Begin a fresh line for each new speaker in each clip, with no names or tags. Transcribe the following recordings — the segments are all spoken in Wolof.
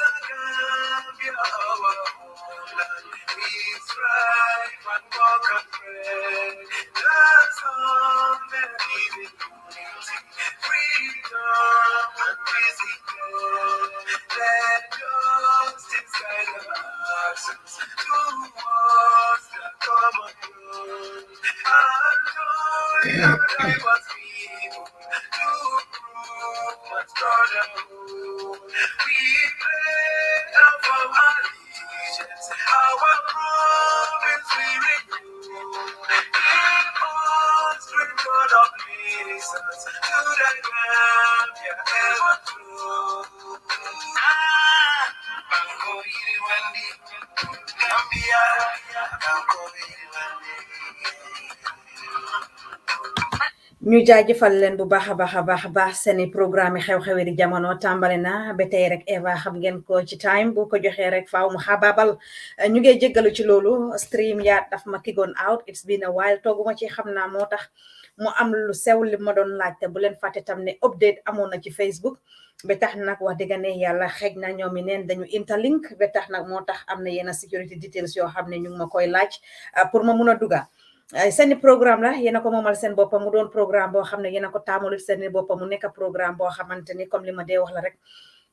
Gambia, our homeland, we strive and walk and pray. That's all that we in unity, freedom and peace in care. Let justice guide our actions towards the common good. And join our diverse people to prove much brotherhood. We pray for allegiance, our promise we renew. Give us sprinkle of nations to the Gambia ever true. Bango Iriwandi, Gambia, Bango Iriwandi.
ñu jaajëfal leen bu baax a baax seeni programme xew-xewi di jamono tàmbale na ba tey rek Eva xam ngeen ko ci time bu ko joxee rek faaw mu xabaabal ñu ngi jéggalu ci loolu stream yaa daf ma kigoon out it's been a while tooguma ci xam naa moo tax mu am lu sew li ma doon laajte bu leen fàtte tam ne update amoon na ci Facebook ba tax nag wax dëgg ne yàlla xëj na ñoom i neen dañu interlink ba tax nag moo tax am na yenn security details yoo xam ne ñu ngi ma koy laaj pour ma mun a duga seeni programme la yéena ko moomal seen boppam mu doon programme boo xam ne yéena ko taamalut seeni boppam mu nekk programme boo xamante ni comme li ma dee wax la rek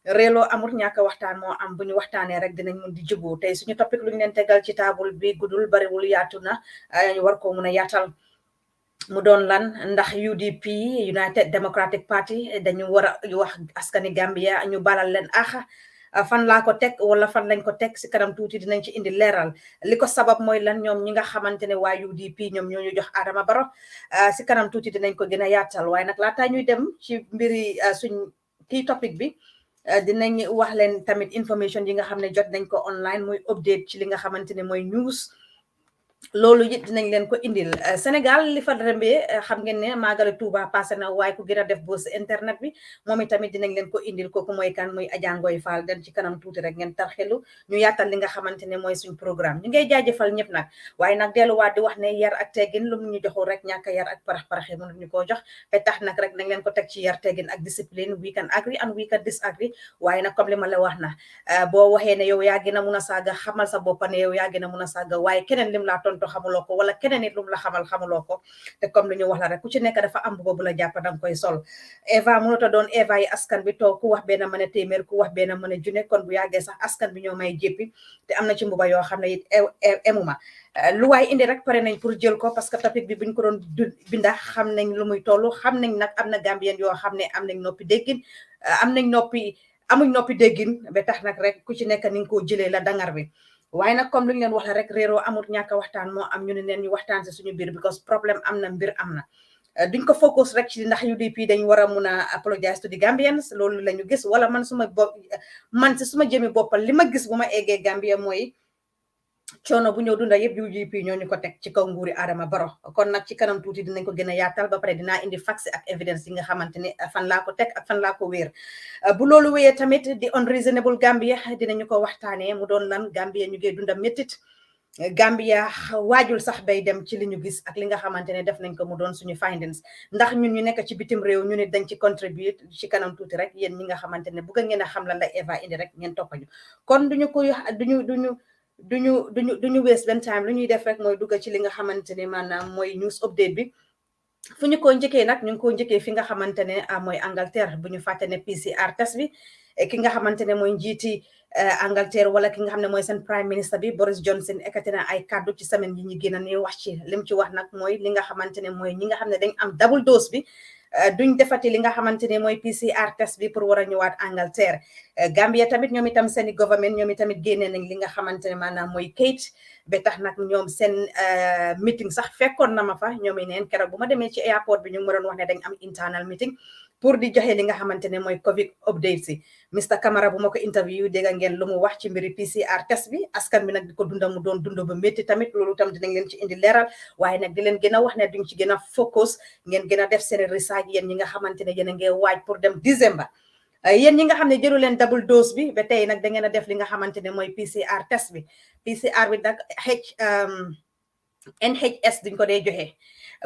réeloo amut ñàkk waxtaan moo am bu ñu waxtaanee rek dinañ mun di juboo tey suñu topic lu ñu leen tegal ci taabul bi guddul bariwul yaatu na ñu war ko mun a yaatal mu doon lan ndax UDP United Democratic Party dañu war a wax askani Gambia ñu balal leen fan laa ko teg wala fan lañ ko teg si kanam tuuti dinañ ci indi leeral li ko sabab mooy lan ñoom ñi nga xamante ne waa UDP ñoom ñoo ñu jox Adama Barrow si kanam tuuti dinañ ko gën a yaatal waaye nag laataa ñuy dem ci mbiri suñ kii topic bi dinañ wax leen tamit information yi nga xam ne jot nañ ko online muy update ci li nga xamante ne mooy news loolu it dinañ leen ko indil Sénégal li fa rembe xam ngeen ne Magal Touba passé na waaye ku gën a def boo si internet bi moom itamit dinañ leen ko indil kooku mooy kan muy Adja Ngoy Fall den ci kanam tuuti rek ngeen tarxelu ñu yaatal li nga xamante ne mooy suñ programme ñu ngay jaajëfal ñëpp nag waaye nag delluwaat di wax ne yar ak teggin lu mu ñu joxul rek ñàkk yar ak parax-paraxe mënu ñu koo jox te tax nag rek nañ leen ko teg ci yar teggin ak discipline we can agree and we can disagree waaye nag comme li ma la wax na boo waxee ne yow yaa gën a mun a saaga xamal sa boppa ne yow yaa gën a mun a saaga waaye keneen lim laa tontu xamuloo ko wala keneen nit lu mu la xamuloo ko te comme lu ñu wax la rek ku ci nekk dafa am boobu la jàpp danga koy sol Eva mënut a doon Eva yi askan bi toog ku wax benn mën a téeméer ku wax benn mën a junne kon bu yàggee sax askan bi ñoo may jéppi te am na ci mbuba yoo xam ne it emuma lu waay indi rek pare nañ pour jël ko parce que topic bi buñ ko doon binda xam nañ lu muy toll xam nañ nag am na Gambien yoo xam ne am nañ noppi déggin amuñ noppi déggin ba tax nag rek ku ci nekk ni nga koo jëlee la dangar bi waaye nag comme lu ñu leen wax la rek réeroo amul ñàkk waxtaan moo am ñu ne neen ñu waxtaan si suñu biir because problème am na mbir am na duñ ko focus rek ci ndax UDP dañ war a mun a apologize to the Gambians loolu la ñu gis wala man si suma jëmi boppal li ma gis bu ma eggee Gambia mooy coono bu ñëw dunda yëpp UDP ñoo ñu ko teg ci kaw nguuri Adama Barrow kon nag ci kanam tuuti dinañ ko gën a yaatal ba pare dinaa indi facts ak evidence yi nga xamante ne fan laa ko teg ak fan laa ko wéer bu loolu wéyee tamit di unreasonable Gambia dinañu ko waxtaanee mu doon lan Gambia ñu ngi dunda méttit Gambia waajul sax bay dem ci li ñu gis ak li nga xamante ne def nañ ko mu doon suñu findings ndax ñun ñu nekk ci bitim réew ñu ne dañ ci contribute ci kanam tuuti rek yéen ñi nga xamante ne bëgg ngeen a xam lan la Eva indi rek ngeen toppañu kon duñu waste benn time lu ñuy def rek mooy dugga ci li nga xamante ne maanaam mooy news update bi fu ñu ko njëkkee nag ñu ngi ko njëkkee fi nga xamante ne mooy Angleterre bu ñu fàtte ne PCR test bi ki nga xamante ne mooy njiiti Angleterre wala ki nga xam ne mooy seen prime minister bi Boris Johnson ekkati na ay kaddu ci semaine yi ñu génn ni wax ci lim ci wax nag mooy li nga xamante ne mooy ñi nga xam ne dañ am double dose bi duñ defati li nga xamante ne mooy PCR test bi pour war a ñëwaat Angleterre Gambia tamit ñoom itam seeni government ñoom itamit génnee nañ li nga xamante ne maanaam mooy kayit ba tax nag ñoom seen meeting sax fekkoon na ma fa ñoom i neen keroog bu ma demee ci airport bi ñu ma doon wax ne dañ am internal meeting pour di joxe li nga xamante ne mooy Covid update si Mr Camara bu ma ko interview dégg ngeen lu mu wax ci mbiri PCR test bi askan bi nag di ko dunda mu doon dund ba métti tamit loolu tam dinañ leen ci indi leeral waaye nag di leen gën a wax ne duñ ci gën a focus ngeen gën a def seen research yéen ñi nga xamante ne yéen a ngi waaj pour dem December yéen ñi nga xam ne jëlu leen double dose bi ba tey nag da ngeen a def li nga xamante ne mooy PCR test bi PCR bi nag NHS duñ ko dee joxe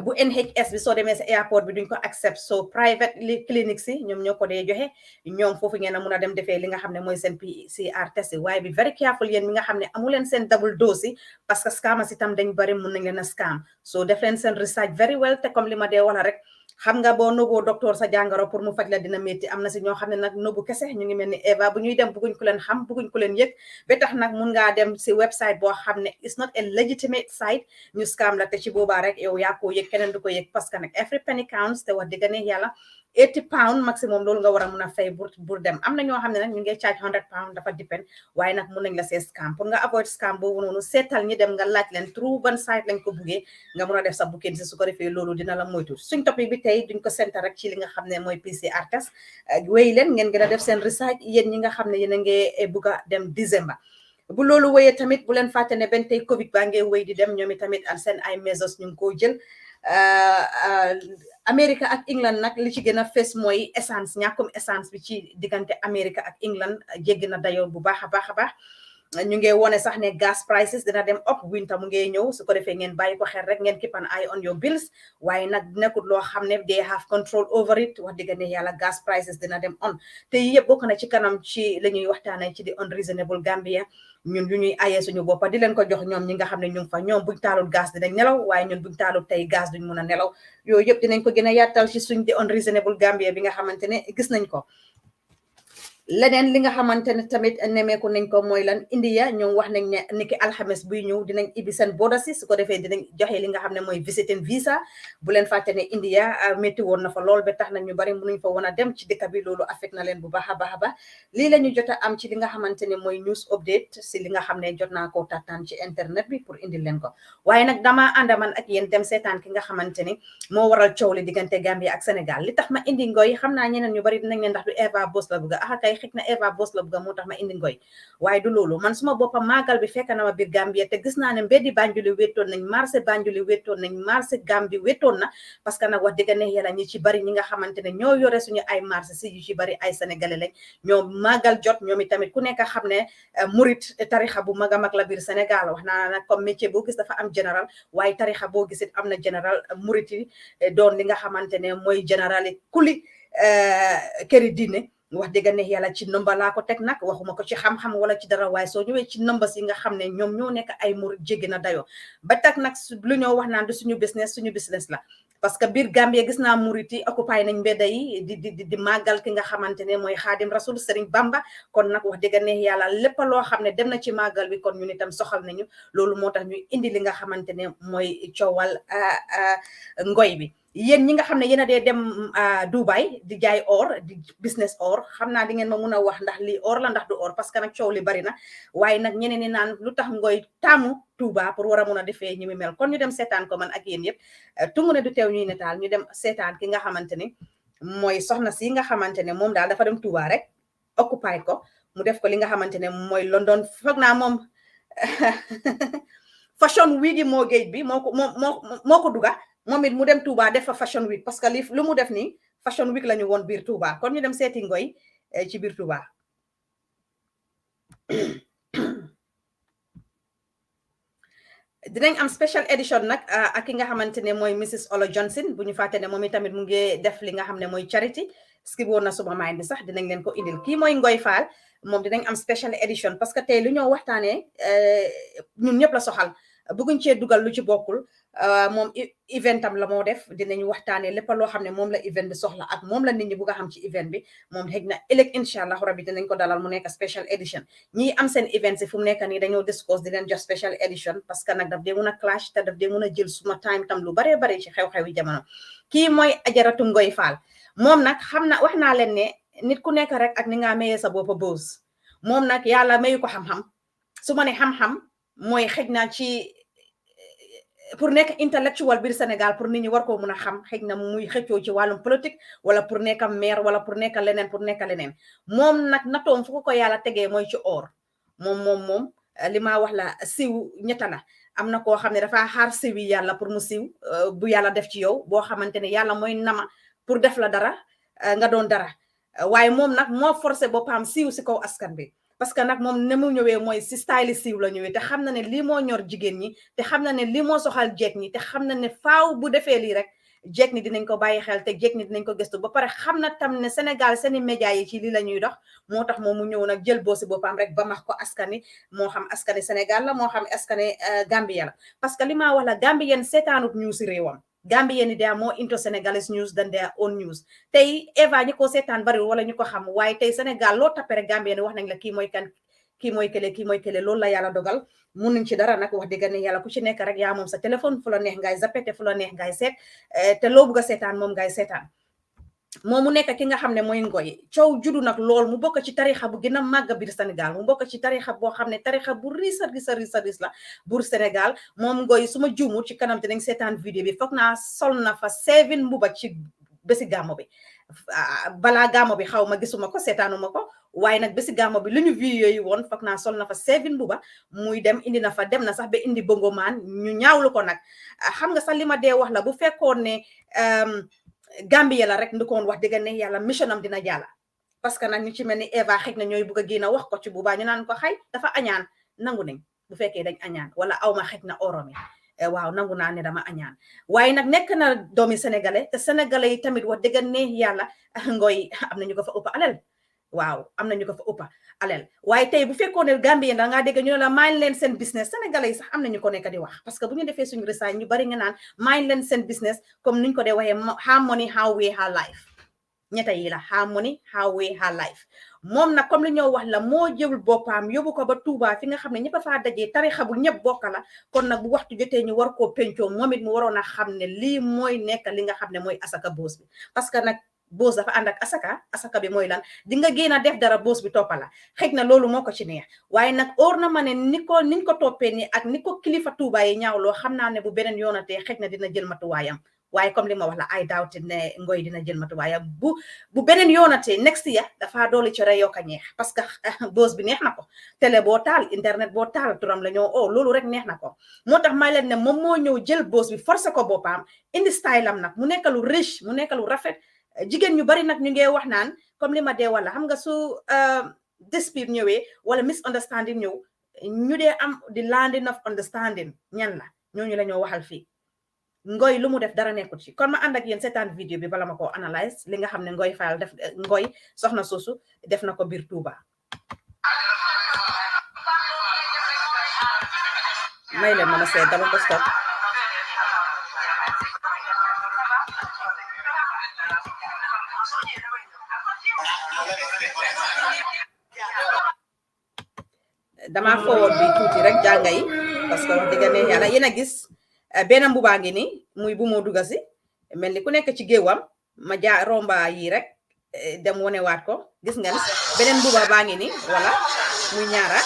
bu NHS bi soo demee sa airport bi duñ ko accept so private clinics yi ñoom ñoo ko dee joxe ñoom foofu ngeen a mun a dem defee li nga xam ne mooy seen PCR test waaye bi very careful yéen mi nga xam ne amu leen seen double dose yi parce que scammers itam dañ bari mun nañ leen a scam so def leen seen research very well te comme li ma dee wala rek xam nga boo noboo docteur sa jàngaro pour mu faj la dina métti am na si ñoo xam ne nag nobu kese ñu ngi mel ni Eva bu ñuy dem bugguñ ku leen xam bugguñ ku leen yëg ba tax nag mun ngaa dem si website boo xam ne it's not a legitimate site ñu scam la te ci boobaa rek yow yaa koo yëg keneen du ko yëg parce que nag every penny counts te wax dëgg ne yàlla 80 pounds maximum loolu nga war a mun a fay pour dem am na ñoo xam ne nag ñu ngi charge 100 pounds dafa depend waaye nag mun nañ la see scam pour nga avoid scam boobu noonu seetal ñi dem nga laaj leen through ban site lañ ko buggee nga mun a def sa booking si su ko defee loolu dina la moytu suñ topic bi tey duñ ko centre rek ci li nga xam ne mooy PCR test wéy leen ngeen gën a def seen research yéen ñi nga xam ne yéen a ngi bugg a dem December bu loolu wéyee tamit bu leen fàtte ne benn tey Covid baa ngee wéy di dem ñoom tamit ak seen ay measures ñu ngi koo jël America ak England nag li ci gën a fees mooy essence ñàkkum essence bi ci diggante America ak England jéggi na dayoo bu baax a baax a baax ñu ngi wone sax ne gas prices dina dem up winter mu ngi ñëw su ko defee ngeen bàyyi ko xel rek ngeen keep an eye on your bills waaye nag nekkul loo xam ne they have control over it wax dëgg ne yàlla gas prices dina dem on te yëpp bokk na ci kanam ci la ñuy waxtaanee ci di unreasonable Gambia ñun yu ñuy ayee suñu boppa di leen ko jox ñoom ñi nga xam ne ñu ngi fa ñoom buñ taalul gaz dinañ nelaw waaye ñun buñ taalul tey gaz duñ mun a nelaw yooyu yëpp dinañ ko gën a yaatal ci suñ di unreasonable Gambia bi nga xamante ne gis nañ ko leneen li nga xamante ne tamit nemeeku nañ ko mooy lan India ñoom wax nañ ne niki alxames buy ñëw dinañ ibbi seen borders si su ko defee dinañ joxe li nga xam ne mooy visiting visa bu leen fàtte ne India métti woon na fa lool ba tax na ñu bari mënuñ fa woon a dem ci dëkk bi loolu affect na leen bu baax a baax a baax lii la ñu jot a am ci li nga xamante ne mooy news update si li nga xam ne jot naa koo tàttaan ci internet bi pour indil leen ko waaye nag damaa ànda man ak yéen dem seetaan ki nga xamante ni moo waral coow li diggante Gambia ak Sénégal li tax ma indi ngoy xam naa ñeneen ñu bari dinañ ne ndax du Eva Boss la bëgg ah kay xëj na Eva Boss la bëgg moo tax ma indi ngoy waaye du loolu man suma boppam màggal bi fekk na ma biir Gambia te gis naa ne mbeddi Banjuli wéetoon nañ marché Banjuli wéetoon nañ marché Gambi wéetoon na parce que nag wax dëgg ne yàlla ñi ci bari ñi nga xamante ne ñoo yore suñu ay marché si yu ci bari ay sénégalais lañ ñoom màggal jot ñoom itamit ku nekk xam ne murit tarixa bu mag a mag la biir Sénégal wax naa nag comme métier boo gis dafa am général waaye tarixa boo gisit am na général murit yi doon li nga xamante ne mooy général yi kuli këri diine wax dëgg ne yàlla ci nomba laa ko teg nag waxuma ko ci xam-xam wala ci dara waaye soo ñëwee ci nomba si nga xam ne ñoom ñoo nekk ay murit jéggi na dayoo ba tax nag lu ñoo wax naan du suñu business la parce que biir Gambie gis naa murit yi occupy nañ mbedda yi di màggal ki nga xamante ne mooy Xaadim Rasul Sëriñ Bamba kon nag wax dëgg ne yàlla lépp loo xam ne dem na ci màggal bi kon ñun itam soxal nañu loolu moo tax ñu indi li nga xamante ne mooy coowal ngoy bi yéen ñi nga xam ne yéen a dee dem Dubai di jaay or di business or xam naa di ngeen ma mun a wax ndax lii or la ndax du or parce que nag coow li bari na waaye nag ñeneen ñi naan lu tax ngoy taamu Touba pour war a mun a defee ñi mu mel kon ñu dem seetaan ko man ak yéen yëpp tungu ne du teew ñuy netaal ñu dem seetaan ki nga xamante ni mooy soxna si nga xamante ne moom daal dafa dem Touba rek occupy ko mu def ko li nga xamante ne mooy London foog naa moom fashion week yi moo géej bi moo ko duga moom it mu dem Touba def fa fashion week parce que li lu mu def nii fashion week la ñu woon biir Touba kon ñu dem seeti ngoy ci biir Touba dinañ am special edition nag ak ki nga xamante ne mooy Mrs Olo Johnson bu ñu fàtte ne moom itamit mu ngi def li nga xam ne mooy charity skip woon na suma mind bi sax dinañ leen ko indil kii mooy Ngoy Faal moom dinañ am special edition parce que tey lu ñoo waxtaanee ñun ñëpp la soxal bëgguñ cee dugal lu ci bokkul moom eventam la moo def dinañ waxtaanee lépp loo xam ne moom la event bi soxla ak moom la nit ñi bugg a xam ci event bi moom xëy na ëllëg incha allah rabbi dinañ ko dalal mu nekk special edition ñi am seen event si fu mu nekk nii dañoo discuss di leen jox special edition parce que nag daf dee mun a clash te daf dee mun a jël suma time tam lu baree bare ci xew-xewi jamono kii mooy Ajaratu Ngoy Faal moom nag xam na wax naa leen ne nit ku nekk rek ak ni nga mayee sa boppa boos moom nag yàlla mayu ko xam-xam su ma ne xam-xam mooy xëj na ci pour nekk intellectual biir Sénégal pour nit ñi war koo mun a xam xëj na muy xëccoo ci wàllum politique wala pour nekk maire wala pour nekk leneen moom nag natoom fu ko yàlla tegee mooy ci or moom li ma wax la siw ñetta la am na koo xam ne dafa xaar siwi yàlla pour mu siw bu yàlla def ci yow boo xamante ne yàlla mooy nama pour def la dara nga doon dara waaye moom nag moo forcé boppam siiw si kaw askan bi parce que nag moom ne mu ñëwee mooy si style siiw la ñëwee te xam na ne lii moo ñor jigéen ñi te xam na ne lii moo soxal jeeg ñi te xam na ne faaw bu defee lii rek jeeg ni dinañ ko bàyyi xel te jeeg ni dinañ ko gëstu ba pare xam na tam ne Sénégal seeni média yi ci lii la ñuy dox moo tax moom mu ñëw nag jël boosi boppam rek ba max ko askani moo xam askani Sénégal la moo xam askani Gambia la parce que li maa wax la Gambien seetaanut news si réewam Gambien ni they are more into Senegalese news than their own news tey Eva ñi ko seetaan bari wala ñu ko xam waaye tey Sénégal loo tappe rek Gambien wax nañ la kii mooy kan kii mooy kele loolu la yàlla dogal mun nañ ci dara nag wax dëgg ne yàlla ku ci nekk rek yaa moom sa téléphone fu la neex ngay zappete fu la neex ngay seet te loo bugg a seetaan moom ngay seetaan moom mu nekk ki nga xam ne mooy Ngoy coow juddu nag lool mu bokk ci tarixa bu gën a màgg biir Sénégal mu bokk ci tarixa boo xam ne tarixa bu ris la buur Sénégal moom Ngoy su ma juumut ci kanam te nañ seetaan vidéo bi foog naa sol na fa 7 mbuba ci bési gàmmo bi balaa gàmmo bi xaw ma gisuma ko seetaanuma ko waaye nag bési gàmmo bi lu ñu vidéo yi woon foog naa sol na fa 7 mbuba muy dem indi na fa dem na sax ba indi bongomaan ñu ñaawlu ko nag xam nga sax li ma dee wax la bu fekkoon ne Gambia la rek ndikoon wax dëgg ne yàlla mission am dina jàlla parce que nag ñu ci mel ni Eva xëy na ñooy bugg a génn wax ko ci bu baax ñu naan ko xay dafa añaan nangu nañ bu fekkee dañ añaan wala aw ma xëy na oromi waaw nangu naa ne dama añaan waaye nag nekk na doomi sénégalais te sénégalais yi tamit wax dëgg ne yàlla Ngoy am nañu ko fa ëpp alal waaw am nañu ko fa ëpp alal waaye tey bu fekkoon ne Gambien da ngaa dégg ñu ne la maay leen seen business sénégalais yi sax am nañu ko nekk di wax parce que bu ñu defee suñu research ñu bari nga naan maay leen seen business comme niñ ko dee waxee how money how way how life ñetta yi la how money how way how life moom nag comme li ñoo wax la moo jël boppam yóbbu ko ba Touba fi nga xam ne ñëpp a faa dajee tarixa bu ñëpp bokka la kon nag bu waxtu jotee ñu war koo pencoo moom it mu waroon a xam ne lii mooy nekk li nga xam ne mooy asaka boos bi parce que nag boos dafa ànd ak asaka bi mooy lan di nga génn a def dara boos bi toppa la xëy na loolu moo ko ci neex waaye nag óor na ma ne niñ ko toppee ni ak ni ko kilifa Touba yi ñaawloo xam naa ne bu beneen yoonatee xëy na dina jël matuwaayam waaye comme li ma wax la ay doubt ne Ngoy dina jël matuwaayam bu beneen yoonatee next year dafa dooli ci rey yokk a ñeex parce que boos bi neex na ko télé boo taal internet boo taal turam la ñoo loolu rek neex na ko moo tax may leen ne moom moo ñëw jël boos bi forcé ko boppam indi style am nag mu nekk lu riche mu nekk lu rafet jigéen ñu bari nag ñu ngi wax naan comme li ma dee wala xam nga su dispute ñëwee wala misunderstanding ñëw ñu dee am di landing of understanding ñan la ñooñu la ñoo waxal fii Ngoy lu mu def dara nekkut ci kon ma ànd ak yéen seetaan vidéo bi bala ma ko analyse li nga xam ne Ngoy Fall def Ngoy soxna soosu def na ko biir Touba may leen ma seet dama ko stop dama forward bi tuuti rek jàngay parce que wax dëgg ne yàlla yéen a gis benn mbubaa ngi ni muy bu moo duga si mel ni ku nekk ci géewam ma jaa romba yi rek dem wonewaat ko gis ngeen beneen mbuba baa ngi ni wala muy ñaara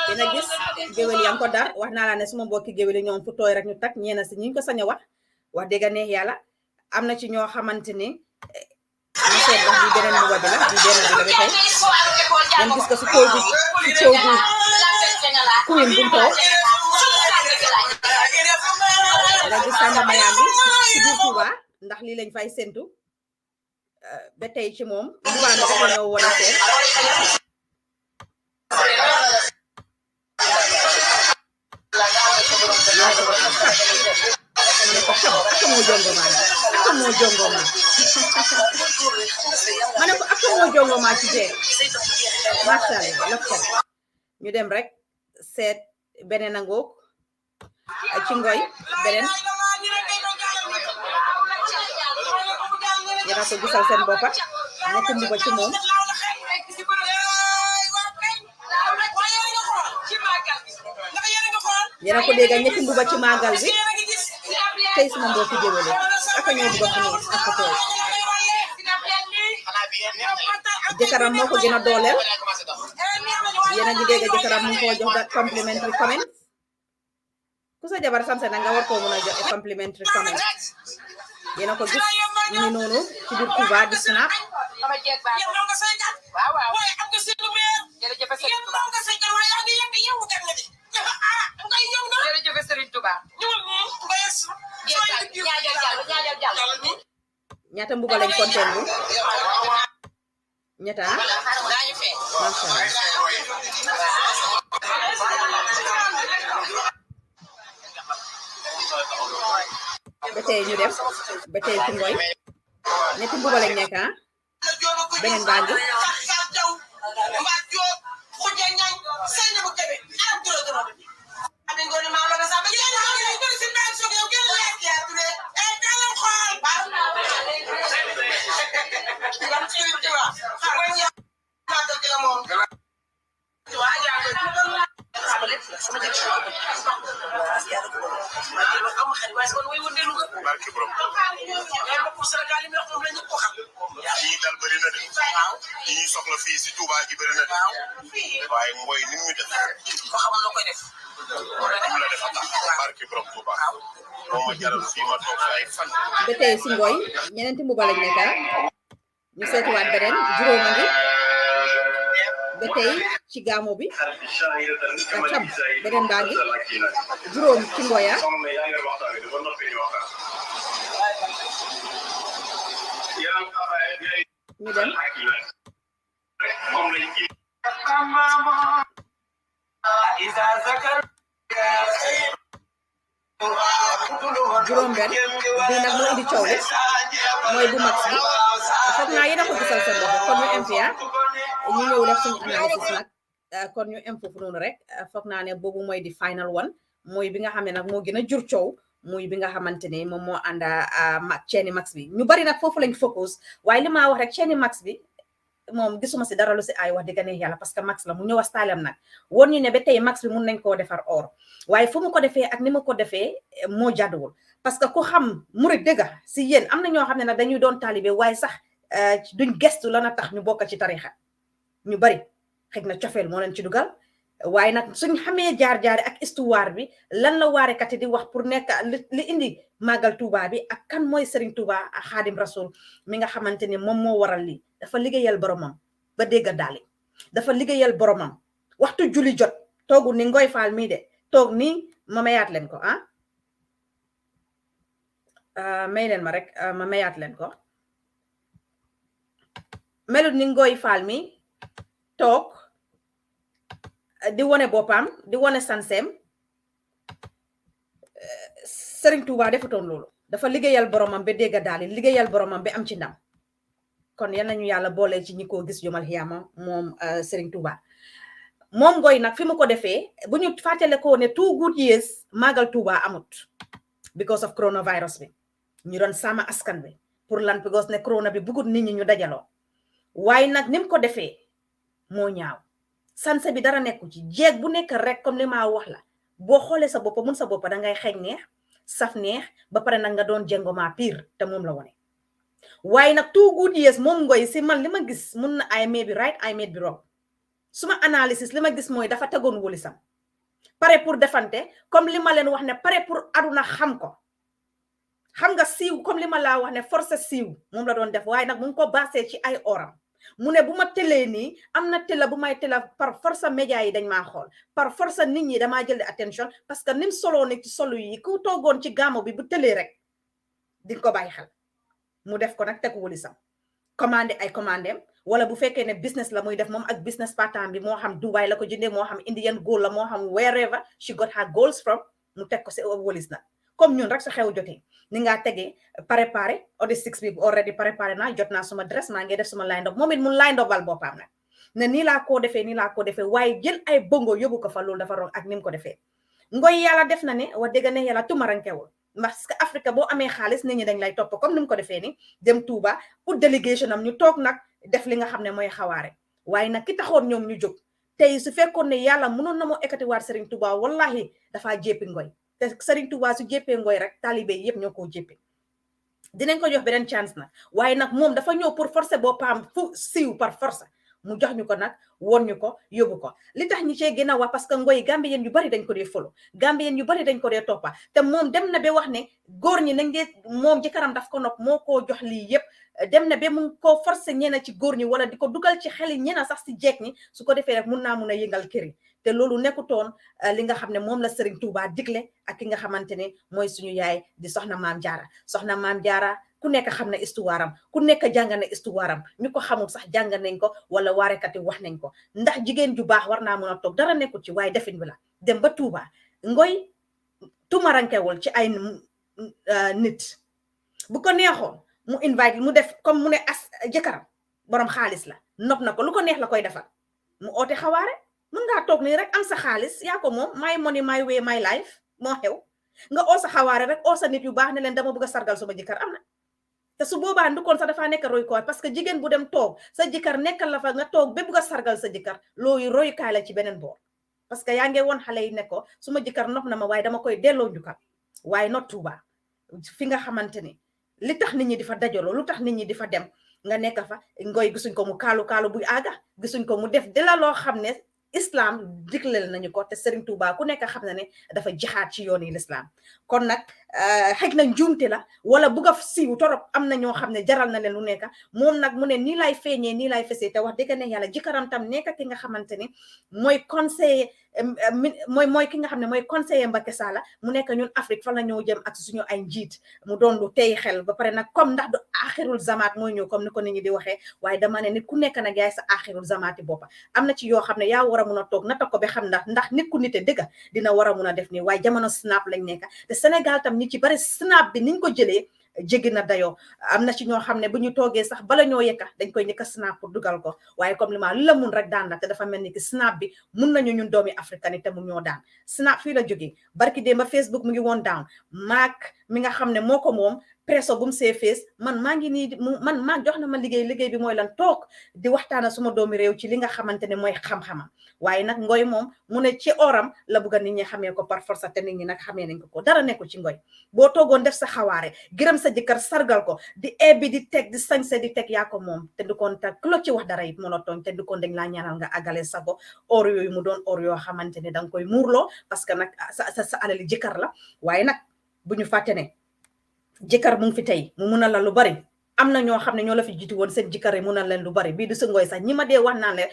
dina gis géwél yaa ngi ko dar wax naa la ne suma mbokki géwél yi ñoom fu tooy rek ñu tak ñeena si ñu ko sañ a wax dëgg neex yàlla am na ci ñoo xamante ni ñu seet wax bi beneen mbuba bi la bi benn bi la ba tey ngeen gis ko si toogu kuyin bu mu toog nga gis Samba Mayam bi si biir Touba ndax lii lañ fay séntu ba tey ci moom mbuba mi dafa ñëw woon a seet aka moo jongoma ma ne ko aka moo jongoma ci jeeg macha Allah lafet ñu dem rek seet beneen angoog ci Ngoy beneen yéena ko gisal seen boppa ñetti mbuba ci moom yéena ko dégga ñetti mbuba ci màggal bi tey suma mbokki géwéle aka ñoo bugga fu niis ak ko tooy jëkkëram moo ko gën a dooleel yéena ngi dégga jëkkëram mu ko jox da complimentary comment ku sa jabar samse na nga war koo mun a jox complimentary comment yéena ko gis ngi noonu ci biir Touba di snap
sama jeeg baa ko nga say kat waaw waaw waaye am nga seetlu meer jërëjëf Serigne Touba nga say kat waaye yaa ngi yem yow kat nga di ngay ñëw na jërëjëf Serigne Touba ñëwal nii nga yes ñaajal jàll
ñaata mbuba lañ konteen bu ñaata
dañu fee
ba tey ñu dem ba tey ci ngoy ñetti mbuba lañ nekk beneen baa ngi
ñi soxla fii si Touba gi bëri na de waaye mooy ni ñu def
ko xam lu koy def
am la def barke borom Touba moo ma jaral fii ma toog ay fan
ba tey si ngoy ñeneenti mbuba lañ nekk ñu seetiwaat beneen juróom a ngi ba tey ci gaamo bi ak xam beneen baa ngi juróom ci ngoya ñu dem juróom benn bii nag moo indi coow li mooy bu max bi foog naa yéen a ko gisal seen bopp kon ñu em fi ñu ñëw def suñu analysis nag kon ñu em foofu noonu rek foog naa ne boobu mooy di final one mooy bi nga xam ne nag moo gën a jur coow muy bi nga xamante ne moom moo ànda chaini max bi ñu bari nag foofu lañ focus waaye li maa wax rek chaini max bi moom gisuma si dara lu si ay wax dëgg ne yàlla parce que max la mu ñëw a stylam nag woon ñu ne ba tey max bi mun nañ koo defar or waaye fu mu ko defee ak ni mu ko defee moo jàdduwul parce que ku xam murid dëgga si yéen am na ñoo xam ne nag dañuy doon taalibe waaye sax duñ gestu lan a tax ñu bokk ci tarixa ñu bari xëy na cofeel moo leen ci dugal waaye nag suñ xamee jaar-jaari ak histoire bi lan la waarekat yi di wax pour nekk li indi màggal Touba bi ak kan mooy Serigne Touba ak Xaadim Rasul mi nga xamante ni moom moo waral lii dafa liggéeyal boromam ba dégg daali dafa liggéeyal boromam waxtu julli jot toogu ni ngoy faal mii de toog nii ma mayaat leen ko may leen ma rek ma mayaat leen ko melut ni ngoy faal mi toog di wone boppam di wone sanseem Serigne Touba defutoon loolu dafa liggéeyal boromam ba dégg daali liggéeyal boromam ba am ci ndam kon yal nañu yàlla boole ci ñi ko gis yomal xiyaama moom Serigne Touba moom ngoy nag fi mu ko defee bu ñu fàttale ko ne 2 good years màggal Touba amut because of coronavirus bi ñu doon sama askan bi pour lan because ne corona bi bugut nit ñi ñu dajaloo waaye nag ni mu ko defee moo ñaaw sanse bi dara nekku ci jeeg bu nekk rek comme li ma wax la boo xoolee sa bopp mun sa bopp dangay xeeñ neex saf neex ba pare nag nga doon jengoma pire te moom la wone waaye nag 2 good years moom ngoy si man li ma gis mun na I may be right I may be wrong suma analysis li ma gis mooy dafa tegoon wolisam pare pour defante comme li ma leen wax ne pare pour aduna xam ko xam nga siiw comme li ma laa wax ne force siiw moom la doon def waaye nag mu ngi ko basé ci ay oram mu ne bu ma tëlee nii am na tëla bu may tëla par force média yi dañ maa xool par force nit ñi damaa jël attention parce que nim soloo ne ci solu yi ku toogoon ci gaamo bi bu tëlee rek di ko bàyyi xel mu def ko nag teg wolisam commandé ay commandem wala bu fekkee ne business la muy def moom ak business partam bi moo xam Dubai la ko jëndee moo xam Indian gold la moo xam wherever she got her goals from mu teg ko si wolis nag comme ñun rek sa xew jotee ni ngaa tegee préparé audit 6 bi already préparé naa jot naa suma dress maa ngi def suma line up moom it mu line up bal boppam nag ne nii laa koo defee waaye jël ay bongo yóbbu ko fa loolu dafa rong ak ni mu ko defee ngoy yàlla def na ne wax dëgg ne yàlla tumarankewul parce que Afrique boo amee xaalis nit ñi dañ lay topp comme ni mu ko defee ni dem Touba pour délégation am ñu toog nag def li nga xam ne mooy xawaare waaye nag ki taxoon ñoom ñu jóg tey su fekkoon ne yàlla mënoon na moo ekkati waat Serigne Touba wallahi dafaa jéppi ngoy te Serigne Touba su jéppee ngoy rek taalibe yëpp ñoo ko jéppi dinañ ko jox beneen chance nag waaye nag moom dafa ñëw pour forcer boppam fu siiw par force mu jox ñu ko nag won ñu ko yóbbu ko li tax ñi cee gën a wax parce que ngoy Gambien yu bari dañ ko dee follow Gambien yu bari dañ ko dee toppa te moom dem na ba wax ne góor ñi nañ dee moom jëkkëram daf ko nopp moo koo jox lii yëpp dem na ba mu ko forcé ñeena ci góor ñi wala di ko dugal ci xeli ñeena sax si jeeg ñi su ko defee rek mun naa mun a yëngal kër yi te loolu nekkutoon li nga xam ne moom la Serigne Touba digle ak ki nga xamante ne mooy suñu yaay di soxna maam Jaara ku nekk xam na histoire am ku nekk jàng na histoire am ñu ko xamul sax jàng nañ ko wala waarekat yi wax nañ ko ndax jigéen ju baax war naa mun a toog dara nekkul ci waaye defin bi la dem ba Touba ngoy tumarankewul ci ay nit bu ko neexoon mu invite mu def comme mu ne as jëkkëram borom xaalis la nopp na ko lu ko neex la koy defal mu oote xawaare mën ngaa toog nii rek am sa xaalis yaa ko moom my money my way my life moo xew nga oo sa xawaare rek oo sa nit yu baax ne leen dama bëgg a sargal suma jëkkër am na te su boobaa ndukoon sax dafaa nekk royukaay parce que jigéen bu dem toog sa jëkkër nekkal la fa nga toog ba bëgg a sargal sa jëkkër loolu royukaay la ci beneen boor parce que yaa ngi woon xale yi ne ko suma jëkkër nopp na ma waaye dama koy delloo njukkal waaye not Touba fi nga xamante ni li tax nit ñi di fa dajaloo lu tax nit ñi di fa dem nga nekk fa ngoy gisuñ ko mu kaalu buy aaga gisuñ ko mu def de la loo xam ne islam digleel nañu ko te Serigne Touba ku nekk xam na ne dafa jixaat ci yoon yi l'islam kon nag xëj na njuumte la wala bugg a siiw torop am na ñoo xam ne jaral na leen lu nekk moom nag mu ne nii lay feeñee nii lay fesee te wax dëgg ne yàlla jëkkëram tam nekk ki nga xamante ni mooy conseiller mooy ki nga xam ne mooy conseiller Mbacke Sala mu nekk ñun Afrique fan la ñoo jëm ak suñu ay njiit mu doon lu tey xel ba pare nag comme ndax du axirul zamaat mooy ñëw comme ni ko nit ñi di waxee waaye dama ne nit ku nekk nag yaay sa axirul zamaati boppa am na ci yoo xam ne yaa war a mun a toog nata ko ba xam ndax nit ku nite dëgga dina war a mun a def nii waaye jamono snap lañ nekk te Sénégal tam ñi ci bari snap bi niñ ko jëlee jéggi na dayoo am na ci ñoo xam ne bu ñu toogee sax bala ñoo yekka dañ koy njëkk snap pour dugal ko waaye comme li ma lu la mun rek daan la te dafa mel ni ki snap bi mun nañu ñun doomi africain te mu ñoo daan snap fii la jógee barki démba Facebook mu ngi woon down maak mi nga xam ne moo ko moom presso bu mu see fees man maa ngi nii man jox na ma liggéey bi mooy lan toog di waxtaana suma doomi réew ci li nga xamante ne mooy xam-xamam waaye nag ngoy moom mu ne ci oram la bugga nit ñi xamee ko par force te nit ñi nag xamee nañ ko dara nekku ci ngoy boo toogoon def sa xawaare gërëm sa jëkkër sargal ko di ebbi di teg di sañse di teg yaa ko moom te du koon ta ku la ci wax dara it mënoo tooñ te du koon dañ laa ñaanal nga àggale sago or yooyu mu doon or yoo xamante ne danga koy muurloo parce que nag sa alali jëkkër la waaye nag bu ñu fàtte ne jëkkër mu ngi fi tey mu mun a la lu bari am na ñoo xam ne ñoo la fi jiitu woon seen jëkkër yi mun a leen lu bari bii du sa ngoy sax ñi ma dee wax naan le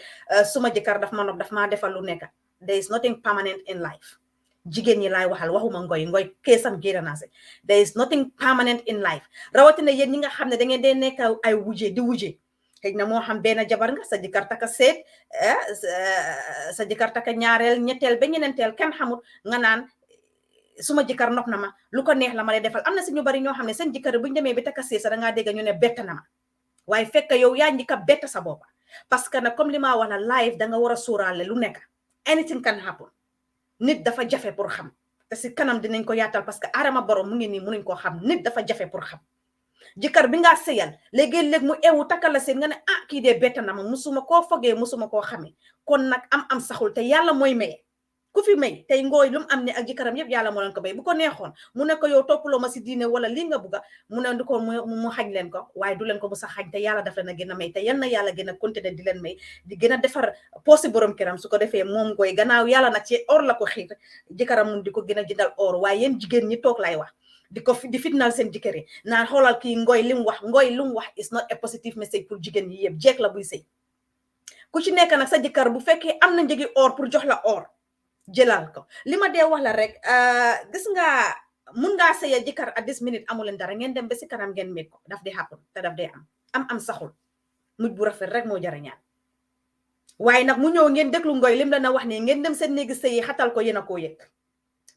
suma jëkkër daf ma nopp daf maa defal lu nekk there is nothing permanent in life jigéen ñi laay waxal waxuma ngoy keesam géranase there is nothing permanent in life rawatina yéen ñi nga xam ne da ngeen dee nekk ay wujje di wujje xëy na moo xam benn jabar nga sa jëkkër taka seet sa jëkkër taka ñaareel ñetteel ba ñeneenteel kenn xamul nga naan suma jëkkër nopp na ma lu ko neex la ma lay defal am na si ñu bari ñoo xam ne seen jëkkër buñu demee bi taka seet sa dangaa dégg ñu ne bett na ma waaye fekk yow yaa njëkk a bett sa boppa parce que nag comme li ma wax la live danga war a sóoraale lu nekk anything can happen nit dafa jafe pour xam te si kanam dinañ ko yaatal parce que Adama Barrow mu ngi nii mënuñ koo xam nit dafa jafe pour xam jëkkër bi ngaa sëyal léegi-léeg mu ewu takkal la seen nga ne ah kii dee bett na ma musuma koo fogee musuma koo xamee kon nag am saxul te yàlla mooy maye ku fi may tey ngooy lu mu am ne ak jëkkëram yëpp yàlla moo leen ko bay bu ko neexoon mu ne ko yow toppaloo ma si diine wala lii nga bugga mu ne du ko mu xañ leen ko waaye du leen ko mu sa xañ te yàlla daf leen a gën a may te yal na yàlla gën a continuer di leen may di gën a defar poosi borom këram su ko defee moom ngooy gannaaw yàlla nag ci or la ko xiir jëkkëram mun di ko gën a jëndal or waaye yéen jigéen ñi toog lay wax di fitnal seen jëkkër yi naan xoolal kii ngooy li mu wax is not a positive message pour jigéen yi yëpp jeeg la buy sëy ku ci nekk nag sa jëkkër bu fekkee am na njëgi or pour jox la or jëlal ko li ma dee wax la rek gis nga mun ngaa sëya jëkkër at this minute amuleen dara ngeen dem ba si kanam ngeen met ko daf dee happen te daf dee am saxul mujj bu rafet rek moo jara ñaan waaye nag mu ñëw ngeen déglu ngoy lim la na wax ne ngeen dem seen néegi sëyi xatal ko yéen a koo yëg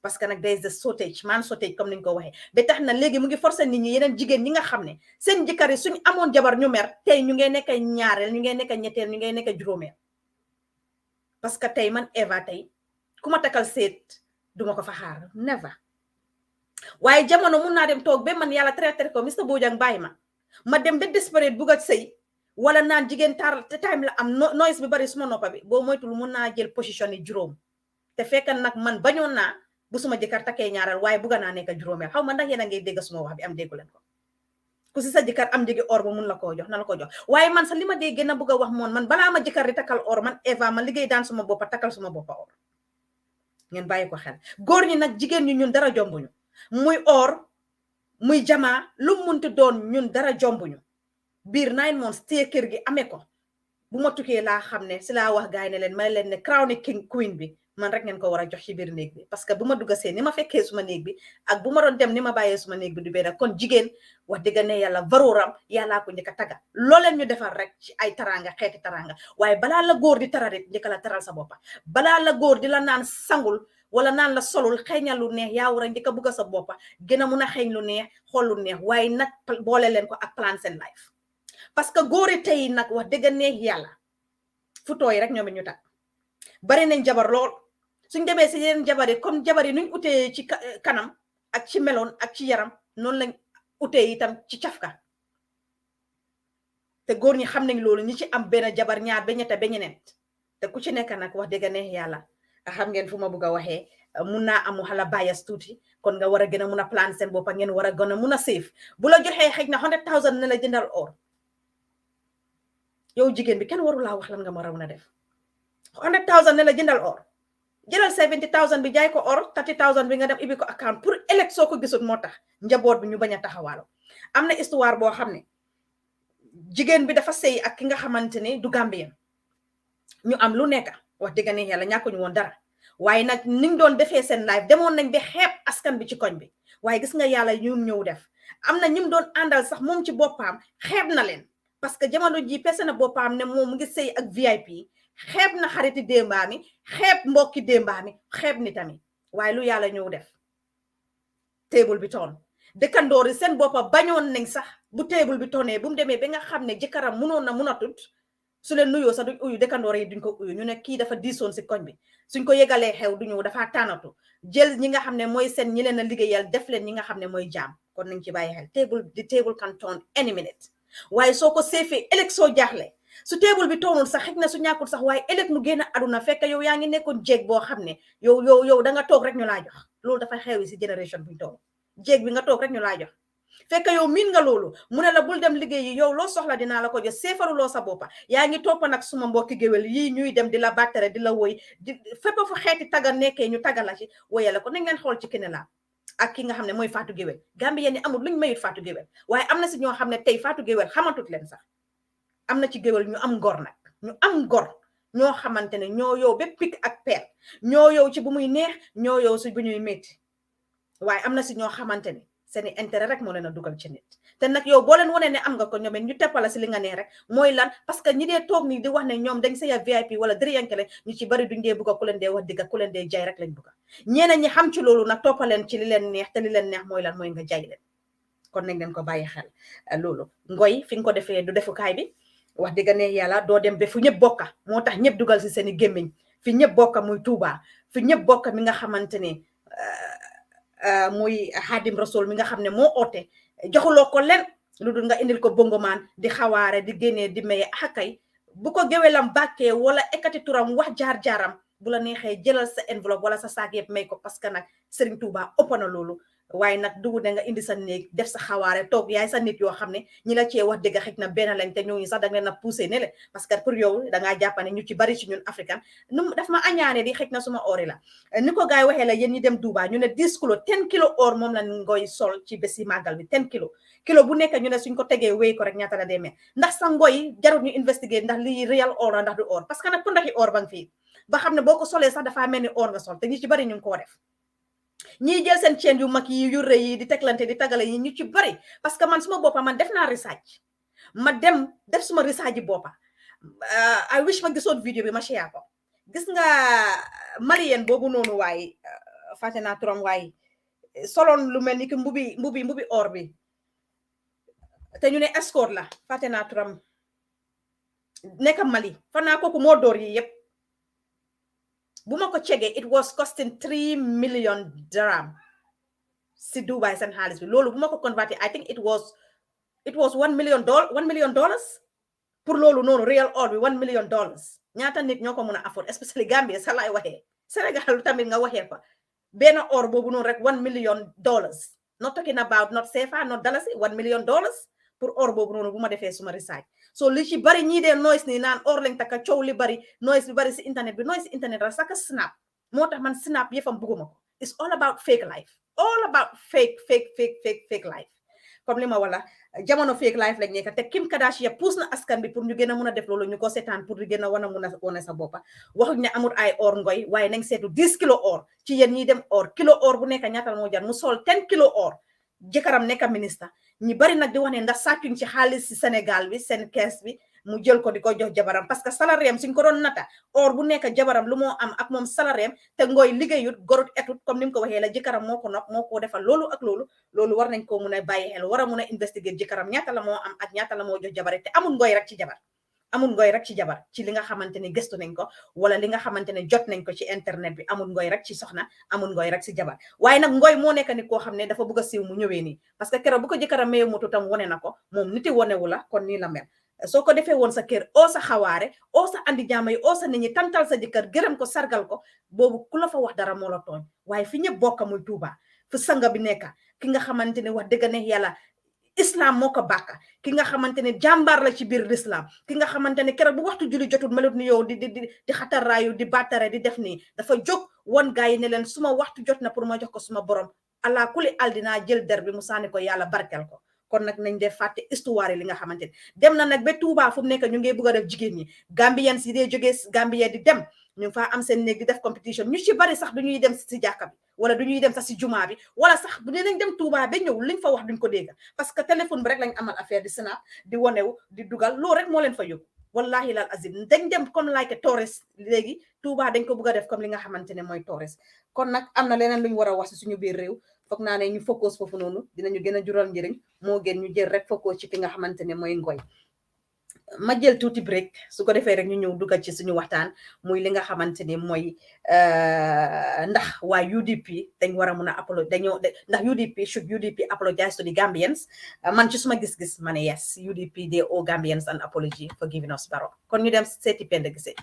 parce que nag there is the shortage man shortage comme niñ ko waxee ba tax na léegi mu ngi forcé nit ñi yeneen jigéen ñi nga xam ne seen jëkkër yi suñ amoon jabar ñu mer tey ñu ngey nekk ñaareel ñu ngey nekk ñetteel ñu ngey nekk juróomeel parce que tey man Eva tey ku ma takkal seet duma ko fa xaar never waaye jamono mun naa dem toog ba man yàlla traité ko Mr Bojang bàyyi ma dem ba desperate bugg a sëy wala naan jigéen tar te time la am noise bi bari suma noppa bi boo moytul mun naa jël position yi juróom te fekk nag man bañoon naa bu suma jëkkër takkee ñaareel waaye bugga naa nekk juróomeel xaw ma ndax yéen a ngay dégg suma wax bi am déggu leen ko ku si sa jëkkër am njëgi or ba mun la koo jox na la ko jox waaye man sa li ma dee gën a bëgg a wax man balaa ma jëkkër di takkal or man Eva ma liggéey daan suma boppa takkal suma boppa or ngeen bàyyi ko xel góor ñi nag jigéen ñi ñun dara jombuñu muy or muy jamaa lu munti doon ñun dara jombuñu biir 9 months téye kër gi amee ko bu ma tukkee laa xam ne si laa wax gaay ne leen may leen ne crown king queen bi man rek ngeen ko war a jox ci biir néeg bi parce que bu ma dugga see ni ma fekkee suma néeg bi ak bu ma doon dem ni ma bàyyee suma néeg bi du benn kon jigéen wax dëgg ne yàlla varuuram yàllaa ko njëkk a tagga looleen ñu defar rek ci ay taranga xeeti taranga waaye balaa la góor di tararit njëkk la taral sa boppa balaa la góor di la naan sangul wala naan la solul xeeñal lu neex yaa war a njëkk a bugg sa boppa gën a mun a xeeñ lu neex xool lu neex waaye nag boole leen ko ak plan seen life parce que góori tey nag wax dëgg neex yàlla fu tooy rek ñoom ñu tag bari nañ jabar lool suñ demee si yeneen jabar yi comme jabar yi nuñ utee ci kanam ak ci meloon ak ci yaram noonu lañ utee itam ci cafka te góor ñi xam nañ loolu ñi ci am benn jabar ñaar ba ñett ba ñeneent te ku ci nekk nag wax dëgg neex yàlla xam ngeen fu ma bugg a waxee mun naa amu xala bias tuuti kon nga war a gën a mun a plan seen boppa ngeen war a gën a mun a save bu la joxee xëy na 100,000 ne la jëndal or yow jigéen bi kenn waru laa wax lan nga ma raw na def 100,000 ne la jëndal or jëlal 70,000 bi jaay ko or 30,000 bi nga dem ibi ko account pour ëllëg soo ko gisul moo tax njaboot bi ñu bañ a taxawaalo am na histoire boo xam ne jigéen bi dafa sëy ak ki nga xamante ne du Gambien ñu am lu nekk wax dëgg ne yàlla ñàkkuñu woon dara waaye nag niñ doon defee seen life demoon nañ ba xeeb askan bi ci koñ bi waaye gis nga yàlla ñum ñëw def am na ñim doon àndal sax moom ci boppam xeeb na leen parce que jamono ji pese na boppam ne moom mu ngi sëy ak VIP xeeb na xariti démbaami xeeb mbokki démbaami xeeb ni tamit waaye lu yàlla ñëw def table bi toon dëkkandoor yi seen boppa bañoon nañ sax bu table bi toonee bu mu demee ba nga xam ne jëkkëram munoon na mun a tut su leen nuyoo sax duñ uyu dëkkandoor yi duñ ko uyu ñu ne kii dafa diisoon si koñ bi suñ ko yegalee xew du ñëw dafa tànnatu jël ñi nga xam ne mooy seen ñi leen a liggéeyal def leen ñi nga xam ne mooy jaam kon nañ ci bàyyi xel table can turn any minute waaye soo ko seefee ëllëg soo jaaxle su table bi toonul sax xëj na su ñàkkul sax waaye ëllëg mu génn aduna fekk yow yaa ngi nekkoon jéeg boo xam ne yow da nga toog rek ñu laa jox loolu dafa xewi si génération buñ toog jéeg bi nga toog rek ñu laa jox fekk yow miin nga loolu mu ne la bul dem liggéeyi yow loo soxla dinaa la ko jox seefaruloo sa boppa yaa ngi toppa nag suma mbokki géwél yii ñuy dem di la bàttare di la woy di fépp fu xeeti taga nekkee ñu taga la ci woyale ko nañ leen xool ci kene la ak ki nga xam ne mooy Fatou Géwél Gambie ni amul luñ mayut Fatou Géwél waaye am na si ñoo xam ne tey Fatou Géwél xamatut leen sax am na ci géwél ñu am ngor nag ñu am ngor ñoo xamante ne ñoo yow ba pik ak peer ñoo yow ci bu muy neex ñoo yow si bu ñuy métti waaye am na si ñoo xamante ne seeni intérêt rek moo leen a dugal ci nit te nag yow boo leen wane ne am nga ko ñoom ñu teppala si li nga nee rek mooy lan parce que ñi dee toog nii di wax ne ñoom dañ sëya VIP wala diriyankele ñu ci bari duñ dee bugga ku leen dee wax digga ku leen dee jaay rek lañ bugga ñeneen ñi xam ci loolu nag toppaleen ci li leen neex te li leen neex mooy lan mooy nga jaay leen kon nañ leen ko bàyyi xel loolu ngoy fi nga ko defee du defukaay bi wax dëgg ne yàlla doo dem ba fu ñëpp bokka moo tax ñëpp dugal si seeni gémmiñ fi ñëpp bokka muy Tuuba fi ñëpp bokka mi nga xamante ne muy Xaadim Rasul mi nga xam ne moo oote joxuloo ko len lu dul nga indil ko bongomaan di xawaare di génnee di maye akay bu ko géwelam bàkkee wala ekkati turam wax jaar-jaaram bu la neexee jëlal sa enveloppe wala sa saak yëpp may ko parce que nag Serigne Touba ëpp na loolu waaye nag dugu de nga indi sa néeg def sa xawaare toog yaay sa nit yoo xam ne ñi la cee wax dëgg xëj na benn lañ te ñooñu sax da nga leen a poussé ne le parce que pour yow dangaa jàppane ñu ci bari ci ñun africain daf ma añaane di xëj na suma ori la ni ko gaay waxee la yéen ñi dem Dubai ñu ne 10 kilos 10 kilos or moom la ngoy sol ci bési màggal bi 10 kilos kilo bu nekk ñu ne suñ ko tegee wéy ko rek ñaata la demee ndax sa ngoy jarut ñu investiguer ndax lii real or la ndax du or parce que nag pëndaxi or ba nga fii ba xam ne boo ko solee sax dafaa mel ni or nga sol te ñu ci bari ñu ngi koo def ñii jël seen chaîne yu mag yi yu rëy yi di teglante di tagale yi ñu ci bari parce que man suma boppa man def naa research ma dem def suma research yi boppa I wish ma gisoon vidéo bi ma share ko gis nga Malien boobu noonu waaye fàtte naa turam waaye soloon lu mel ni ki mbubi or bi te ñu ne escort la fàtte naa turam nekk Mali fan naa kooku moo door yi yëpp bu ma ko chegee it was costing 3 million dirham si Dubai seen xaalis bi loolu bu ma ko converté I think it was $1 million pour loolu noonu real or bi $1 million ñaata nit ñoo ko mën a afford especially Gambia sa laay waxee Sénégal tamit nga waxee fa benn or boobu noonu rek $1 million not talking about not CFA not dalasi $1 million pour or boobu noonu bu ma defee suma research so li ci bari ñii dee noise nii naan or lañ takka coow li bari noise bi bari si internet bi noise si internet la saka snap moo tax man snap yëfam bugguma ko it's all about fake life all about fake life comme li ma wala jamono fake life lañ nekk te Kim Kardashian pousse na askan bi pour ñu gën a mun a def loolu ñu ko seetaan pour di gën a wan a mun a wane sa boppa waxuñ ne amul ay or ngoy waaye nañ seetu 10 kilo or ci yéen ñiy dem or kilo or bu nekk ñaatal moo jar mu sol 10 kilo or jëkkëram nekk ministre ñi bari nag di wax ne ndax sàccuñ ci xaalis si Sénégal bi seen kees bi mu jël ko di ko jox jabaram parce que salaire am suñ ko doon nata or bu nekk jabaram lu moo am ak moom salaire am te ngooy liggéeyut gorut etut comme ni mu ko waxee la jëkkëram moo ko nopp moo ko defal loolu ak loolu war nañ ko mun a bàyyi xel war a mun a investiguer jëkkëram ñaata la moo am ak ñaata la moo jox jabar te amul ngooy rek ci jabar amul ngooy rek ci jabar ci li nga xamante ne gëstu nañ ko wala li nga xamante ne jot nañ ko ci internet bi amul ngooy rek ci soxna amul ngooy rek ci jabar waaye nag ngooy moo nekk ni koo xam ne dafa bëgg a siiw mu ñëwee nii parce que keroog bu ko jëkkëram maye moto tam wone na ko moom niti wonewu la kon nii la mel soo ko defee woon sa kër oo sa xawaare oo sa andi jaama yi oo sa nit ñi tantal sa jëkkër gërëm ko sargal ko boobu ku la fa wax dara moo la tooñ waaye fi ñëpp bokka muy Tuuba fu sanga bi nekka ki nga xamante ne wax dëgg neex yàlla islam moo ko bàkka ki nga xamante ne jàmbaar la ci biir l'islam ki nga xamante ne keroog bu waxtu julli jotul melut ni yow di xataraayu di battare di def nii dafa jóg won gaa yi ne leen suma waxtu jot na pour ma jox ko suma borom allah kuli aldinaa jël der bi mu sànni ko yàlla barkel ko kon nag nañ def fàtte histoire li nga xamante ne dem na nag ba Touba fu mu nekk ñu ngi bëgg a def jigéen ñi Gambians yi dee jógee Gambia di dem ñu ngi faa am seen néeg di def compétition ñu ci bari sax du ñuy dem si jàkka bi wala du ñuy dem sax si jumaa bi wala sax bu dee nañ dem Touba ba ñëw liñ fa wax duñ ko dégg parce que téléphone bi rek lañ amal affaire di snap di wonewu di dugal loolu rek moo leen fa yóbbu wallahi lal azim dañ dem comme like tourist léegi Touba dañ ko bëgg a def comme li nga xamante ne mooy tourist kon nag am na leneen lu ñu war a wax si suñu biir réew foog naa ne ñu focus foofu noonu dinañu gën a jural njëriñ moo gën ñu jël rek focus ci ki nga xamante ne mooy ngoy ma jël tuuti break su ko defee rek ñu ñëw dugal ci suñu waxtaan muy li nga xamante ne mooy ndax waa UDP dañ war a mun a ndax UDP apologize to the Gambians man ci suma gis-gis ma ne yes UDP they owe Gambians an apology for giving us Barrow kon ñu dem seeti Penda Gisee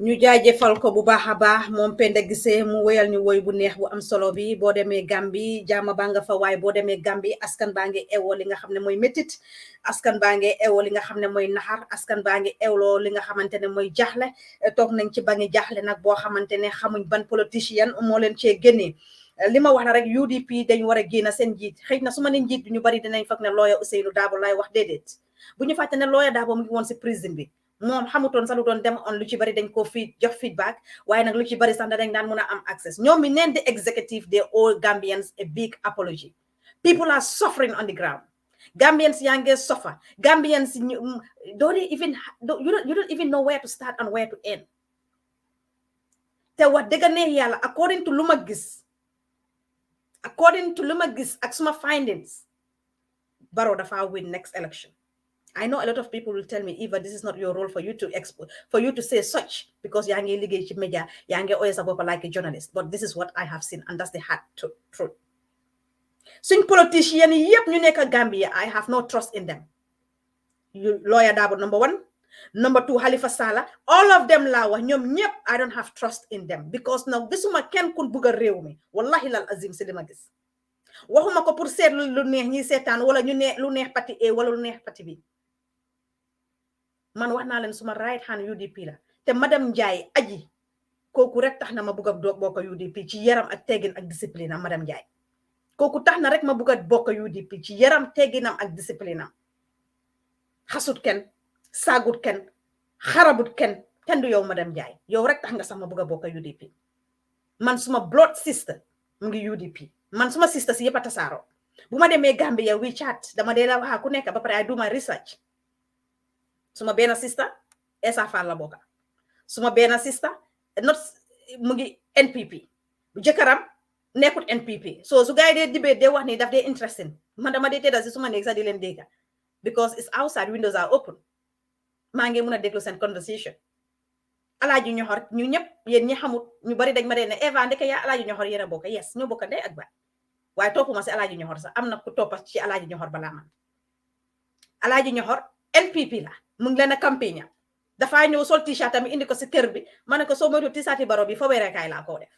ñu jaajëfal ko bu baax a baax moom Penda Guissé mu woyal ñu woy bu neex bu am solo bi boo demee Gambi jaama baa nga fa waaye boo demee Gambi askan baa ngi ewoo li nga xam ne mooy métit askan baa ngi ewoo li nga xam ne mooy naxar askan baa ngi ewloo li nga xamante ne mooy jaaxle toog nañ ci ba ngi jaaxle nag boo xamante ne xamuñ ban politicien moo leen cee génnee li ma wax na rek UDP dañ war a génn seen njiit xëy na su ma ne njiit bi ñu bari dinañ foog ne lawyer Ousainou Darboe lay wax déedéet bu ñu fàtte ne lawyer Darboe mu ngi woon si prison bi moom xamutoon sax lu doon dem on lu ci bari dañ ko jox feedback waaye nag lu ci bari sax dañ daan mën a am access ñoom mi neen di executive they owe Gambians a big apology. People are suffering on the ground. Gambians yaa ngi suffer. Gambians you don't even know where to start and where to end. te wax dëgg neex yàlla according to lu ma gis ak suma findings Barrow dafa win next election. I know a lot of people will tell me, Eva, this is not your role for you to say such, because yaa ngi liggéey ci media, yaa ngi oyee sa bopp like a journalist. But this is what I have seen, and that's the hard truth. Suñ politician yëpp ñu nekk Gambia, I have no trust in them. Lawyer Darboe, number 1. Number 2, Halifa Sallah. All of them laa wax ñoom ñëpp I don't have trust in them, because now gisuma kenn kun bugg a réew mi wallahi lal azim si li ma gis. waxuma ko pour seet lu neex ñi seetaan wala ñu ne lu neex parti A wala lu neex parti B. man wax naa leen suma right hand UDP la te madame Njie aji kooku rek tax na ma bugg a bokk UDP ci yaram ak teggin ak discipline am madame Njie kooku tax na rek ma bugg a bokk UDP ci yaram tegginam ak discipline am xasut kenn saagut kenn xarabut kenn du yow madame Njie yow rek tax nga sax ma bugg a bokk UDP man suma blood sister mu ngi UDP man suma sister si yëpp a tasaaroo bu ma demee Gambia we chat dama dee la waxa ku nekk ba pare I do my research. Suma benn sister Essa Fall la bokka suma benn sister not mu ngi NPP bu jëkkëram nekkut NPP so su gaay dee debate dee wax ni daf dee interesting man dama dee tedda si suma néeg sax di leen dégga because it's outside windows are open maa ngi mun a déglu seen conversation. Alaaji Ñoxor ñu ñëpp yéen ñi xamut ñu bari dañ ma dee ne Eva ndeke yaa Alaaji Ñoxor yéen a bokka yes ñoo bokka ndey ak baay waaye toppuma si Alaaji Ñoxor sax am na ku toppa ci Alaaji Ñoxor balaa man. Alaaji Ñoxor NPP la mu ngi leen a campagne dafa ñëw sol t-shirt am indi ko si kër bi ma ne ko soo moytu t-shirt Barrow bi fa weerekaay laa koo def.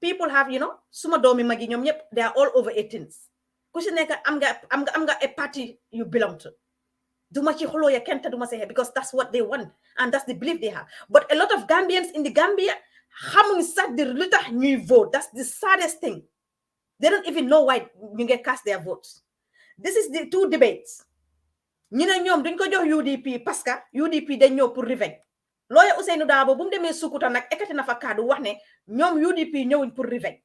People have suma doomi mag yi ñoom ñëpp they are all over 18s ku si nekk am nga a party you belong to. Duma ci xuloo ya kenn te duma sexe because that's what they want and that's the belief they have, but a lot of Gambians in the Gambia xamuñ sax di lu tax ñuy vote. That's the saddest thing. They don't even know why ñu ngi cast their votes. This is the two debates. ñu ne ñoom duñ ko jox UDP parce que UDP dañ ñëw pour revenge. Lawyer Ousainou Darboe bu mu demee Sukuta nag ekkati na fa kaddu wax ne ñoom UDP ñëwuñ pour revenge.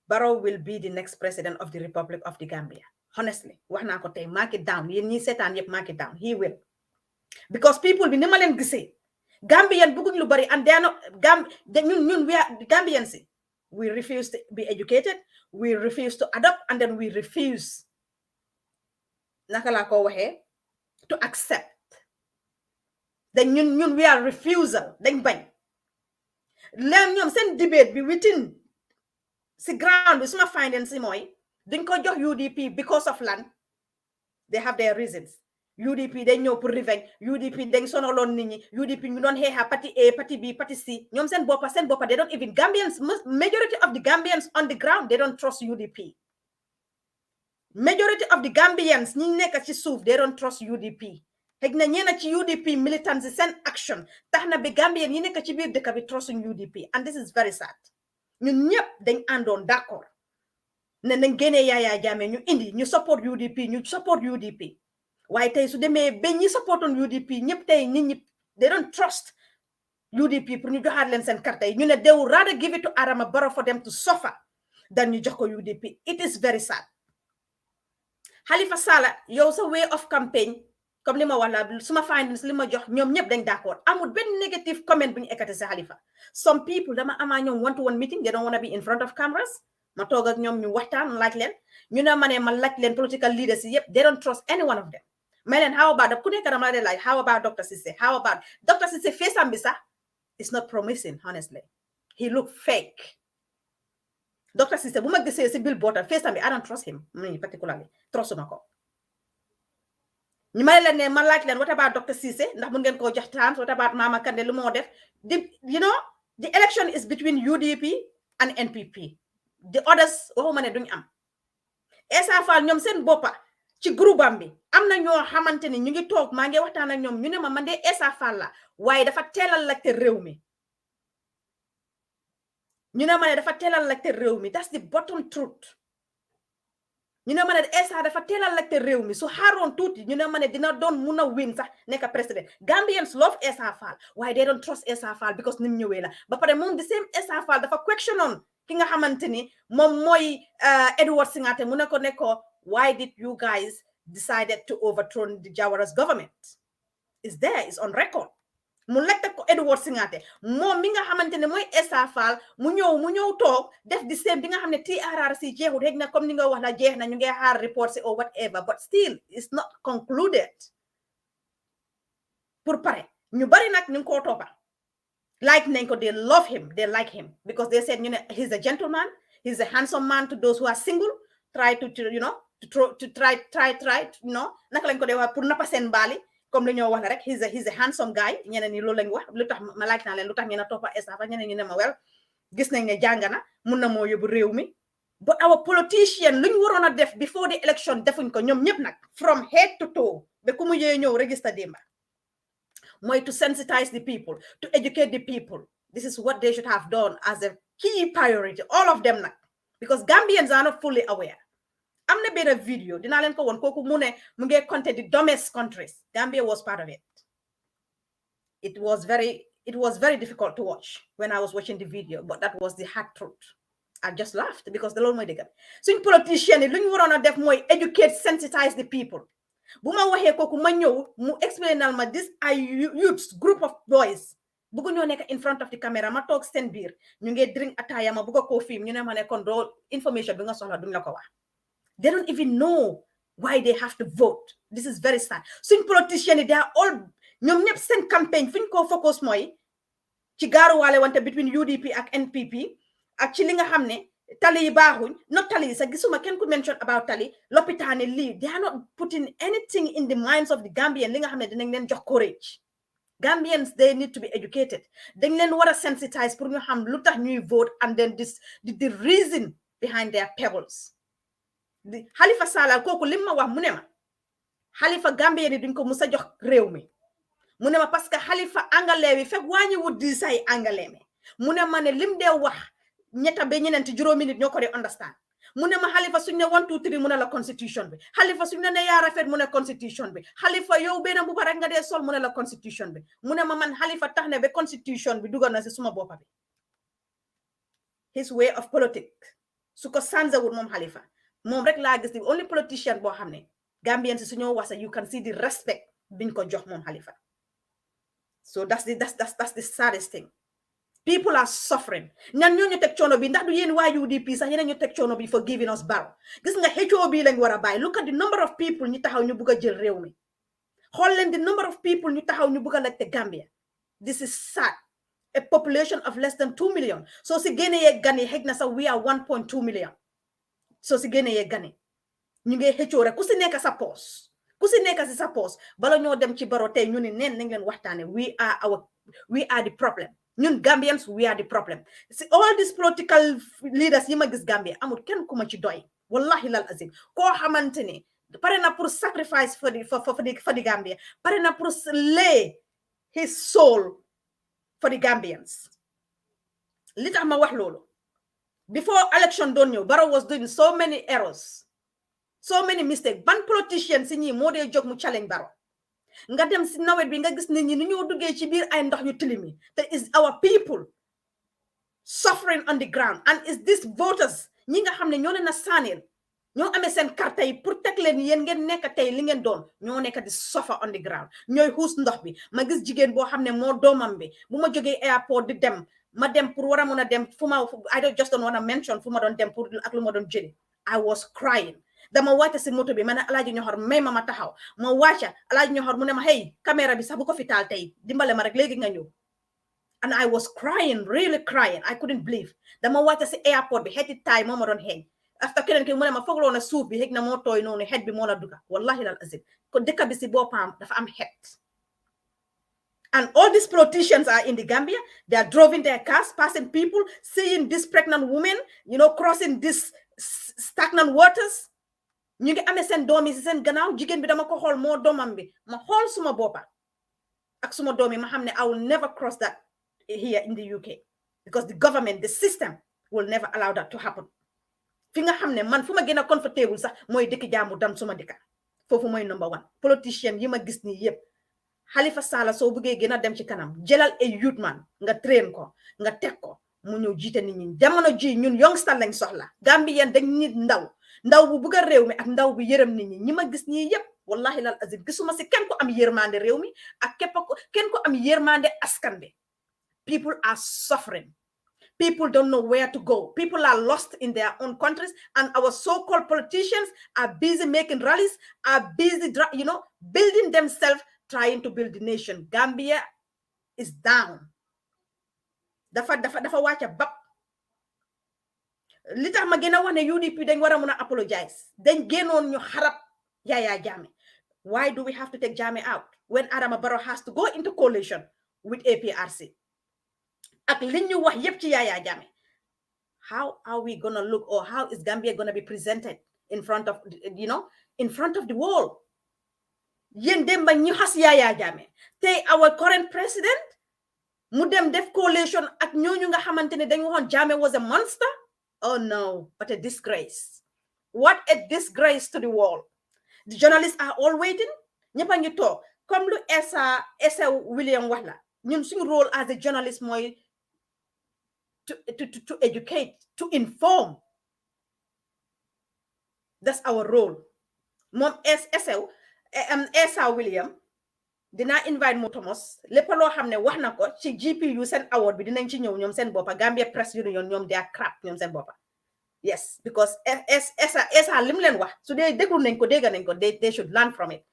Barrow will be the next president of the Republic of the Gambia. Honestly, wax naa ko tey mark it down yéen ñi seetaan yëpp mark it down. He will, because people bi ni ma leen gisee Gambian bëgguñ lu bari and they are not ñun we are Gambians. We refuse to be educated, we refuse to adopt, and then we refuse naka laa ko waxee to accept. Then ñun we are refusal dañ bañ leen ñoom seen debate bi within si ground bi suma findings si mooy duñ ko jox UDP because of land. They have their reasons. UDP dañ ñëw pour revenge. UDP dañ sonaloon nit ñi. UDP ñu doon xeexa parti A parti B parti C ñoom seen boppa they don't even Gambians, majority of the Gambians on the ground they don't trust UDP. Majority of the Gambians ñi nekk ci suuf they don't trust UDP. xëy na ñeena ci UDP militants yi seen action tax na bi Gambian yi nekk ci biir dëkk bi trusting UDP, and this is very sad. ñun ñëpp dañ àndoon d'accord ne nañ génnee Yaya Jammeh ñu indi ñu support UDP waaye tey su demee ba ñi supportoon UDP ñëpp tey nit ñi they don't trust UDP pour ñu joxaat leen seen carte yi ñu ne they would rather give it to Adama Barrow for them to suffer than ñu jox ko UDP. It is very sad. Halifa Sallah yow sa way of campaign comme li ma wax la suma findings li ma jox ñoom ñëpp dañ d'accord amul benn negative comment bu ñu ekkati si Halifa. Some people dama amaa ñoom one-to-one meeting they don't want to be in front of cameras. Ma toog ak ñoom ñu waxtaan laaj leen ñu ne ma ne ma laaj leen political leaders yi yëpp they don't trust any one of them. Mais leen how about ku nekk dama la laaj how about Dr. Cissé, how about Dr. Cissé face am bi sax it's not promising honestly. He look fake. Dr. Cissé bu ma gisee si billboard face am bi I don't trust him particularly trustuma ko. ñu may leen ne ma laaj leen what about Dr. Cissé ndax mun ngeen koo jox chance what about Mama Kandeh lu moo def the election is between UDP and NPP the others waxuma ne duñ am Essa Faal ñoom seen boppa ci groupe am bi am na ñoo xamante ni ñu ngi toog maa ngi waxtaan ak ñoom ñu ne ma man de Essa Faal la waaye dafa teelal laajte réew mi ñu ne ma ne dafa teelal laajte réew mi that's the bottom truth ñu ne ma ne Essa dafa teelal laajte réew mi su xaaroon tuuti ñu ne ma ne dina doon mun a win sax nekk président Gambians love Essa Faal waaye they don't trust Essa Faal because ni mu ñëwee la ba pare moom the same Essa Faal dafa question on ki nga xamante ni moom mooy Edward Singate mu ne ko why did you guys decided to overthrow the Jawara's government is there is on record mu laajte ko Edward Singate moom mi nga xamante ne mooy Essa Faal mu ñëw toog def di same bi nga xam ne TRRC jeexul rek na comme ni nga wax la jeex na ñu ngi xaar report si or whatever but still it's not concluded pour pare ñu bari nag ñu ngi koo toppa like nañ ko they love him they like him because they said he's a gentleman he's a handsome man to those who are single try to try naka lañ ko dee wax pour nappa seen baali comme li ñoo wax la rek he's a handsome guy ñeneen ñi loolu lañ wax lu tax ma laaj naa leen lu tax ngeen a toppa Essa Faal ñeneen ñi ne ma wel gis nañ ne jàng na mun na moo yóbbu réew mi but our politician luñ waroon a def before the election defuñ ko ñoom ñëpp nag from head to toe ba ku mu ñëw register démba mooy to sensitize the people to educate the people this is what they should have done as a key priority all of them nag because Gambians are not fully aware am na benn video dinaa leen ko woon kooku mu ne mu ngi compter the dumbest countries Gambia was part of it it was very difficult to watch when I was watching the video but that was the hard truth I just laughed because the loolu mooy dëgg suñ politician yi lu ñu waroon a def mooy educate sensitize the people bu ma waxee kooku ma ñëw mu explainal ma this ay youths group of boys bëggu ñoo nekk in front of the camera ma toog seen biir ñu ngi drink ataaya ma bëgg koo film ñu ne ma ne kon doo information bi nga soxla duñ la ko wax they don't even know why they have to vote this is very sad suñ politician yi they are all ñoom ñëpp seen campagne fi ñu ko focus mooy ci gaaruwaale wante between UDP ak NPP ak ci li nga xam ne tali yi baaxuñ not tali yi sax gisuma kenn ku mention about tali lopitaane lii they are not putting anything in the minds of the Gambian li nga xam ne dinañ leen jox courage Gambians they need to be educated dañ leen war a sensitize pour ñu xam lu tax ñuy vote and then the reason behind their pebbles Halifa Sallah kooku lim ma wax mu ne ma Halifa Gambien yi duñ ko musa jox réew mi mu ne ma parce que Halifa angale wi fekk wàññi wut di say angale mi mu ne ma ne lim dee wax ñetta be ñeneenti juróomi nit ñoo ko dee understand mu ne ma Halifa suñ ne 1 2 3 mu ne la constitution bi Halifa suñ ne yaa rafet mu ne constitution bi Halifa yow benn bu rek nga dee sol mu ne la constitution bi mu ne ma man Halifa tax ne ba constitution bi dugal na si suma boppa bi his way of politics su ko sanzawul moom Halifa moom rek laa gis the only politician boo xam ne Gambians su ñoo wax you can see the respect biñ ko jox moom Halifa so that's the saddest thing people are suffering ñan ñoo ñu teg coono bi ndax du yéen waa UDP sax yéen ñu teg coono bi for giving us Barrow gis nga HOB lañ war a bàyyi look at the number of people ñu taxaw ñu bugg a jël réew mi xool leen the number of people ñu taxaw ñu bugg a laajte Gambia this is sad a population of less than 2 million so si génne yee gan yi xëj na sax we are 1.2 million so si génne yee gan yi ñu ngi xëccoo rek ku si nekk sa poos si sa poos bala ñoo dem ci Barrow tey ñu ne neen nañ leen waxtaane we are the problem ñun Gambians we are the problem see all these political leaders yi ma gis Gambia amul kenn ku ma ci doy wallahi lal azim koo xamante ne pare na pour sacrifice for the Gambia pare na pour lay his soul for the Gambians li tax ma wax loolu before election doon ñëw Barrow was doing so many errors so many mistakes ban politician si ñi moo dee jóg mu challenge Barrow nga dem si nawet bi nga gis nit ñi ni ñoo duggee ci biir ay ndox yu tilimi te is our people suffering on the ground and is this voters ñi nga xam ne ñoo leen a saaneel ñoo amee seen carte yi pour teg leen yéen ngeen nekk tey li ngeen doon ñoo nekk di suffer on the ground ñooy xuus ndox bi ma gis jigéen boo xam ne moo doomam bi bu ma jógee airport di dem ma dem pour war a mun a dem fu ma I just don't want to mention fu ma doon dem pour ak lu ma doon jëli I was crying dama wàcce si moto bi ma ne Alaaji Ñoxor may ma taxaw ma wàcca Alaaji Ñoxor mu ne ma hey caméra bi sax bu ko fi taal tey dimbale ma rek léegi nga ñëw and I was crying really crying I couldn't believe dama wàcce si airport bi xeeti taay moo ma doon xeeñ after keneen ki mu ne ma foogloon na suuf bi xëg na moo tooy noonu xet bi moo la duga wallahi lal azim ko dëkk bi si boppam dafa am xet. And all these politicians are in the Gambia. They are driving their cars, passing people, seeing these pregnant women, crossing these stagnant waters. ñu ngi amee seen doom yi si seen gannaaw jigéen bi dama ko xool moo doomam bi ma xool suma boppa ak suma doom yi ma xam ne I will never cross that here in the UK because the government, the system will never allow that to happen. fi nga xam ne man fu ma gën a comfortable sax mooy dëkk jaamu dam suma dëkka foofu mooy number one. Politician yi ma gis nii yëpp Halifa Sallah soo buggee gën a dem ci kanam jëlal a youth man nga train ko nga teg ko mu ñëw jiite nit ñi jamono ji ñun youngster lañ soxla Gambien dañ nit ndaw bu bëgg a réew mi ak ndaw bu yërëm nit ñi ma gis ñii yëpp wallahi lal azim gisuma si kenn ko am yërmande réew mi ak kenn ko am yërmande askan bi. People are suffering. People don't know where to go. People are lost in their own countries, and our so-called politicians are busy making rallies, are busy building themselves, trying to build the nation. Gambia is down. Dafa wàcca bap. Li tax ma gën a wax ne UDP dañ war a mun a apologize dañ génnoon ñu xarab Yaya Jammeh. Why do we have to take Jammeh out when Adama Barrow has to go into coalition with APRC? Ak li ñu wax yépp ci Yaya Jammeh. How are we gonna look, or how is Gambia gonna be presented in front of the world? Yéen dem ba ñu xas Yaya Jammeh tey our current president mu dem def coalition ak ñooñu nga xamante ne dañu waxoon Jammeh was a monster. Oh no, what a disgrace. What a disgrace to the world. The journalists are all waiting. Ñëpp a ngi toog comme lu Essa William wax la ñun suñu role as a journalist mooy to educate, to inform. That's our role. Mom Essa William dina invite mo Thomas lépp loo xam ne wax na ko ci GPU seen award bi dinañ ci ñëw ñoom seen boppa Gambia Press Union ñoom they are crap ñoom seen boppa. Yes, because Essa lim leen wax su dee déglu nañ ko dégg nañ ko they should learn from it.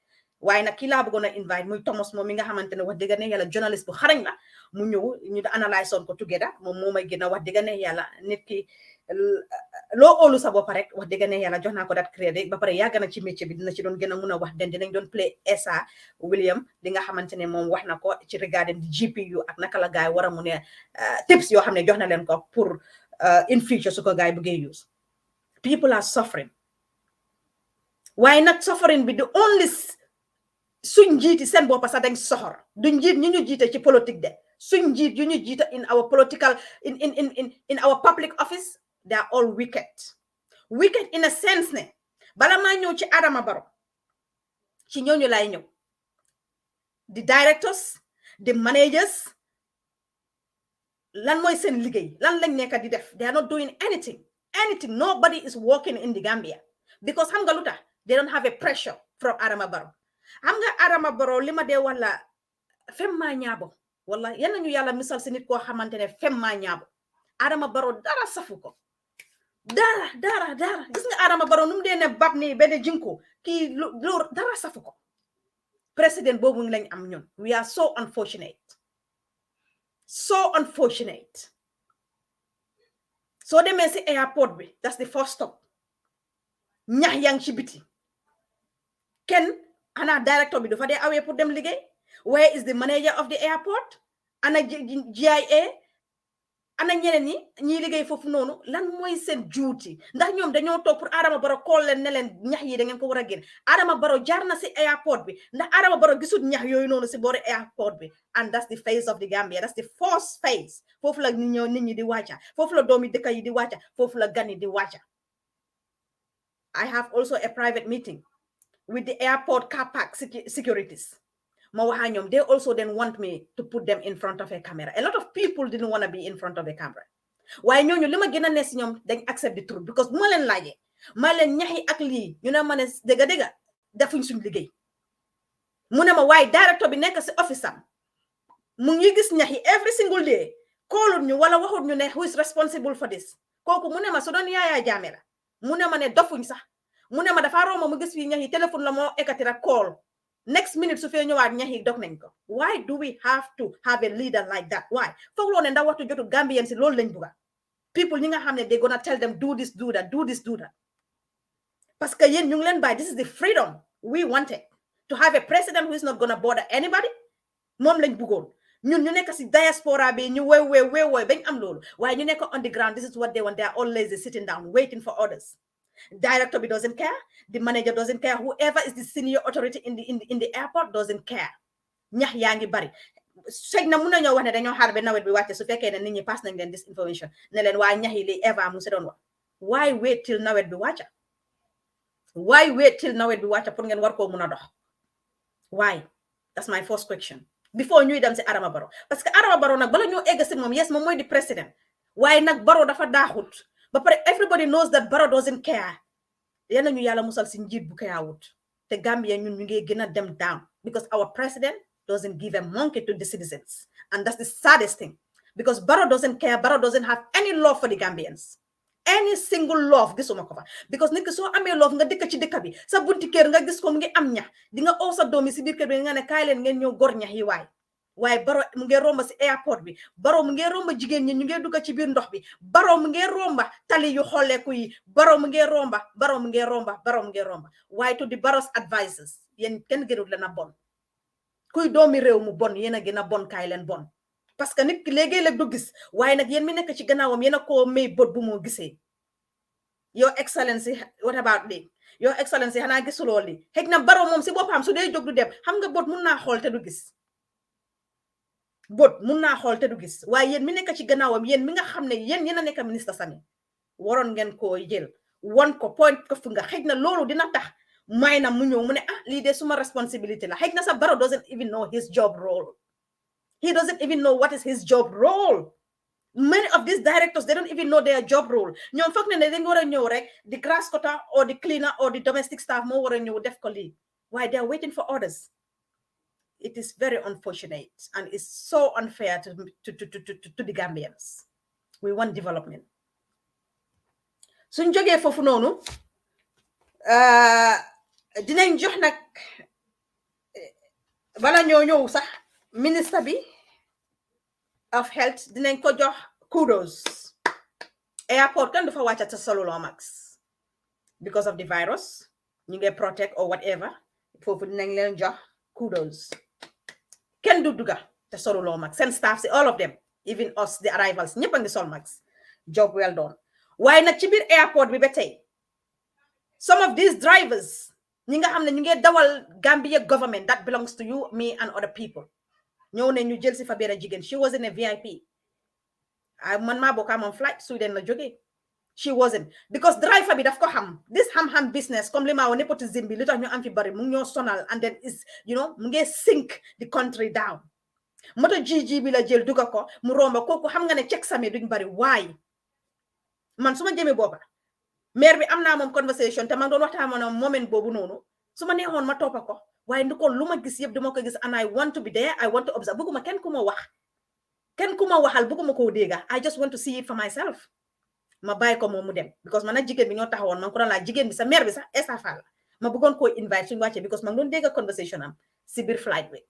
waaye nag kii laa bëggoon a invite muy Thomas moom mi nga xamante ne wax dëgg ne yàlla journaliste bu xarañ la mu ñëw ñu analyse on ko together moom moo may gën a wax dëgg ne yàlla nit ki loo óolu sa bopp rek wax dëgg ne yàlla jox naa ko dat crédit ba pare yàgg na ci métier bi dina ci doon gën a mun a wax dinañ doon play Essa William li nga xamante ne moom wax na ko ci regarding di GPU ak naka la gaay war a mun a tips yoo xam ne jox na leen ko pour in future su ko gaay bëggee use. People are suffering waaye nag suffering bi the only suñ njiiti seen boppa sax dañ soxor du njiit ñu ñu jiite ci politique de suñ njiit yu ñu jiite in our political in our public office they are all wicked in a sense ne bala maa ñëw ci Adama Barrow ci ñooñu lay ñëw the directors the managers lan mooy seen liggéey lan lañ nekk di def they are not doing anything nobody is working in the Gambia because xam nga lu tax they don't have a pressure from Adama Barrow. Xam nga Adama Barrow li ma dee wala fem maa ñaabo wala yan nañu yàlla misal si nit koo xamante ne fem maa ñaabo Adama Barrow dara safu ko dara gis nga Adama Barrow nu mu dee ne bab ni benn jinko kii lu dara safu ko président boobu lañ am ñun we are so unfortunate soo demee si airport bi that's the first stop ñax yang ci biti kenn ana director bi dafa dee awee pour dem liggéey where is the manager of the airport ana GIA ana ñeneen ñi liggéey foofu noonu lan mooy seen duty ndax ñoom dañoo toog pour Adama Barrow call leen ne leen ñax yi da ngeen ko war a génn Adama Barrow jaar na si airport bi ndax Adama Barrow gisul ñax yooyu noonu si boori airport bi and that's the face of the Gambia that's the first face foofu la nit ñi di wàcca foofu la doomi dëkk yi di wàcca foofu la gan yi di wàcca I have also a private meeting with the airport car park securities. They also didn't want me to put them in front of a camera. A lot of people didn't want to be in front of a camera. Why ñooñu li ma gën a ne si ñoom dañ accept the truth because bu ma leen laajee ma leen ñaxi ak lii ñu ne ma ne dëgga defuñ suñ liggéey mu ne ma waaye directeur bi nekk si office am mu ngi gis ñaxi every single day callul ñu wala waxut ñu ne who is responsible for this kooku mu ne ma su doon Yaya Jammeh la mu ne ma ne dofuñ sax mu ne ma dafa romb mu gis fii ñaxi téléphone la moo ekkati rek call next minute su fee ñëwaat ñaxi dog nañ ko why do we have to have a leader like that why foog loo ne ndax waxtu jotu Gambian si loolu lañ buga people ñi nga xam ne they gonna tell them do this do that do this do that parce que yéen ñu ngi leen bàyyi this is the freedom we wanted to have a president who is not gonna bother anybody moom lañ bëggoon ñun ñu nekk si diaspora bi ñu woy bañ am loolu waaye ñu nekk on the ground this is what they want. They are all lazy sitting down waiting for orders. Director B doesn't care, the manager doesn't care, whoever is the senior authority in the airport doesn't care. ñax yaa ngi bari sëñ na mun na ñoo wax ne dañoo xaar ba nawet bi wàcce su fekkee ne nit ñi pass nañ leen this information ne leen waa ñax yi li Eva mu si doon wax why wait till nawet bi wàcca why wait till nawet bi wàcca pour ngeen war koo mun a dox why? That's my first question before ñuy dem si Adama Barrow parce que Adama Barrow nag bala ñoo egg si moom yes moom mooy di président waaye nag Barrow dafa daaxut ba pare everybody knows that Barrow doesn't care yal nañu yàlla musal si njiit bu kayaawut te Gambia ñun ñu ngi gën a dem down because our president doesn't give a monkey to the citizens. And that's the saddest thing. Because Barrow doesn't care. Barrow doesn't have any love for the Gambians. Any single love. Because niki so ame love nga dika ci dika bi. Sa bunti kër nga gis ko mu ngi am ñax. Di nga oo sa doomi si biir kër bi nga ne kaay leen ngeen ñëw gor ñax yi waay. Waaye Barrow mu ngi romba si airport bi. Barrow mu ngi romba jigéen ñi ñu ngi dugg ci biir ndox bi. Barrow mu ngi romba tali yu xolleeku yi. Barrow mu ngi romba. Barrow mu ngi romba. Barrow mu ngi romba. Waaye to the Barrow's advisors. Yéen kenn gënul leen a bon. Kuy doomi réew mu bon yéen a gën a bon kaay leen bon parce que nit ki léegi-léeg du gis waaye nag yéen mi nekk ci gannaawam yéen a koo may bët bu moo gisee Your Excellency what about li Your Excellency xanaa gisuloo li xëy na Barrow moom si boppam su dee jóg du dem xam nga bët mun naa xool te du gis bët mun naa xool te du gis waaye yéen mi nekk ci gannaawam yéen mi nga xam ne yéen a nekk ministre sami waroon ngeen koo jël won ko point ko fu nga xëy na loolu dina tax Maina munyo mune lide suma responsibility la. Hekna sa Barrow doesn't even know his job role. He doesn't even know what is his job role. Many of these directors, they don't even know their job role. Ñom fokk ne dañ wara ñew rek the grass cutter or the cleaner or the domestic staff mo wara ñew def ko li. Why they are waiting for orders. It is very unfortunate and it's so unfair to the Gambians. We want development. Suñ joggé fofu nonu dinañ jox nak bala ñoo ñëw sax minister bi of health dinañ ko jox kudos airport kan dafa wàcca ta soluloo max because of the virus ñu ngi protect or whatever foofu dinañ leen jox kudos kenn du duga te soluloo max seen staff si all of them even us the arrivals ñëpp a ngi sol max job well done waaye nag ci biir airport bi ba tey some of these drivers ñi nga xam ne ñu ngi dawal Gambia government that belongs to you, me and other people ñëw ne ñu jël si fa benn jigéen she wasn't a VIP man maa bokk moom flight Sweden la jógee she wasn't because driver bi daf ko xam this ham business comme li ma wax nepotism bi li tax ñu am fi bari mu ngi ñoo sonal and then is mu ngi sink the country down moto GG bi la jël duga ko mu romba kooku xam nga ne check sami duñ bari waaye man suma jëmee boppa maire bi am naa moom conversation te ma doon waxtaan moom moment boobu noonu su ma neexoon ma toppa ko waaye ndi ko lu ma gis yëpp dama ko gis and I want to be there I want to observe bëgguma kenn ku ma wax kenn ku ma waxal bëgguma koo dégga I just want to see it for myself ma bàyyi ko moom mu dem because man nag jigéen bi ñoo taxawoon man ko doon laaj jigéen bi sa maire bi sax estafal la ma bëggoon koo invite suñu wàccee because man doon dégga conversation am si biir flight bi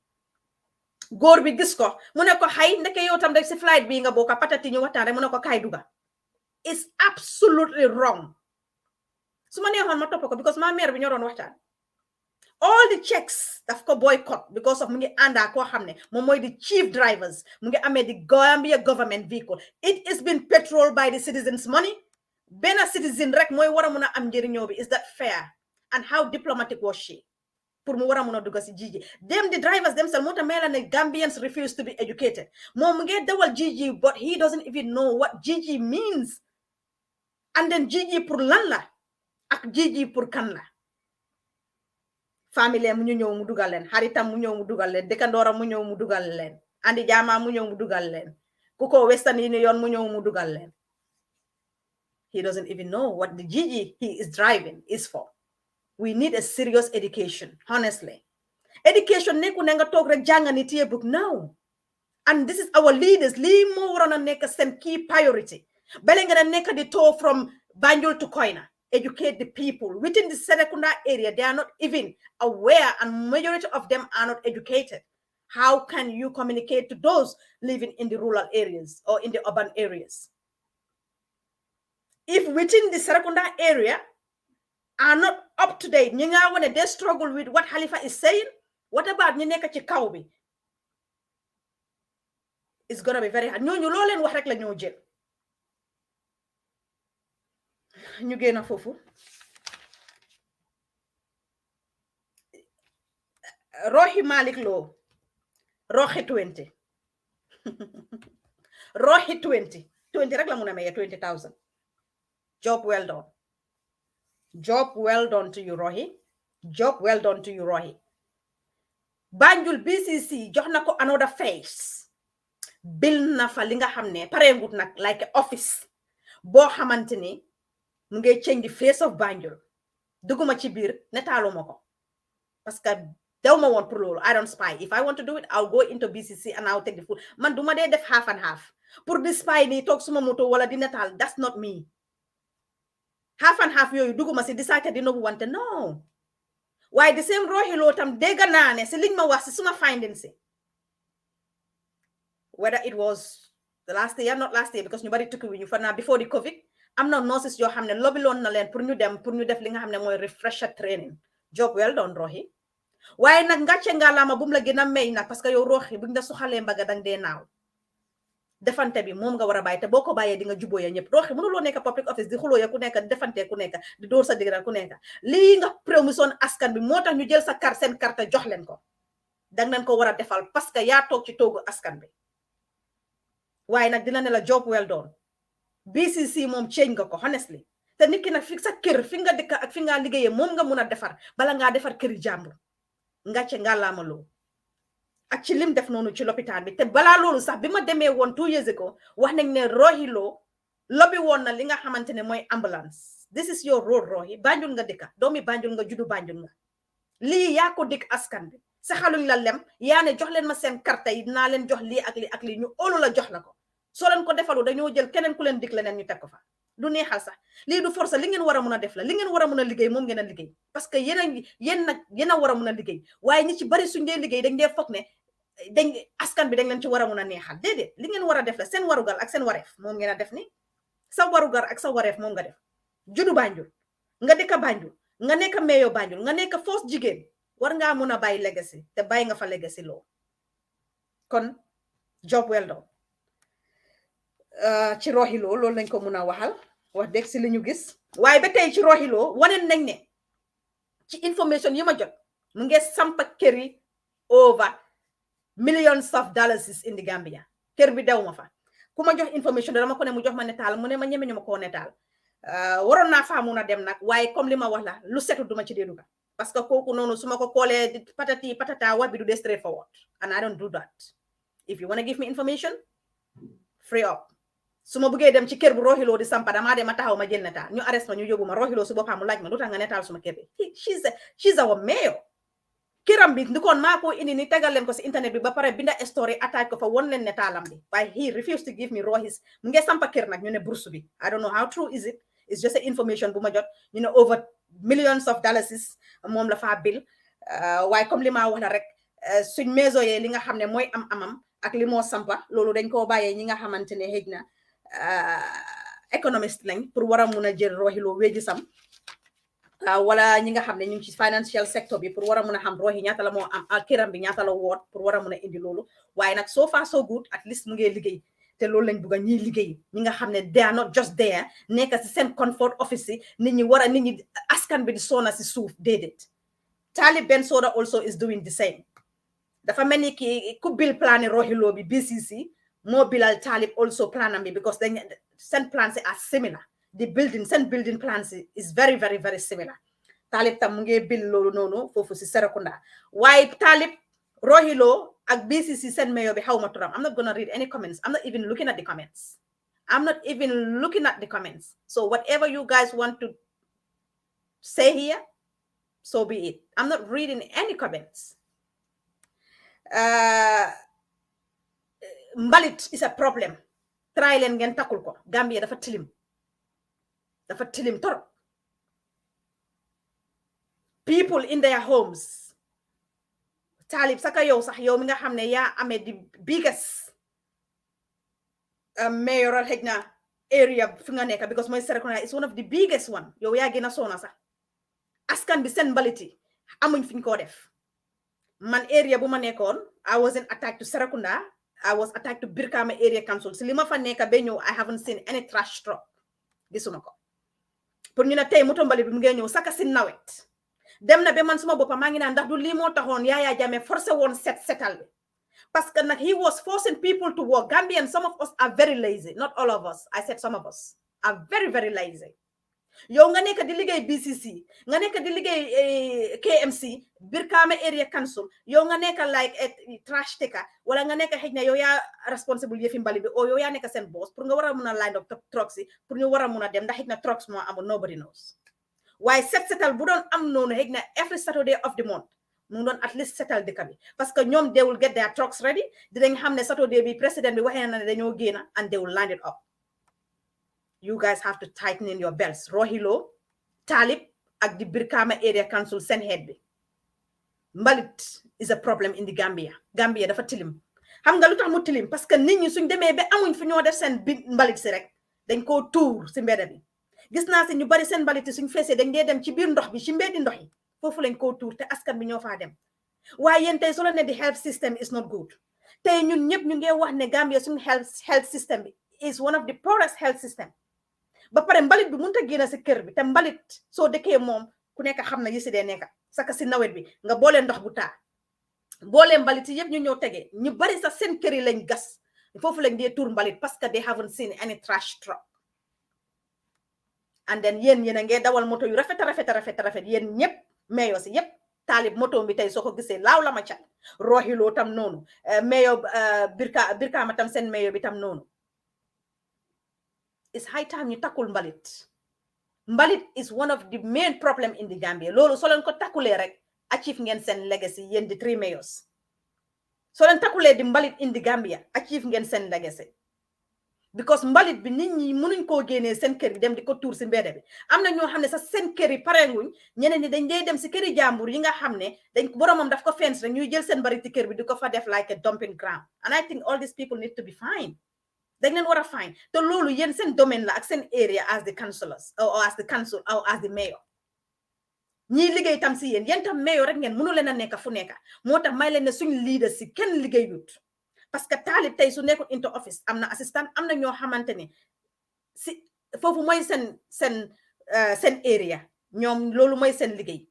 góor bi gis ko mu ne ko xay ndeke yow tam rek si flight bi nga bokka patati ñu waxtaan rek mu ne ko kaay duga it's absolutely wrong su ma neexoon ma topp ko because ma maire bi ñoo doon waxtaan all the checks daf ko boycott because of mu ngi ànda koo xam ne moom mooy the chief drivers mu ngi amee the Gambia government vehicle it is been petroled by the citizens money benn citizen rek mooy war a mun a am njëriñoo bi is that fair and how diplomatic was she pour mu war a mun a dugg si Gigi them the drivers themselves moo tax mel ne Gambians refuse to be educated moom mu ngi dawal Gigi but he doesn't even know what Gigi means and then Gigi pour lan la ak Gigi pour kan la famille mu ñu ñëw mu dugal leen xaritam mu ñëw mu dugal leen dëkkandooram mu ñëw mu dugal leen andi jaama mu ñëw mu dugal leen ku ko Western Union mu ñëw mu dugal leen he doesn't even know what the Gigi he is driving is for. We need a serious education, honestly. Education neku nenga talk rek janga ni tie book no. And this is our leaders. Li mo warana neka sem key priority. Belenga neka the tour from Banjul to Koina. Educate the people within the Serekunda area. They are not even aware, and majority of them are not educated. How can you communicate to those living in the rural areas or in the urban areas? if within the Serekunda area are not up to date, when they struggle with what Halifa is saying, what about Nineka Chikaubi? It's gonna be very hard. No, you lolen wax rek la ñoo jël. Ñu gëna fofu. Rohi Malik Lo, Rohi 20. Rohi 20. 20 rek la mëna maye 20,000. Job well done. Job well done to you, Rohi. Job well done to you, Rohi. Banjul BCC jox na ko another face. Bil na fa li nga xamne parengut nak like office bo xamanteni mu ngay change the face of Banjul. Duguma ci bir netaluma ko. Parce que dew ma won pour lolu. I don't spy. If I want to do it, I'll go into BCC and I'll take the full. Man duma de def half and half. Pour di spy ni tok suma moto wala di netal, that's not me. Half and half yoyu duguma ci di saaka di nobu wante no. Why the same Rohi Lo tam dega naane ci liñ ma wax ci suma findings ci. Whether it was the last year, not last year, because nobody took it for now before the COVID. I'm not nurses yo xamne lobby lon na len pour ñu dem pour ñu def li nga xamne moy refresher training. Job well done, Rohi. Why nak ngacce ngalama bum la gëna may nak parce que yow Rohi buñ la soxale mbaga dang de naaw. Defante bi mom nga wara baye te boko baye di nga jubo ya ñep. Rohi mënu lo nekk public office di xulo ya ku nekk defante ku nekk di door sa digra ku nekk. Li nga promotion askan bi motax ñu jël sa carte sen carte jox len ko. Dang nañ ko wara defal parce que ya tok ci togu askan bi. Why nak dina ne la job well done. BCC mom change nga ko honestly. Te nit ki nak fi sa kër fi nga dëkk ak fi nga liggéeyee mom nga mëna defar bala nga defar këri jàmbur. Ngacce ngalama lo. Ak ci lim def nonu ci l'hôpital bi te bala lolu sax bima démé won 2 years ago wax nañ ne Rohi Lo lobby won na li nga xamantene moy ambulance. This is your role, Rohi. Banjul nga dëkka doomi Banjul nga judu Banjul nga. Li ya ko dik askan bi. Saxaluñ la lem yaa ne jox leen ma seen carte yi dinaa leen jox lii ak lii ñu óolu la jox la ko soo leen ko defalu dañoo jël keneen ku leen dig leneen ñu teg ko fa du neexal sax lii du force li ngeen war a mun a def la li ngeen war a mun a liggéey moom ngeen a liggéey parce que yéen a war a mun a liggéey waaye ñi ci bari suñ dee liggéey dañ dee foog ne dañ askan bi dañ leen ci war a mun a neexal déedéet li ngeen war a def la seen warugal ak seen wareef moom ngeen a def ni sa warugar ak sa wareef moom nga def judu Banjul nga dëkk Banjul nga nekk meeyo Banjul nga nekk force jigéen war nga mëna bay legacy te bay nga fa legacy lo kon job well done ci Rohi Lo loolu lañ ko mëna waxal wax dëgg ci liñu gis waye ba tay ci Rohi Lo wonen nañ ne ci information yi ma jot mu ngi sampa kër yi over millions of dollars in the Gambia kër bi dew ma fa kuma jox information dama ko ne mu jox ma netal mu ne ma ñeme ñu ma ko netal waron na fa mëna dem nak waye comme li ma wax la lu setu duma ci dedu ka parce que koku nonu suma ko kolé patati patata wa bi du straight forward and I don't do that. If you want to give me information free up suma bëggé dem ci kër bu Rohi Lo di sampa dama dem taxaw ma jël netal ñu arrest ma ñu yobuma Rohi Lo su bopam mu laaj ma lutax nga netal suma kër bi she's our mayor kiram bi ndikon mako indi ni tegal len ko ci internet bi ba pare binda story attack ko fa won len netalam bi why he refused to give me Rohi's mu ngi sampa kër nak ñu ne bourse bi I don't know how true is it. It's just a information bu ma jot you know over millions of dollars mom la fa bil waaye comme li ma wax la rek suñ maison yi li nga xam ne mooy amam ak li moo sampa loolu dañ koo bàyyee ñi nga xamante ne xëj na économiste lañ pour war a mun a jël Rohi Lo wéji sam wala ñi nga xam ne ñu ngi ci financial sector bi pour war a mun a xam Rohi ñaata la moo am kiram bi ñaata la woot pour war a mun a indi loolu waaye nag so far so good at least mu ngi liggéey te loolu lañ bëgg ñi liggéey ñi nga xam ne they are not just there nekk ci seen comfort office yi nit ñi war a nit ñi askan bi di soona ci suuf déedéet Talib Bensouda also is doing the same dafa mel ni ki ku bil plan Rohi Lo bi BCC moo bilal Talib also planam bi because dañ seen plans are similar the building seen building plans is very very very similar Talib tam mu ngi bil loolu noonu foofu ci Serekunda waaye Talib Rohi Lo ak BCC seen mayor bi xawma turam I'm not gonna read any comments. I'm not even looking at the comments. So whatever you guys want to say here, so be it. I'm not reading any comments. Mbalit is a problem. Try leen ngeen takul ko. Gambia dafa tilim torop. People in their homes. Talib saka yow sax yow mi nga xam ne yaa amee di biggest mayoral xëj na area fi nga nekk because mooy Serekunda is one of the biggest one yow yaa gën a soona sax askan bi seen mbaliti amuñ fiñ koo def man area bu ma nekkoon I wasn't attacked to Serekunda I was attacked to Brikama area council si li ma fa nekk ba ñëw I haven't seen any trash truck gisuma ko pour ñu ne tey moto mbalit bi mu ngi ñëw saka si nawet dem na ba man suma boppa maa ngi naan ndax du lii moo taxoon Yaya Jammeh forcé woon setal bi parce que nag he was forcing people to work. Gambians, some of us are very lazy. Not all of us. I said some of us are very, very lazy. Yo nga neka di liggéey BCC, nga neka di liggéey KMC, Brikama Area Council, yo nga neka like trash taker, wala nga neka xëj na yow yaa responsible yëfi mbali bi, o yow yaa neka seen boss, pour nga war a mun a line up trucks yi, pour ñu war a mun a dem, ndax xëj na trucks moo amul, nobody knows. Waaye setal bu doon am noonu xëj na every Saturday of the month, mu doon at least settle dëkk bi parce que ñoom they will get their trucks ready dinañ xam ne Saturday bi président bi waxee na ne dañoo génn and they will line it up. You guys have to tighten in your belts. Rohilo, Talib, ak the Brikama Area Council seen head bi. Mbalit is a problem in the Gambia. Gambia dafa tilim. Xam nga lu tax mu tilim parce que nit ñi suñ demee ba amuñ fu ñoo def seen mbalit si rek dañ koo tuur si mbedd bi. Gis naa si ñu bari seen mbalit suñ feesee dañ dee dem ci biir ndox bi ci mbeddi ndox yi. Foofu lañ koo tuur te askan bi ñoo faa dem waaye yéen tey soo leen ne the health system is not good tey ñun ñëpp ñu ngi wax ne Gambia suñu health system bi is one of the poorest health system ba pare mbalit bi mënut a génn si kër bi te mbalit soo dëkkee moom ku nekk xam na yi si dee nekka saka si nawet bi nga boolee ndox bu taa boolee mbalit yi yëpp ñu ñëw tegee ñu bari sax seen kër yi lañ gas foofu lañ dee tuur mbalit parce que they haven't seen any trash truck and then yéen a ngee dawal moto yu rafet yéen ñëpp mayo si yep Talib moto bi tey soo ko gisee laaw la ma cat Rohilo tam noonu mayo Brikama tam seen mayo bi tam noonu it's high time ñu takkul mbalit is one of the main problem in the Gambia loolu soo leen ko takkulee rek achieve ngeen seen legacy yéen di 3 mayors soo leen takkulee di mbalit in the Gambia achieve ngeen seen legacy because mbalit bi nit ñi mënuñ koo génnee seen kër yi dem di ko tuur si mbedd bi am na ñoo xam ne sax seen kër yi parenguñ ñeneen ñi dañ dee dem si këri jàmbur yi nga xam ne dañ boromam daf ko fence rek ñuy jël seen mbaliti kër bi di ko fa def like a dumping ground and I think all these people need to be fined dañ leen war a fine te loolu yéen seen domaine la ak seen area as the councillors or as the council or as the mayor ñii liggéey tam si yéen tam mayor rek ngeen mënu leen a nekk fu nekk moo tax may leen ne suñ leader si kenn liggéeyut parce que Talib tey su nekkul into office am na assistant am na ñoo xamante ne si foofu mooy seen area ñoom loolu mooy seen liggéey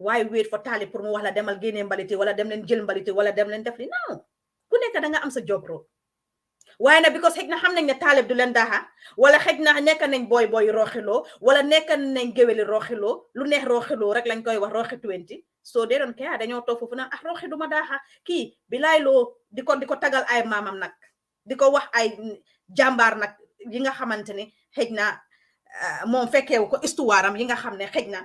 waaye wait for Talib pour mu wax la demal génnee mbaliti wala dem leen jël mbaliti wala dem leen def li non ku nekk da nga am sa job role waaye nag because xëj na xam nañ ne Talib du leen daaxa wala xëj na nekk nañ booy roxiloo wala nekk nañ géwéli roxiloo lu neex roxiloo rek lañ koy wax roxi 20 so they don't care dañoo toog foofu nag roxi duma daaxa kii bilaay loo di ko tagal ay maamam nag di ko wax ay jàmbaar nag yi nga xamante ne xëj na moom fekkeewu ko histoire am yi nga xam ne xëj na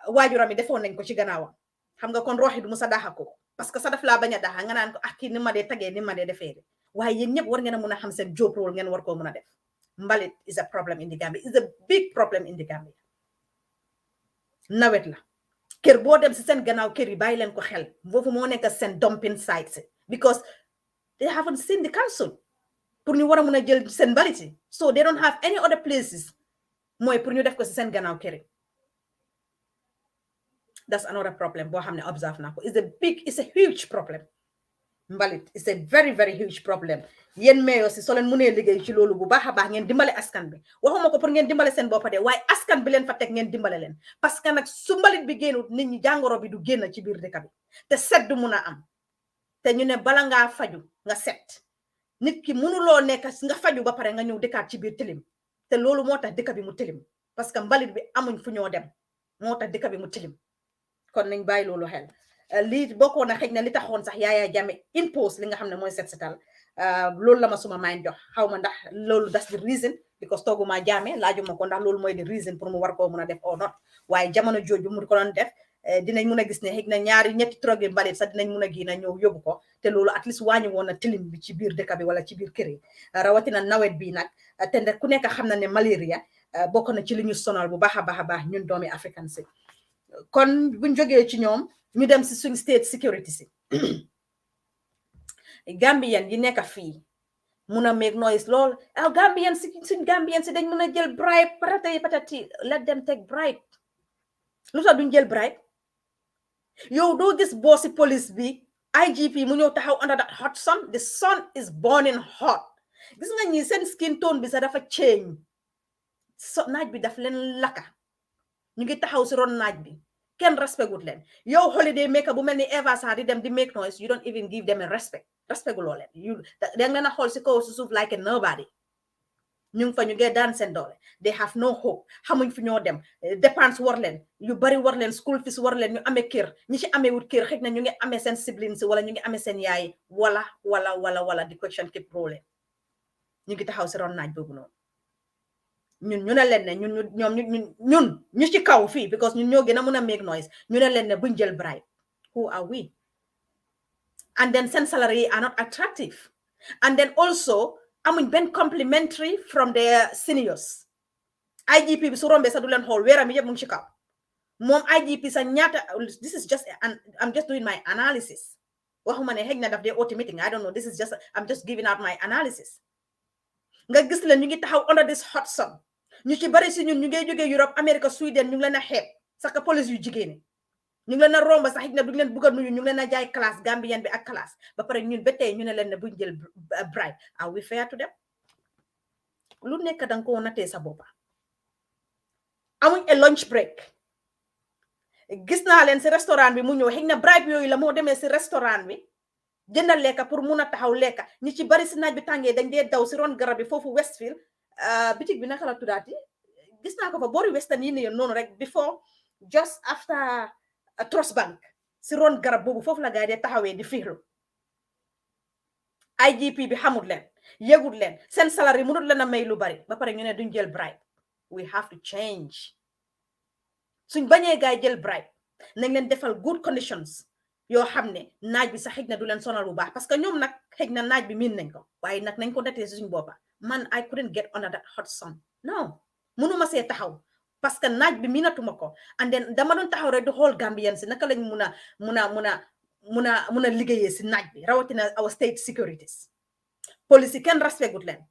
waajuram yi defoon nañ ko ci gannaawam xam nga kon roxi du mu sa daaxa ko parce que sa daf laa bañ a daaxa nga naan ko kii ni ma dee tagee ni ma dee defee de waaye yéen ñëpp war ngeen a mun a xam seen job role ngeen war koo mun a def mbalit is a problem in the Gambia is a big problem in the Gambia nawet la kër boo dem si seen gannaaw kër yi bàyyi leen ko xel foofu moo nekk seen dumping sites because they haven't seen the council pour ñu war a mun a jël seen mbalit yi so they don't have any other places mooy pour ñu def ko si seen gannaaw kër yi that's another problem boo xam ne observe naa ko it's a huge problem mbalit is a very very huge problem yéen mayor si soo leen mënee liggéey ci loolu bu baax a baax ngeen dimbale askan bi waxuma ko pour ngeen dimbale seen boppa de waaye askan bi leen fa teg ngeen dimbale leen parce que nag su mbalit bi génnut nit ñi jàngoro bi du génn ci biir dëkk bi te set du mun a am te ñu ne bala ngaa faju nga set nit ki mënuloo nekk nga faju ba pare nga ñëw dëkkaat ci biir tilim te loolu moo tax dëkk bi mu tilim parce que mbalit bi amuñ fu ñoo dem moo tax dëkk bi mu tilim kon nañ bàyyi loolu xel lii bokkoon na xëj na li taxoon sax Yaya Jammeh impose li nga xam ne mooy setal loolu la ma suma mind jox xaw ma ndax loolu that's the reason because tooguma Jammeh laajuma ko ndax loolu mooy the reason pour mu war koo mun a def or not waaye jamono jooju mu ko doon def dinañ mun a gis ne xëj na ñetti trogi mbalit sax dinañ mun a génn ñëw yóbbu ko te loolu at least wàññi woon na tilim bi ci biir dëkk bi wala ci biir kër yi rawatina nawet bi nag te ku nekk xam na ne malaria bokk na ci li ñu sonal bu baax a baax ñun doomi african si kon buñ jógee ci ñoom ñu dem si suñ state security si Gambian yi nekk fii muna make noise lol Gambians dañ muna jël bribe patati let them take bribe lu tax duñ jël bribe yow do gis bossi police bi IGP mu ñëw taxaw under that hot sun. The sun is burning hot. Gis nga ñi seen skin tone bi sa dafa change. So naaj bi daf leen laka. Ñu ngi taxaw si ron naaj bi. Kenn respect wut leen. Yow holiday maker bu mel ni Eva Sarr di dem di make noise, you don't even give them a respect. Respect gu loo leen. You da nga na xool si kaw si suuf like a nobody. ñu ngi fa ñu ngi daan seen doole. They have no hope. Xamuñ fi ñoo dem. Dépense war leen. Yu bari war leen. School fees war leen. Ñu amee kër. ñi ci amee wut kër xëy na ñu ngi amee seen siblings wala ñu ngi amee seen yaay wala di question keep rolling. ñu ngi taxaw si ron naaj boobu noonu. ñun ñu ne leen ne ñun ñu ci kaw fii because ñun ñoo gën a mun a make noise ñu ne leen ne buñ jël bribe. Who are we? And then seen salary are not attractive. And then also amuñ benn complimentary from their seniors. IGP bi su rombe sa du leen xool weeram yëpp mu ngi ci kaw. Moom IGP sa ñaata this is just I'm just doing my analysis. Waxuma ne xëy na daf dee auto meeting I don't know, this is just I'm just giving out my analysis. Nga gis leen ñu ngi taxaw under this hot sun. Ñu ci bari si ñun ñu ngi jógee Europe America Sweden ñu ngi leen a xeeb saka police yu jigéen ñu ngi leen a romba sax xëy na duñ leen bëgg a nuyu ñu ngi leen a jaay classe Gambian bi ak classe ba pare ñun ba tey ñu ne leen ne buñ jël bribe. Are we fair to them? Lu nekk danga ko natee sa boppa. Amuñ a lunch break. Gis naa leen si restaurant bi mu ñëw xëy na bribe yooyu la moo demee si restaurant bi jëndal lekka pour mun a taxaw lekka ñi ci bari si naaj bi tàngee dañ dee daw si ron garab bi foofu Westfield bitig bi naka la tuddaati gis naa ko fa boori Western yi ne noonu rek before just after Trust Bank si ron garab boobu foofu la gaay dee taxawee di fiixlu IGP bi xamul leen yëgul leen seen salary mënut leen a may lu bari ba pare ñu ne duñ jël bribe. We have to change. Suñ bañee gaay jël bribe nañ leen defal good conditions yoo xam ne naaj bi sax xëj na du leen sonal bu baax parce que ñoom nag xëj na naaj bi miin nañ ko waaye nag nañ ko datee si suñ boppa man I couldn't get under that hot sun. No mënuma see taxaw parce que naaj bi miinatuma ko and then dama doon taxaw rek di xool Gambian si naka lañ mun a liggéeyee si naaj bi rawatina our state securities. Police yi kenn respect gut leen.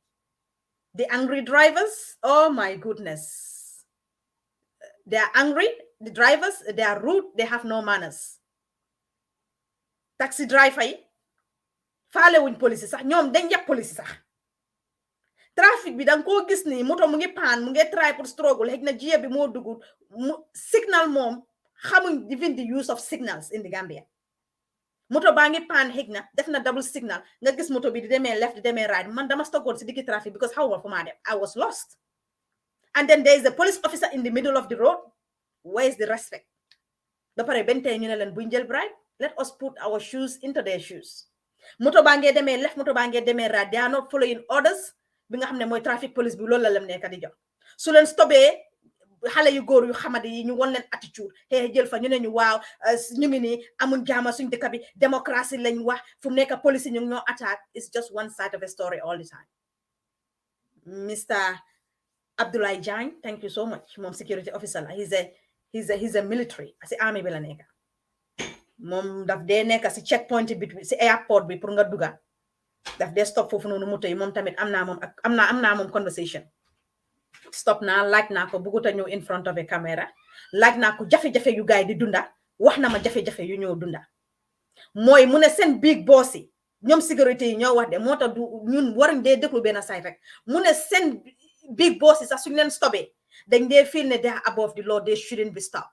The angry drivers, oh my goodness. They are angry, the drivers, they are rude, they have no manners. Taxi driver yi faale wuñ police sax ñoom dañ yab police sax. Traffic bi dang ko gis ni moto mu ngi paan mu ngi try pour struggle xëy na jiye bi moo dugul signal moom xamuñ even the use of signals in the Gambia. Moto baa ngi paan xëy na def na double signal nga gis moto bi di demee left di demee right man dama stoppoon si diggi traffic because xaw ma fu maa dem I was lost. And then there is a police officer in the middle of the road. Where is the respect? Ba pare benn tey ñu ne leen buñ jël bribe. Let us put our shoes into their shoes. Moto baa ngi demee left moto baa ngi demee right. They are not following orders bi nga xam ne mooy traffic police bi loolu la leen nekk di jox su leen stopee xale yu góor yu xamadi yi ñu won leen attitude xëy jël fa ñu ne ñu waaw ñu ngi nii amuñ jaama suñ dëkk bi démocratie lañ wax fu mu nekk police yi ñu ngi ñoo attack. It's just one side of a story all the time. Mr. Abdoulaye Jang, thank you so much. Mom security officer la. He's a military. Asi army bi la nekk. Mom daf dee nekk si checkpoint bi si airport bi pour nga duga. Daf dee stop foofu noonu moto yi moom tamit am naa moom conversation. Stop naa laaj naa ko bugut a ñëw in front of a camera. Laaj naa ko jafe-jafe yu gaay di dunda. Wax na ma jafe-jafe yu ñëw dunda. Mooy mu ne seen big boss yi ñoom sécurité yi ñoo wax de moo tax du ñun waruñ dee déglu benn side rek. Mu ne seen big boss is suñ leen stopé dañ dee feel ne they are above the law, they shouldn't be stopped.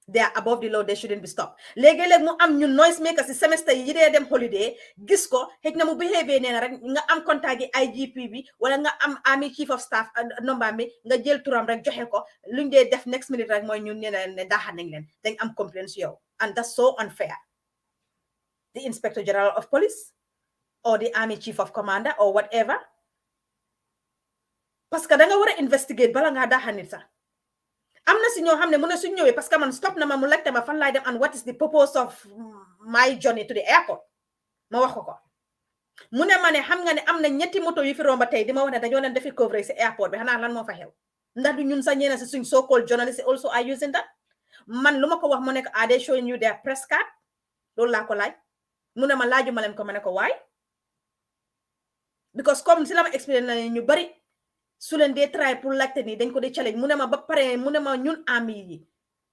They are above the law, they shouldn't be stopped. Léegi-léeg mu am ñun noise maker si semester yi dee dem holiday gis ko xëy na mu behave nee na rek nga am contact yi IGP bi wala nga am army chief of staff number bi nga jël turam rek joxe ko luñ dee def next minute rek mooy ñun ne daaxal nañ leen dañ am complaints yow. And that's so unfair. The Inspector General of Police or the army chief of commander or whatever. Parce que da nga war a investigate bala nga daaxal nit sax. Am na si ñoo xam ne mu ne suñ ñëwee parce que man stop na ma mu laajte ma fan laay dem and what is the purpose of my journey to the airport ma wax ko mu ne ma ne xam nga ne am na ñetti moto yu fi romba tey di ma wax ne dañoo leen defi coverage si airport bi xanaa lan moo fa xew ndax du ñun sax ñeena si suñ so-called journalists also are using that. Man lu ma ko wax mu nekk are they showing you their press card loolu laa ko laaj mu ne ma laaju ma leen ko ma ne ko waay because comme si la ma explain na ñu bari su leen dee try pour laajte nii dañ ko dee challenge mu ne ma ba pare mu ne ma ñun ami yi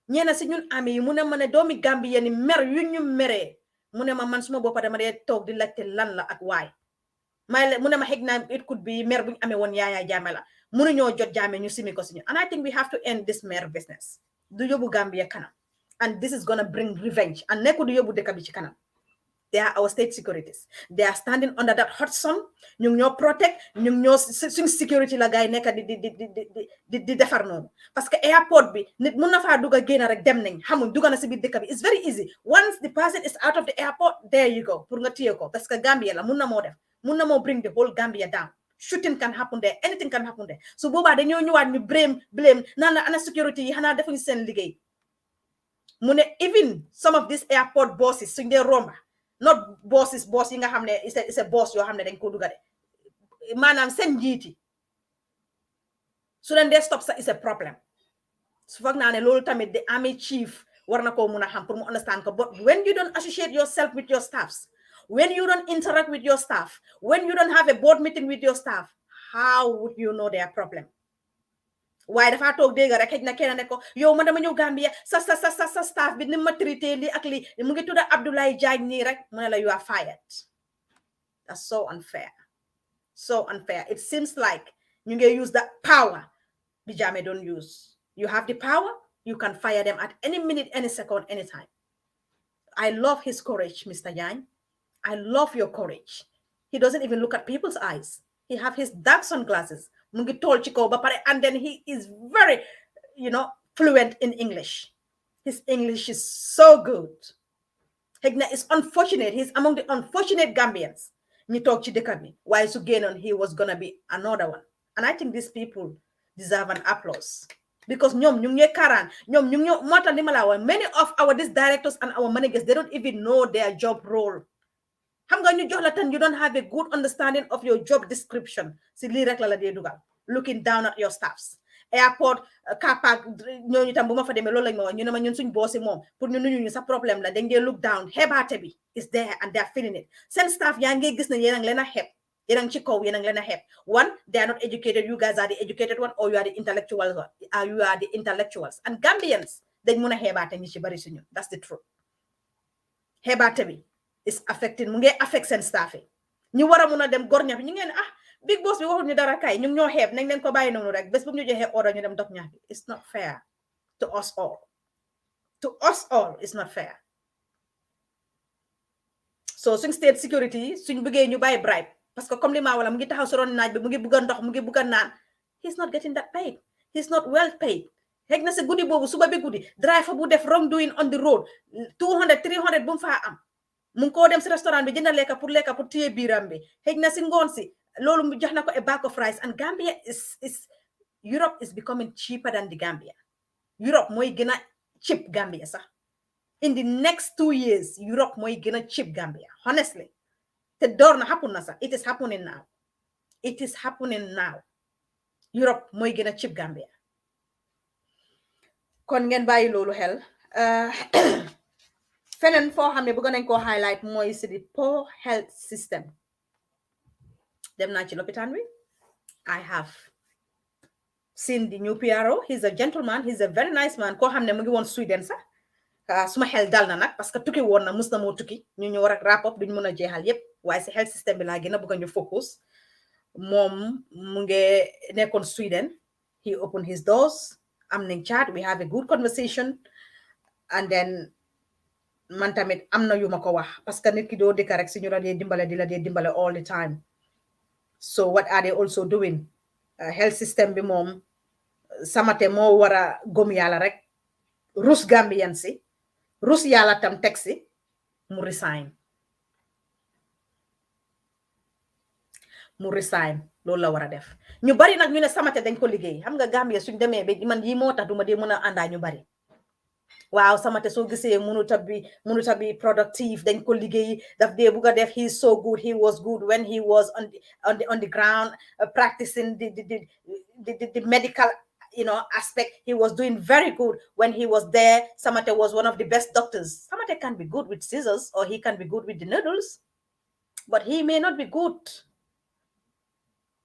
ñeena si ñun ami yi mu ne ma ne doomi Gambia ni mer yu ñu meree mu ne ma man suma boppa dama dee toog di laajte lan la ak waay mu ne ma xëy na it could be mer bu ñu amee woon Yaya Jammeh la mënuñoo jot Jammeh ñu simi ko si ñu and I think we have to end this mer business du yóbbu Gambia kanam and this is gonna bring revenge and nekku du yóbbu dëkk bi ci kanam. They are our state securities. They are standing under that hot sun. ñu ñoo protect ñu ñoo suñ security la gaay nekk di defar noonu parce que airport bi nit mun na faa dugg a génn rek dem nañ xamuñ dugg na si biir dëkk bi it's very easy once the person is out of the airport there you go pour nga téye ko parce que Gambia la mun na moo def mun na moo bring the whole Gambia down. Shooting can happen there, anything can happen there. So boobaa dañoo ñëwaat ñu blame naan la ana security yi xanaa defuñ seen liggéey mu ne even some of these airport bosses suñ dee romba not bosses boss yi nga xam ne it's a boss yoo xam ne dañ ko duga de maanaam seen njiiti su leen dee stop sa is a problem su foog naa ne loolu tamit the army chief war na koo mun a xam pour mu understand ko but when you don't associate yourself with your staffs when you don't interact with your staff when you don't have a board meeting with your staff how would you know their problem waaye dafa toog dégg rek xëj na kenn ne ko yow man dama ñëw Gambia sa staff bi ni ma traité lii ak lii mu ngi tudda Abdoulaye Jagne nii rek mu ne la you are fired. That's so unfair it seems like ñu ngi use that power bi Jammeh don't use. You have the power, you can fire them at any minute, any second, anytime. I love his courage, Mr. Jagne. I love your courage. He doesn't even look at people's eyes. He have his dark sunglasses. Mungi tol ci kaw ba pare, and then he is very, fluent in English. His English is so good. Hegna is unfortunate. He's among the unfortunate Gambians. Ni talk ci dëkk bi. Why su génnoon he was gonna be another one. And I think these people deserve an applause. Because many of our these directors and our managers, they don't even know their job role. You don't have a good understanding of your job description. Looking down at your staffs. Airport, car park, ñooñu tam bu ma fa demee loolu lañ ma wax ñu ne ma ñun suñ boss moom pour ñu nuñu ñu sa problème la dañ dee look down xebaate bi is there and they are feeling it. Seen staff yaa ngi gis ne yéen a ngi leen a xeeb yéen a ngi ci kaw yéen a ngi leen a xeeb. One, they are not educated. You guys are the educated one, or you are the intellectuals. You are the intellectuals. And Gambians, dañ mun a xebaate ñi ci bari suñu. That's the truth. Xebaate bi is affecting mu ngi affect seen staff yi ñu war a mun a dem gor ñax bi ñu ngeen big boss bi waxul ñu dara kay ñu ñoo xeeb nañ leen ko bàyyi noonu rek bés bu ñu joxee order ñu dem dog ñax bi. It's not fair to us all. To us all, it's not fair. So suñ state security suñ bëggee ñu bàyyi bribe parce que comme li maa wala mu ngi taxaw si ron naaj bi mu ngi bugg a ndox mu ngi bugg a naan. He's not getting that paid. He's not well paid. Xëy na si guddi boobu suba bi guddi driver bu def wrongdoing on the road 200 300 bu mu faa am mu ngi koo dem si restaurant bi jënd lekka pour téye biiram bi xëy na si ngoon si loolu mu jox na ko a bag of rice. And Gambia Europe is becoming cheaper than the Gambia. Europe mooy gën a cheap Gambia sax. In the next 2 years Europe mooy gën a cheap Gambia honestly. Te door na happen na sax. It is happening now. It is happening now. Europe mooy gën a cheap Gambia. Kon ngeen bàyyi loolu xel. Feneen foo xam ne bëgg nañ koo highlight mooy si the poor health system. Dem naa ci lopitaan wi. I have seen the new PRO. He's a gentleman. He's a very nice man. Koo xam ne mu ngi woon Sweden sax. Suma xel dal na nag parce que tukki woon na mus na moo tukki ñu war a wrap up duñu mën a jeexal yépp waaye si health system bi laa gën a bëgg ñu focus. Moom mu ngi nekkoon Sweden. He opened his doors. Am nañ chat. We have a good conversation. And then man tamit am na yu ma ko wax parce que nit ki doo dëkk rek si ñu la dee dimbale di la dee dimbale all the time. So what are they also doing? Health system bi moom samate moo war a gom yàlla rek rus Gambian si rus yàlla tam teg si mu resign loolu la war a def. Ñu bari nag ñu ne samate dañ ko liggéey xam nga Gambia suñ demee ba man yi moo tax duma dee mën a àndaa ñu bari. Waaw samate soo gisee mënuta bi productive dañ ko liggéey daf dee bugg a def he is so good. He was good when he was on the ground practicing the medical aspect. He was doing very good when he was there. Samate was one of the best doctors. Samate can be good with scissors or he can be good with the needles, but he may not be good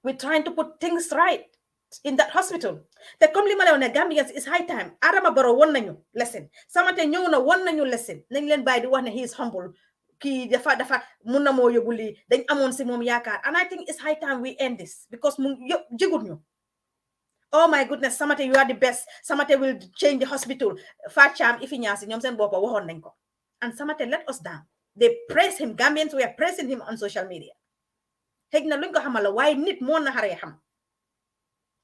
we're trying to put things right in that hospital. The comme li ma leone Gambians is high time. Adama Barrow won nañu lesson. Samate ñew na won nañu lesson. Nañ leen bay di wax ne he is humble. Ki dafa mun na mo yobuli dañ amone ci mom yaakar. And I think it's high time we end this because mu jigut ñu. Oh my goodness, Samate, you are the best. Samate will change the hospital. Facham, if ñaasi ñom seen bopa waxon nañ ko. And Samate let us down. They praise him. Gambians were praising him on social media. Hegna luñ ko xamala waye nit mo na xare xam.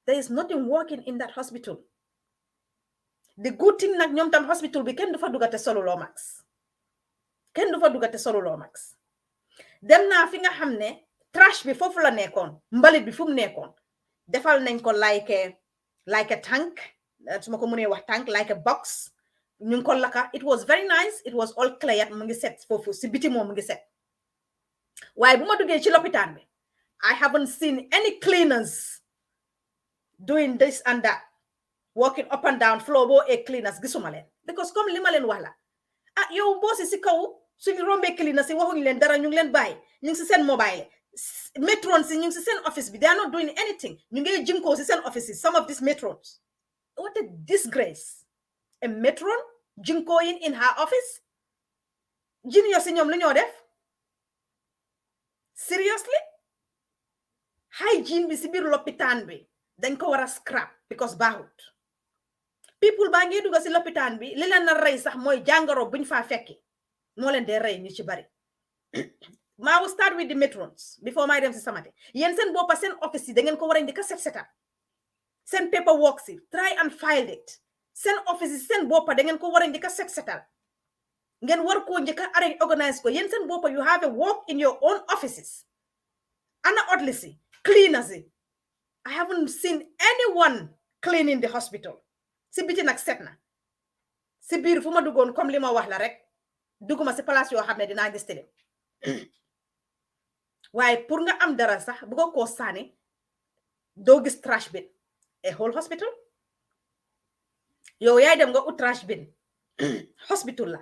There is nothing working in that hospital. The good thing nak ñom tam hospital bi kenn du fa dugate solo lo max. Kenn du fa dugate solo lo max. Dem na fi nga xamne trash bi fofu la nekkon, mbalit bi fu mu nekkon. Defal nañ ko like a tank, suma ko mune wax tank, like a box. Ñu ko laka. It was very nice. It was all clear. Mu ngi set fofu ci biti mom mu ngi set. Waye buma duggé ci l'hôpital bi, I haven't seen any cleaners doing this and that, walking up and down floor bo e cleaners gisuma len because comme lima len wax la yow bossi ci kaw suñu rombe cleaners ci waxuñ len dara ñu ngi len bay ñu ngi ci sen mobile matrons ñu ngi ci sen office bi, they are not doing anything. Ñu ngi jinko ci sen offices, some of these matrons. What a disgrace. A matron jinko in her office. Junior ci ñom lu ñoo def. Seriously? Hygiene bi ci bir l'hôpital bi dañ ko wara scrap because baaxut. People ba ngi dugg ci l'hôpital bi li leen na rey sax mooy jàngoro buñ fa fekki moo leen dee rey ñu ci bari. Ma will start with the matrons before my dem ci Samate. Yeen seen boppa seen office yi da ngeen ko wara ndika set seen paperwork si try and file it. Seen office yi seen boppa da ngeen ko wara ndika setal ngeen war ko ndika arrange organize ko. Yeen seen boppa you have a work in your own offices. Ana otlisi cleaners yi. I haven't seen anyone cleaning the hospital. Si biti nak set na. Si biir fu ma duggoon comme li ma wax la rek dugguma si place yoo xam ne dinaa gis télé. Waaye pour nga am dara sax bu ko sànni doo gis trash bin. A whole hospital. Yow yaay dem nga ut trash bin. Hospital la.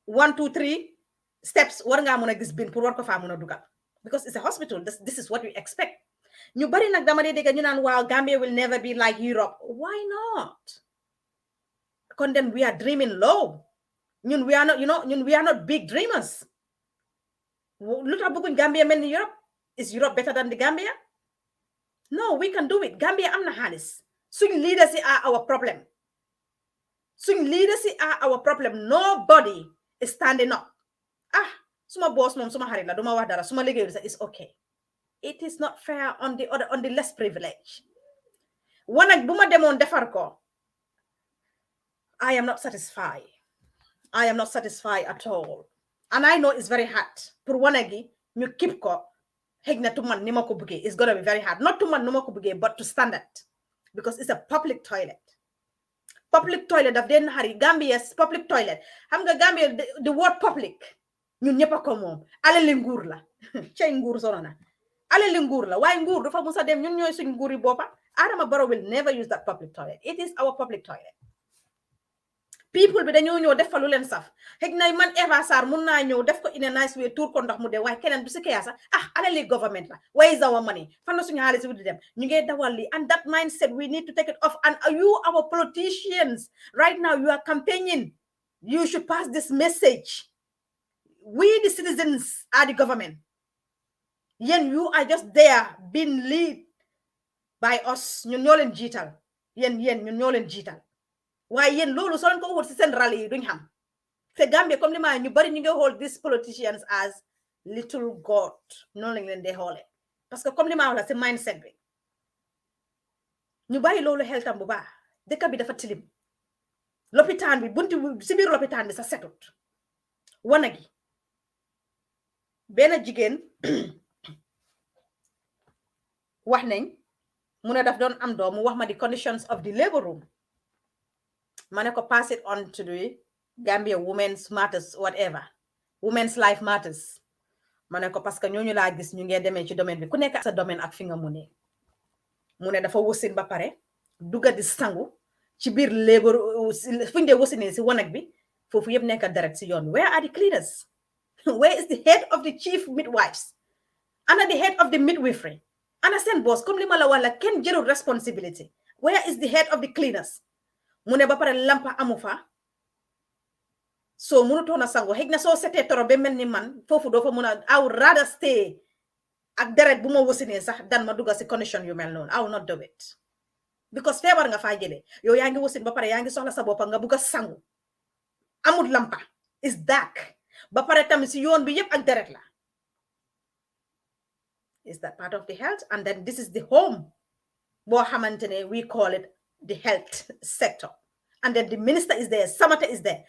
1 2 3 steps war ngaa mën a gis bin pour war ko faa mën a dugal. Because it's a hospital. This is what we expect. Ñu bari nak dama dee dégg ñu naan waaw Gambia will never be like Europe. Why not? Kon then we are dreaming low. Ñun we are not, ñun we are not big dreamers. Lu tax bëgguñ Gambia mel ni Europe? Is Europe better than the Gambia? No, we can do it. Gambia am na xaalis. Suñ leaders are our problem. Suñ leaders are our problem. Nobody is standing up. Suma boss mom suma xarit la duma wax dara suma liggéey is okay. It is not fair on the less privileged. Wanag buma demon defar ko, I am not satisfied. I am not satisfied at all. And I know it's very hard. Pour wanagi ñu keep ko hegna to man nima ko bëggee. It's gonna be very hard. Not to man nima ko bëggee, but to stand it. Because it's a public toilet. Public toilet of den hari Gambia's public toilet. Xam nga Gambia the word public ñun ñëpp ko moom. Alali nguur la. Cey nguur sonona. Alali nguur la waaye nguur dafa musa dem ñun ñooy suñ nguuri boppa. Adama Barrow will never use that public toilet. It is our public toilet. People bi dañoo ñëw def fa lu leen saf. Xëj na man Eva Sarr mun naa ñëw def ko in a nice way tour ko ndox mu de waaye keneen du si kaya sax alali government la. Where is our money? Fan la suñu xaalis di dem. Ñu ngi dawal li and that mindset we need to take it off. And you our politicians right now you are campaigning. You should pass this message. We the citizens are the government. Yen you are just there being led by us. Ñun ñoo leen jiital. Yen ñun ñoo leen jiital. Waaye yen loolu soo leen ko wut ci seen rally yi duñ xam. Te Gambia comme li ma ñu bari ñu ngi hold these politicians as little god. Noonu lañ leen dee xoole. Parce que comme li ma wax la ci mindset bi. Ñu bari loolu xel tam bu baax. Dëkk bi dafa tilim. Lopitaan bi bunti ci biir lopitaan bi sa setut. Wanagi. Benn jigéen wax nañ mu ne daf doon am doom mu wax ma the conditions of the labor room. Ma ne ko pass it on to the Gambia Women's Matters whatever. Women's Life Matters. Ma ne ko parce que ñooñu laa gis ñu ngi demee ci domaine bi ku nekk sa domaine ak fi nga mu ne dafa wasin ba pare dugga di sangu ci biir labor fuñ dee wasinee si wanag bi foofu yëpp nekk direct si yoon. Where are the cleaners? Where is the head of the chief midwives? And the head of the midwifery? ana seen boss comme li ma la wax la kenn jëlul responsibility. Where is the head of the cleaners? Mu ne ba pare lampa amu fa. So mënutoon a sangu xëy na soo setee toro ba mel ni man foofu doo fa mun a I would rather stay ak deret bu ma wasinee sax dan ma dugga si condition yu mel noonu I will not do it because feebar nga faa jëlee yow yaa ngi wasin ba pare yaa ngi soxla sa boppa nga bugg a sangu amul lampa is dark ba pare tamit si yoon bi yëpp ak deret la is that part of the health? And then this is the home boo xamante ne we call it the health sector and then the minister is there Samate is there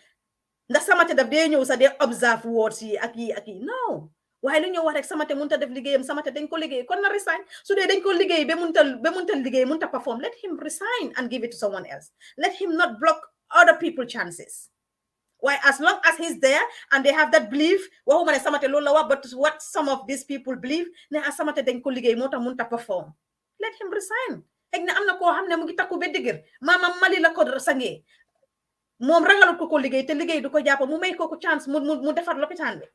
ndax Samate daf dee ñëw sax dee observe words yi ak yi no waaye lu ñëw wax rek Samate mënut a def liggéeyam Samate dañ ko liggéey kon na resign su dee dañ ko liggéey ba mënut a liggéey mënut a perform let him resign and give it to someone else let him not block other people chances why as long as he's there and they have that belief waxuma ne Samate loolu la wax but what some of these people believe ne Samate dañ ko liggéey moo tax mënut a perform let him resign xëy na am na koo xam ne mu ngi takku ba dëgër maama Mali la ko sangee moom ragalut ko liggéey te liggéey du ko jàpp mu may ko chance mu defar lopitaan bi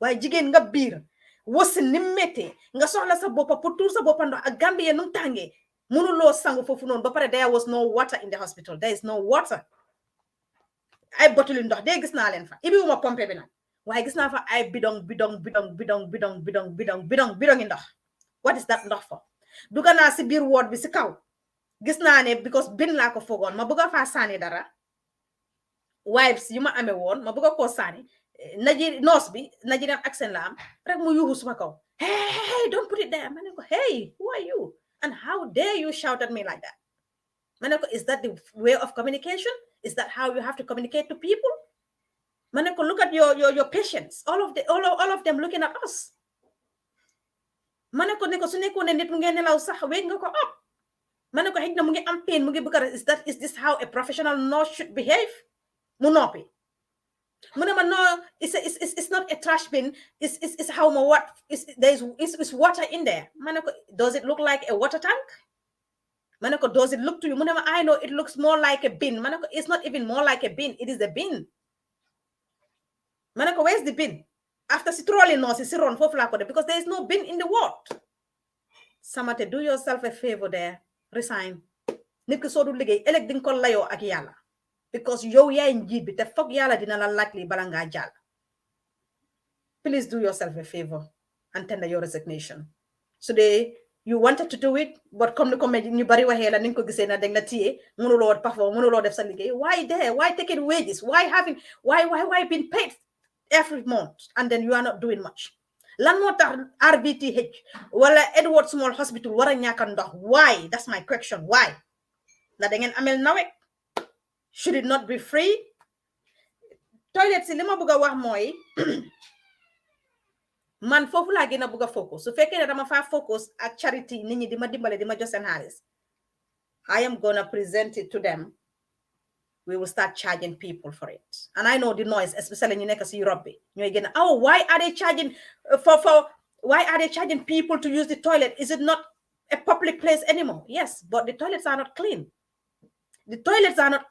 waaye jigéen nga biir wasin ni méttee nga soxla sa boppa pour tout sa boppa ndox ak Gambia nu mu tàngee mënuloo sangu foofu noonu ba pare there was no water in the hospital there is no water ay botuli ndox dee gis naa leen fa ibiwuma pompe bi nag waaye gis naa fa ay bidong yi ndox what is that ndox for duga naa si biir woot bi si kaw gis naa ne because bin laa ko foogoon ma bëgg a faa saani dara wipes yu ma amee woon ma bëgg a koo saani Nigerian accent la am rek mu yuuxu suma kaw hey don't put it there ma ne ko hey who are you and how dare you shout at me like that ma ne ko is that the way of communication is that how you have to communicate to people ma ne ko look at your patients all of them looking at us ma ne ko su nekkoon ne nit mu ngi nelaw sax wake nga ko up ma ne ko xëy na mu ngi am pain mu ngi bëgg is this how a professional nurse should behave mu noppi mu ne ma no it's not a trash bin it's how ma what is water in there ma ne ko does it look like a water tank ma ne ko does it look to you mu ne ma I know it looks more like a bin ma ne ko it's not even more like a bin it is a bin ma ne ko where's the bin after si trolley nurse si ron foofu laa ko def because there is no bin in the ward Samate do yourself a favor there resign nit ki soo du liggéey ëllëg di nga ko layoo ak yàlla because yow yaay njiit bi te foog yàlla dina la laaj li bala ngaa jàll please do yourself a favor and tender your resignation so you wanted to do it but comme ni ko ñu bari waxee la ni nga ko gisee na dañ la téye mënuloo perform mënuloo def sa liggéey why taking wages why being paid every month and then you are not doing much lan moo tax RVTH wala Edward Small Hospital war a ñàkk ndox why that's my question why na da ngeen amel nawet should it not be free toilet si li ma bëgg a wax mooy man foofu laa gën a bëgg a focus su fekkee ne dama faa focus ak charity nit ñi di ma dimbale di ma jox seen xaalis I am gonna present it to them we will start charging people for it and I know the noise especially ñu nekk si Europe bi ñooy gën a why are they charging why are they charging people to use the toilet is it not a public place anymore yes but the toilets are not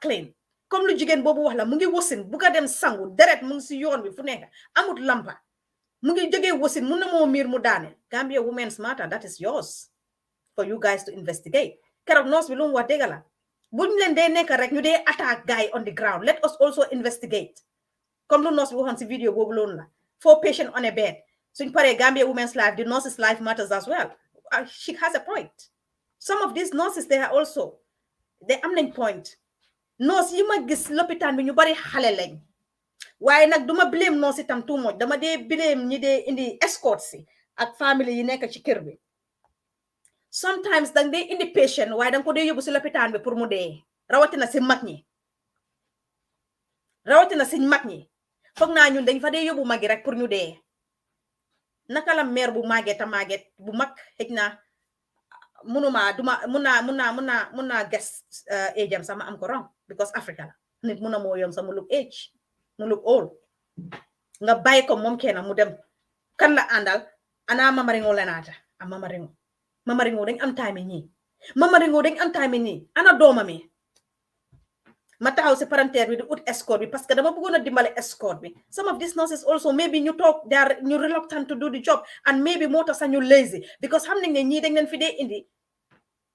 clean comme lu jigéen boobu wax la mu ngi wasin bu ga dem sangu deret mu ngi si yoon bi fu nekk amut lampa mu ngi jógee wasin mun na moo miir mu daane Gambia Women's Matter that is yours for you guys to investigate keroog nurse bi lu mu wax dëgg la buñ leen dee nekk rek ñu dee attack guy on the ground let us also investigate comme lu nurse bi waxoon si vidéo boobu loolu la 4 patients on a bed suñ paree Gambia Women's life the nurse's life matters as well she has a point some of these nurses they are also they am nañ point nurse yi ma gis lopitaan bi ñu bari xale lañ waaye nag duma blame nurse itam too much dama dee blame ñi dee indi escort si ak family yi nekk ci kër bi sometimes dang dee indi patient waaye danga ko dee yóbbu si lopitaan bi pour mu dee rawatina si mag ñi foog naa ñun dañ fa dee yóbbu magi rek pour ñu dee naka la mère bu màgget bu mag xëj na mun naa guess age am sama am ko wrong because Africa la nit mun na moo yom sa mu look age mu look old nga bàyyi ko moom kenn mu dem kan la àndal ana mamaringo lenaata a mamaringo dañ am time ñi ana doomami ma taxaw si parenteer bi di ut escort bi parce que dama bëggoon a dimbale escort bi. Some of these nurses also maybe ñu toog they are ñu reluctant to do the job and maybe moo tax sax ñu lazy because xam nañ ne ñii dañ leen fi dee indi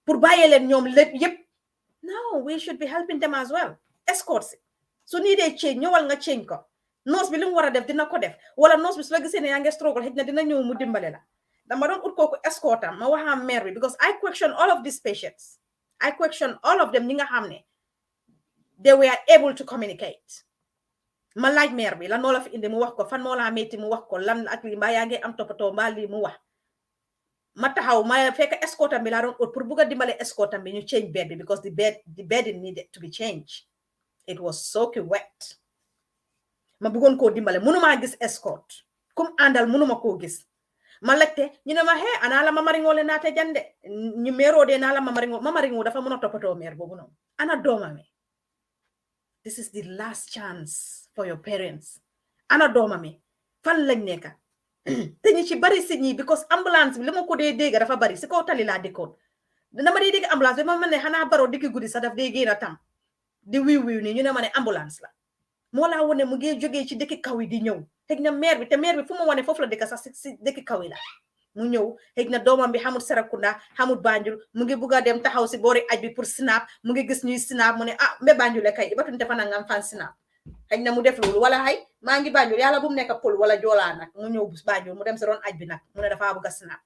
pour bàyyee leen ñoom lépp yëpp. No, we should be helping them as well. Escorts. So need a change. Ñëwal nga change ko. Nurse bi li mu war a def dina ko def. Wala nurse bi su la gisee ne yaa ngi struggle xëy na dina ñëw mu dimbale la. Dama doon ut kooku escortam ma waxam mère bi because I question all of these patients. I question all of them ñi nga xam ne they were able to communicate. Ma laaj mère bi lan moo la fi indi mu wax ko fan moo la metti mu wax ko lan ak li mbaa yaa ngi am toppatoo mbaa lii mu wax. Ma taxaw ma fekk escortam bi laa doon ut pour bugg a dimbale escortam bi ñu change bed bi because the bed needed to be changed. It was soaking wet. Ma bëggoon koo dimbale mënuma gis escort comme àndal mënuma koo gis ma laajte ñu ne ma he ana la mamaringo le naate jande ñu meeroo de naa la mamaringo dafa mën a toppatoo meer boobu noonu ana doomami. This is the last chance for your parents. Ana doomami fan lañ nekka te ñu ci bari si ñi because ambulance bi li ma ko dee dégg dafa bari si kaw tali laa dëkkoon dama dee dégg ambulance bi ma mel ne xanaa Barrow dikki guddi sax daf dee génn a tam di wiw nii ñu ne ma ne ambulance la moo laa wone mu ngi jógee ci dëkki kaw yi di ñëw xëy na maire bi te maire bi fu mu wane foofu la dëkk sax si dëkki kaw yi la mu ñëw xëy na doomam bi xamul Serekunda xamul Banjul mu ngi bugg a dem taxaw si boori aj bi pour snap mu ngi gis ñuy snap mu ne ah mbe Banjul kay batuñ defa na ngam fan snap xëy na mu def loolu wala xay maa ngi Banjul yàlla bu mu nekk pol wala joolaa nag mu ñëw Banjul mu dem si ron aj bi nag mu ne dafa bugg a snap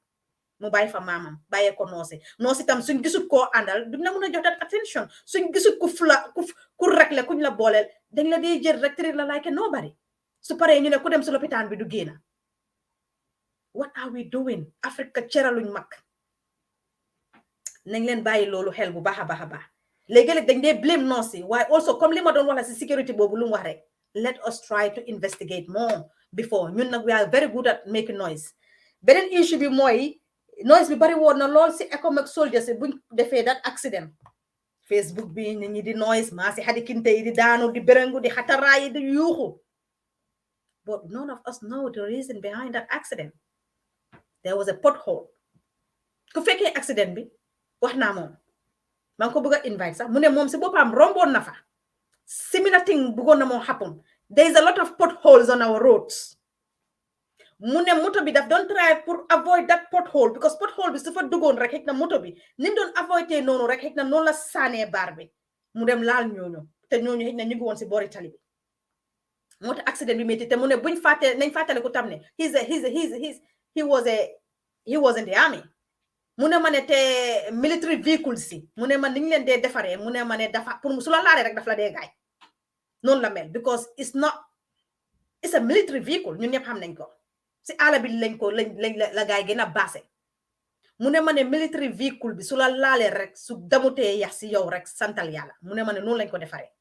mu bàyyi fa maamam bàyyee ko noosi tam suñ gisut koo àndal duñ la mun a jox that attention suñ gisut ku rek la kuñ la booleel dañ la dee jël rek tërir la like nobody su paree ñu ne ku dem si lopitaan bi du génn. What are we doing? Africa ceraluñ mag nañ leen bàyyi loolu xel bu baax a baax a baax léegi-léeg dañ dee blame nurse yi waaye also comme li ma doon wax la si sécurité boobu lu mu wax rek let us try to investigate more before ñun nag we are very good at making noise. Beneen issue bi mooy noise bi bari woon na lool si economic soldiers yi buñ defee that accident Facebook bi nit ñi di noise maa si xadi kinte yi di daanu di berengu di xataraay yi di yuuxu but none of us know the reason behind that accident. There was a pothole ku fekkee accident bi wax naa moom maa ngi ko bëgg a invite sax mu ne moom si boppam romboon na fa similar thing bëggoon na moo happen. There is a lot of potholes on our roads. mu ne moto bi daf doon try pour avoid that pothole because pothole bi su fa duggoon rek xëy na moto bi ni mu doon avoidé noonu rek xëy na noonu la saanee baar bi mu dem laal ñooñu te ñooñu xëy na ñu ngi woon si boori tali bi moo tax accident bi métti te mu ne buñ fàtte nañ fàttale ku tam ne he was in the army mu ne ma ne te military vehicles si mu ne man ni ñu leen dee defaree mu ne ma ne dafa pour su la laalee rek daf la dee gaay noonu la mel because it's a military vehicle ñun ñëpp xam nañ ko si àll bi lañ la gaay gën a baase mu ne ma ne military vehicle bi su la laalee rek su damutee yax si yow rek santal yàlla mu ne ma ne noonu lañ ko defaree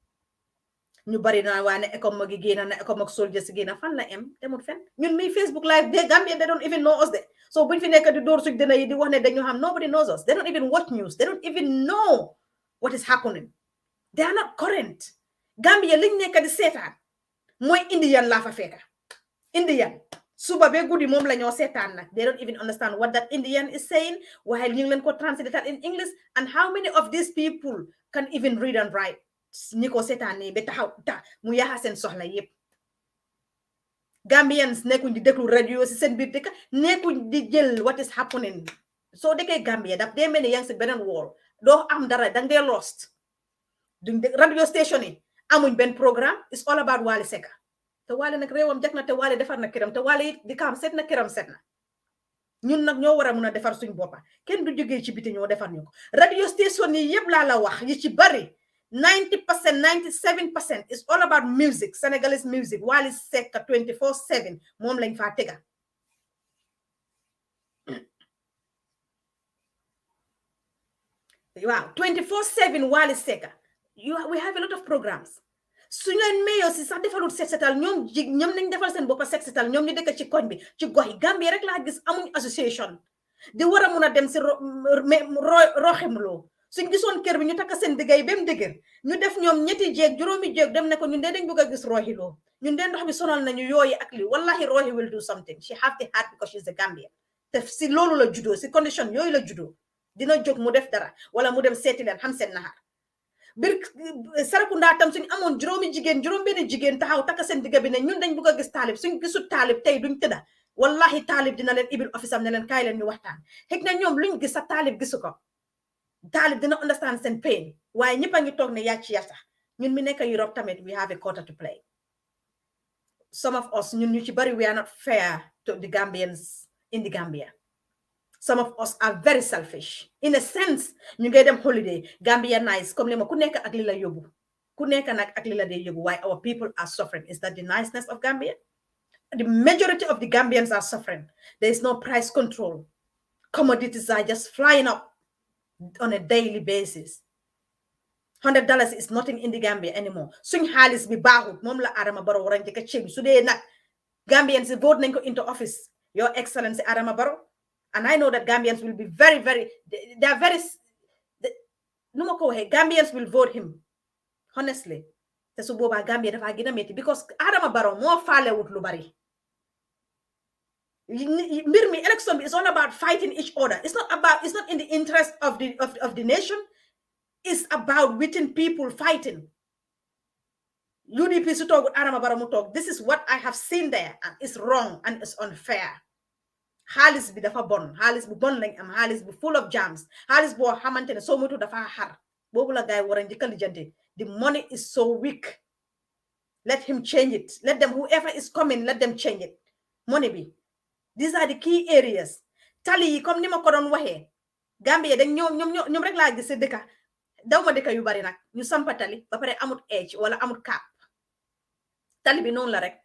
ñu bari na waa ne ECOM gi génn na ECOM ak soldiers si génn fan la em demul fen ñun mi Facebook live de Gambia they don't even know us de so buñ fi nekk di door suñ dina yi di wax ne dañu xam nobody knows us they don't even watch news they don't even know what is happening they are not current. Gambia liñ nekk di seetaan mooy Indian laa fa fekka Indian suba be guddi moom la ñoo seetaan nag they don't even understand what that Indian is saying while ñu ngi leen ko translated in English and how many of these people can even read and write ñi ko seetaan nii ba taxaw mu yaxa seen soxla yépp Gambians nekkuñ di déglu radio si seen biir dëkk nekkuñ di jël what is happening soo dëkkee Gambia daf dee mel ni yaa ngi si beneen wool doo am dara dang dee lost duñ radio station yi amuñ benn programme it's all about Wally Seck te Wally nag réewam jag na te Wally defar na këram te Wally it di kaam set na këram set na ñun nag ñoo war a mun a defar suñ boppa kenn du jógee ci biti ñoo defar ñu ko radio station yi yëpp laa la wax yi ci bari 90% 97% is all about music Senegalese music Wally Seck 24/7 moom lañ faa tega waaw 24/7 Wally Seck we have a lot of programs suñu leen mayo si sax defalul set setal ñoom nañ defal seen boppa set setal ñoom ñu dëkk ci koñ bi ci gox yi Gambie rek laa gis amuñ association di war a mun a dem si roximloo suñ gisoon kër bi ñu takka seen diggay ba mu dëgër ñu def ñoom ñetti jéeg juróomi jéeg dem ne ko ñun de dañ bëgg a gis roxiloo ñun de ndox bi sonal nañu yooyu ak li wallahi roxi will do something she have the heart because she's a Gambian te si loolu la juddoo si condition yooyu la juddoo dina jóg mu def dara wala mu dem seeti leen xam seen naxar bir Sarakunda tam suñ amoon juróomi benn jigéen taxaw takka seen digga bi ne ñun dañ bëgg a gis taalib suñ gisut taalib tey duñ tëdda wallahi taalib dina leen ibil office am ne leen kaay leen ñu waxtaan xëy na ñoom luñ gis sa taalib gisu ko taalib dina understand seen pain waaye ñëpp a ngi toog ne yaa ci yata ñun mi nekk Europe tamit we have a quota to play some of us ñun ñu ci bari we are not fair to the Gambians in the Gambia. Some of us are very selfish. In a sense, ñu ngay dem holiday, Gambia nice, comme lima ku nekk ak li la yóbbu. Ku nekk nak ak li la dee yóbbu. Why our people are suffering? Is that the niceness of Gambia? The majority of the Gambians are suffering. There is no price control. Commodities are just flying up on a daily basis. $100 is nothing in the Gambia anymore. Suñ xaalis bi baaxut moom la Adama Barrow war a njëkk a change su dee nag Gambians vote nañ ko into office. Your Excellency Adama Barrow. And I know that Gambians will be very, they are very, Gambians will vote him, honestly. Te su boba Gambia dafa gina metti because Adama Barrow mo faale wut lu bari. Mbir mi election is all about fighting each other. It's not in the interest of the nation. It's about within people fighting. UDP su talk with Adama Barrow mu talk. This is what I have seen there, and it's wrong and it's unfair. Xaalis bi dafa bon xaalis bu bon lañ am xaalis bu full of jams xaalis boo xamante ne soo moytu dafa xar boobu la gaay war a njëkk a lijjanti the money is so weak. Let him change it. Let them, whoever is coming, let them change it. Money bi these are the key areas. Tali yi comme ni ma ko doon waxee Gambia dañ ñoom rek laa gis dëkka daw ma dëkka yu bari nag ñu sampa tali ba pare amut edge wala amut cap tali bi noonu la rek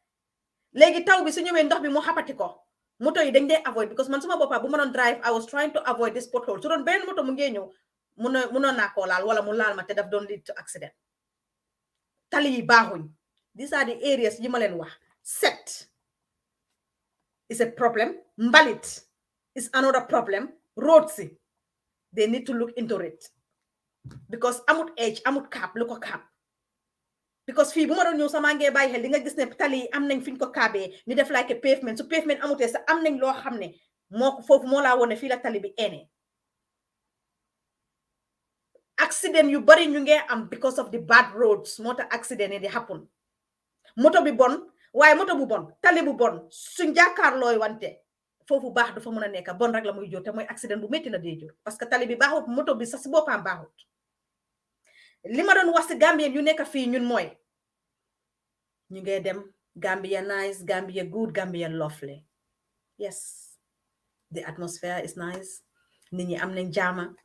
léegi taw bi su ñëwee ndox bi mu xapati ko moto yi dañ dee avoid because man suma boppa bu ma doon drive I was trying to avoid this pothole su doon benn moto mu ngee ñëw munoon naa koo laal wala mu laal ma te daf doon lead to accident tali yi baaxuñ. These are the areas yi ma leen wax. Set is a problem. Mbalit is another problem. Roads, they need to look into it because amut edge amut cap lu ko cap because fii bu ma doon ñëw sama ngee bàyyi xel di nga gis ne tali yi am nañ fiñ ko kaabee ñu def like a pavement su pavement amutee sax am nañ loo xam ne moo ko foofu moo laa wone fii la tali bi ene accident yu bari ñu ngee am because of the bad roads moo tax accident yi di happen. Moto bi bon waaye moto bu bon tali bu bon suñ jàkkaarlooy wante foofu baax dafa mën a nekk bon rek la muy jur te mooy accident bu métti la dee jur parce que tali bi baaxut moto bi sax si boppam baaxut. Li ma doon wax si Gambien yu nekk fii ñun mooy ñu ngee dem Gambia nice, Gambia good, Gambia lovely. Yes, the atmosphere is nice. Nit ñi am nañ jaama.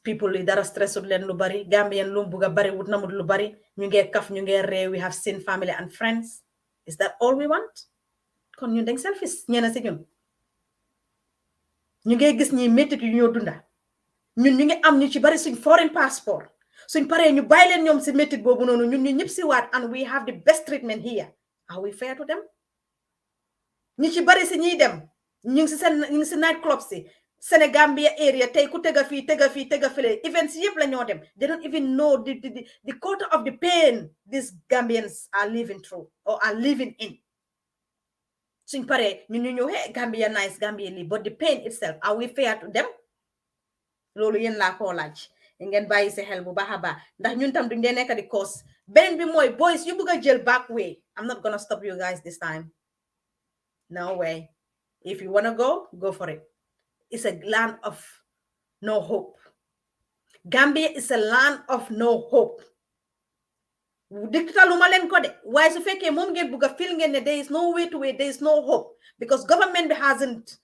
People yi dara stressut leen lu bari. Gambian lu buga bari wut namut lu bari. Ñu ngee kaf ñu ngee ree. We have seen family and friends. Is that all we want? Kon ñun dañ selfish ñeena si ñun. Ñu ngee gis ñi métit yu ñoo dunda. Ñun ñu ngi am ñu ci bari suñ foreign passport. Suñ paree ñu bàyyi leen ñoom si métit boobu noonu ñun ñu ñëpp si waat and we have the best treatment here. Are we fair to them? Ñi ci bari si ñiy dem ñu ngi si night club si Senegambia area tey ku tega fii tega file events yëpp la ñoo dem. They don't even know the quarter of the pain these Gambians are living through or are living in. Suñ paree ñun ñu ñëw hey Gambia nice Gambia lii but the pain itself are we fair to them? Loolu yéen laa koo laaj. Ngeen bàyyi si xel bu baax a baax ndax ñun tam duñ dee nekk di cause beneen bi mooy boys yu bëgg a jël back way. I'm not gonna stop you guys this time. No way. If you wanna go for it. It's a land of no hope. Gambia is a land of no hope. Diktaluma leen ko de waaye su fekkee moom ngeen bëgg a feel ngeen ne there is no way to wait, there is no hope because government hasn't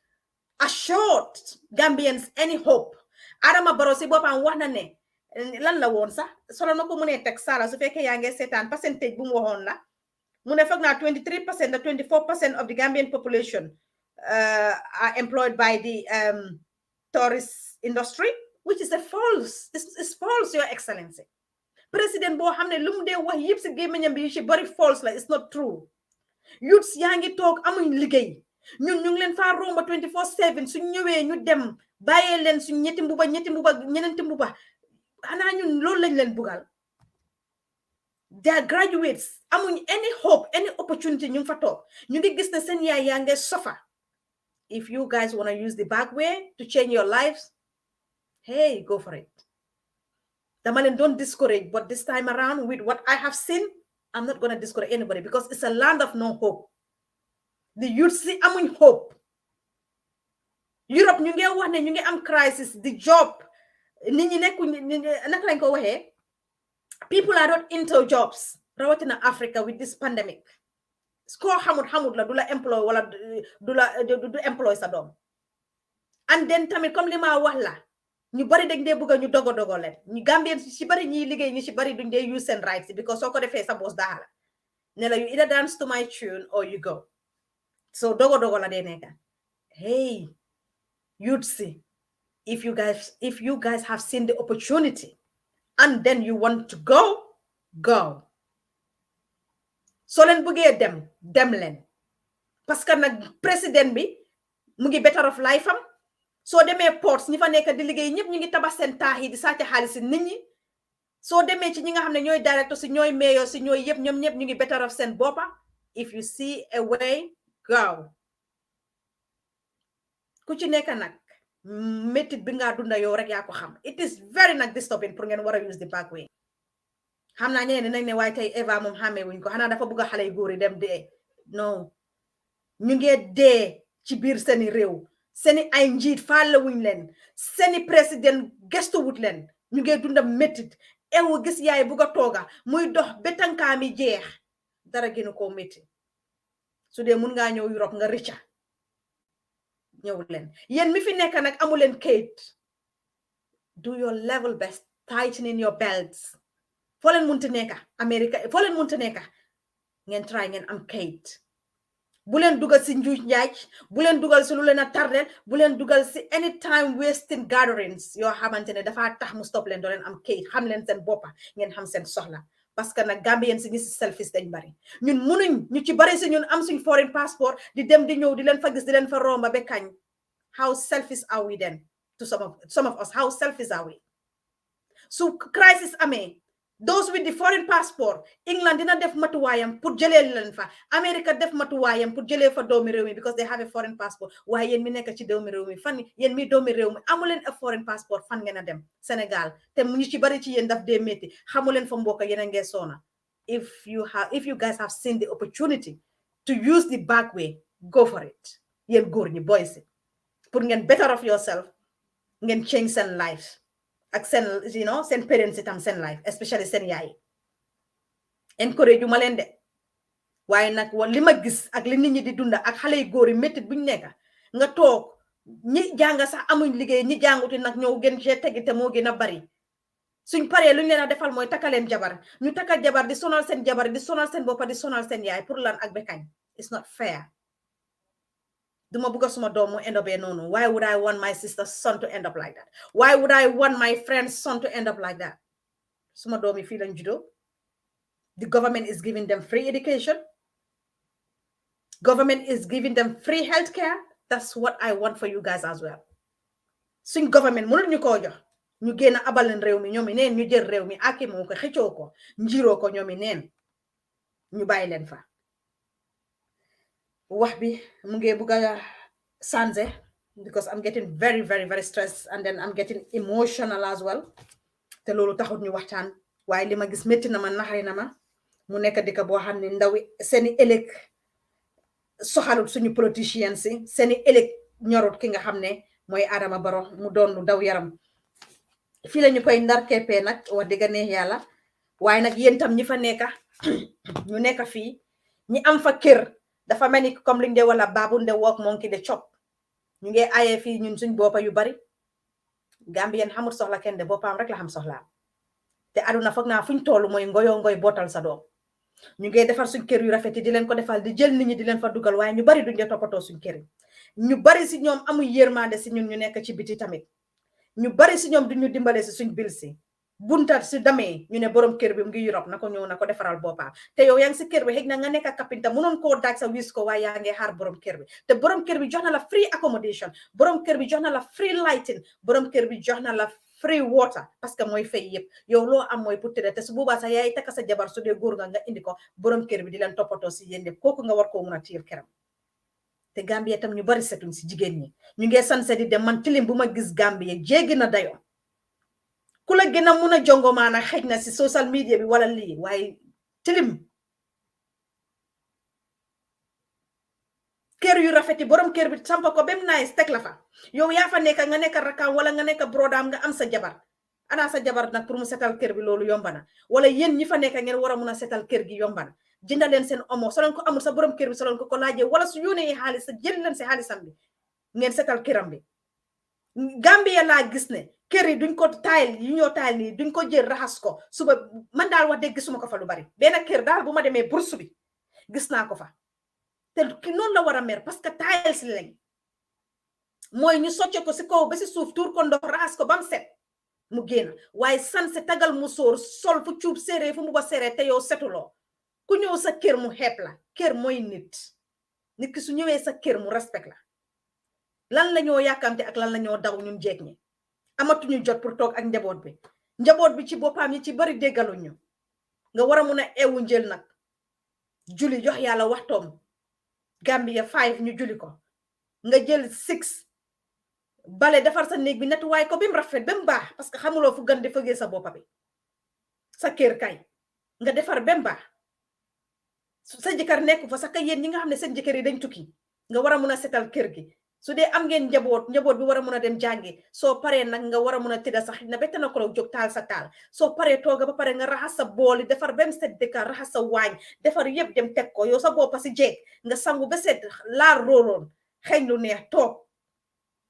assured Gambians any hope. Adama Barrow si boppam wax na ne lan la woon sax solo na ko mu ne teg sala su fekkee yaa ngi seetaan percentage bu mu waxoon la mu ne foog naa 23% or 24% of the Gambian population are employed by the tourist industry, which is a false. It's false, Your Excellency. President bo xamne lum de wax yeb ci gemeñam bi ci bari false la. It's not true. Youths yaangi tok amuñ liggéey ñun ñu ngi leen fa romba 24/7 suñ ñëwé ñu dem bayé leen suñ ñetti mbuba ñenenti mbuba xana ñun loolu lañ leen bugal. They are graduates amuñ any hope, any opportunity ñu fa tok ñu ngi gis ne seen yaay yaa ngi suffer. If you guys want to use the back way to change your lives, hey, go for it. dama leen don't discourage, but this time around with what I have seen, I'm not gonna discourage anybody because it's a land of no hope. The youth see amuñ hope. Europe ñu ngi wax ne ñu ngi am crisis, the job nit ñi nekku naka lañ ko waxee, people are not into jobs rawatina Africa with this pandemic. Koo xamut la du la employ wala du employ sa doom. And then tamit comme li ma wax la ñu bari dañ dee bëgg ñu dogo leen ñu Gambians ci bari ñi liggéey ñu ci bari duñ dee use seen rights because soo ko defee sa boss daala ne la you either dance to my tune or you go. So dogo la dee nekka. Hey, you'd see if you guys have seen the opportunity and then you want to go. So leen bëggee dem leen parce que nag président bi mu ngi better of life am. So demee ports ñi fa nekk di liggéey ñëpp ñu ngi tabax seen taax yi di sàcc xaalis nit ñi soo demee ci ñi nga xam ne ñooy directeur si ñooy mayor si ñooy yëpp ñoom ñëpp ñu ngi better of seen boppa. If you see a way, go. Ku ci nekk nag métit bi nga dunda yow rek yaa ko xam. It is very nag disturbing pour ngeen war a use the back way. xam naa ñeneen nañ ne waaye tey Eva moom xàmmee wuñ ko xanaa dafa bëgg a xale yu góor yi dem dee. Non ñu ngi dee ci biir seeni réew. Seni ay njiit faale wuñ leen seni président gestu wut leen ñu ngi dunda métit ewu gis yaay bugg a tooga muy dox betankaami jeex dara gënu koo métti su dee mun ngaa ñëw Europe nga rëcca ñëw leen yéen mi fi nekk nag amu leen kayit do your level best tightening your belts foo leen munti nekka America foo leen munti nekka ngeen try ngeen am kayit bu leen dugal si njuuj njaaj bu leen dugal si lu leen a tardel bu leen dugal si anytime wasting gatherings yoo xamante ne dafa tax mu stop leen doo leen am kayit xam leen seen boppa ngeen xam seen soxla parce que nag Gambien si ñi si selfish dañ bari ñun munuñ ñu ci bari si ñun am suñ foreign passport di dem di ñëw di leen fa gis di leen fa romba ba kañ. How selfish are we then to some of us? How selfish are we? So crisis amee those with the foreign passport England dina def matuwaayam pour jëlee leen fa America def matuwaayam pour jëlee fa doomi réew mi because they have a foreign passport waaye yéen mi nekk ci doomi réew mi fan yéen mi doomi réew mi amuleen a foreign passport fan ngeen a dem Sénégal te mu ñu ci bari ci yéen daf dee métti xamuleen fa mbokk yéen a ngee soona if you guys have seen the opportunity to use the back way go for it yéen góor ñi boys pour ngeen better of yourself ngeen change seen life ak seen seen parents itam seen life especially seen yaay encourage yu ma leen de waaye nag li ma gis ak li nit ñi di dunda ak xale yu góor yi métit buñ nekk nga toog ñi jàng sax amuñ liggéey ñi jànguti nag ñëw gën cee tegi te moo gën a bari suñ paree luñ leen a defal mooy takkaleen jabar ñu takkal jabar di sonal seen jabar di sonal seen boppa di sonal seen yaay pour lan ak bekañ it's not fair. Duma bëgg suma doom mu end up noonu. Why would I want my sister's son to end up like that? Why would I want my friend's son to end up like that? Suma doom yi fii lañ juddoo. The government is giving them free education. Government is giving them free healthcare. That's what I want for you guys as well. Suñ government mënul ñu koo jox ñu génn abal leen réew mi ñoomi neen ñu jël réew mi aki moo ko xëccoo ko njiroo ko ñoomi neen ñu bàyyi leen fa. Wax bi mu ngi bëgg sanze because I'm getting very very very stressed and then I'm getting emotional as well te loolu taxut ñu waxtaan waaye li ma gis métti na ma naxari na ma mu nekk dëkk boo xam ne ndawi seeni ëllëg soxalut suñu politiciens si seeni ëllëg ñorut ki nga xam ne mooy Adama Barrow mu doon lu daw yaram fii la ñu koy ndar keppee nag wax dëgg neex yàlla waaye nag yéen tam ñi fa nekka ñu nekk fii ñi am fa kër dafa mel ni comme liñ de wala baabu nde wook monkey de chop ñu ngi ayee fii ñun suñ boppa yu bari Gambien xamul soxla kenn de boppam rek la xam soxla te aduna foog naa fuñ toll mooy ngoyo ngoy bootal sa doom ñu ngi defar suñ kër yu rafet di leen ko defal di jël nit ñi di leen fa dugal waaye ñu bari duñ de toppatoo suñ kër ñu bari si ñoom amuy yërmande si ñun ñu nekk ci biti tamit ñu bari si ñoom duñu dimbale si suñ bil si buntat si damee ñu ne borom kër bi mu ngi Europe na ko ñëw na ko defaral boppam te yow yaa ngi si kër bi xëy na nga nekk kapinta mënoon koo daaj sa wis ko waaye yaa ngi xaar borom kër bi te borom kër bi jox na la free accommodation borom kër bi jox na la free lighting borom kër bi jox na la free water parce que mooy fay yëpp yow loo am mooy pour tëdd te su boobaa sax yaay takka sa jabar su dee góor nga indi ko borom kër bi di leen toppatoo si yéen yëpp kooku nga war koo mun a tiir këram te Gambie tam ñu bari setuñ si jigéen ñi ñu ngi sanse di dem man tilim bu ma gis Gambie jéggi na dayo ku la gën a mun a jongomaa nag xëj na si social media bi wala lii waaye tilim kër yu rafeti borom kër bi sampa ko bem nice teg la fa yow yaa fa nekk nga nekk rakam wala nga nekk brodaam nga am sa jabar ana sa jabar nag pour mu setal kër bi loolu yomba na wala yéen ñi fa nekk ngeen war a mun a setal kër gi yomba na jëndal leen seen omo so leen ko amul sa borom kër bi so leen ko laajee wala su yónnee xaalis sa jël leen si xaalisam bi ngeen setal këram bi Gambia laa gis ne kër yi duñ ko taayal yi ñoo taayal nii duñ ko jël raxas ko suba man daal wax dëgg gisuma ko fa lu bari benn kër daal bu ma demee bursu bi gis naa ko fa te ki noonu la war a mer parce que taayal si lañ mooy ñu socce ko si kaw ba si suuf tuur ko ndox raxas ko bam set mu génn waaye sanse tagal mu sóor sol fu cuub séeree fu mu ba séeree te yow setuloo ku ñëw sa kër mu xeeb la kër mooy nit ki su ñëwee sa kër mu respect la lan la ñoo yàkkamte ak lan la ñoo daw ñun jeeg ñi amatuñu jot pour toog ak njaboot bi ci boppam yi ci bari déggaluñu nga war a mun a ewu njël nag juli jox yàlla waxtoom Gambia 5 ñu juli ko nga jël 6 bale defar sa néeg bi nettuwaay ko bi mu rafet ba mu baax parce que xamuloo fu gën di fëgee sa boppa bi sa kër kay nga defar ba mu baax sa jëkkër nekku fa sax ka yéen ñi nga xam ne seen jëkkër yi dañ tukki nga war a mun a setal kër gi su dee am ngeen njaboot bi war a mun a dem jàngi soo paree nag nga war a mun a tëdda sax na bett na ko jóg taal sa taal soo paree tooga ba pare nga raxas sa booli defar ba mu set dëkka raxas sa waañ defar yëpp dem teg ko yow sa boppa si jeeg nga sangu ba set laar rooloon xëy lu neex toog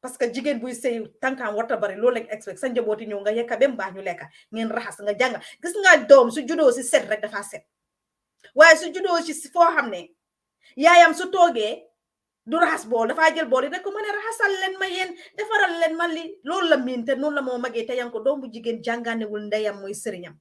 parce que jigéen buy sëy tànkaam warta bari loolu lañ expect sa njabooti ñëw nga yekka ba mu baax ñu lekka ngeen raxas nga jànga gis nga doom su juddoo si set rek dafa set waaye su juddoo ci foo xam ne yaayam su toogee du raxas bool dafaa jël bool yi rek ko mën a raxasal leen ma yéen defaral leen ma li loolu la miin te noonu la moo magee te yan ko doom bu jigéen jàngaanewul ndeyam mooy sëriñam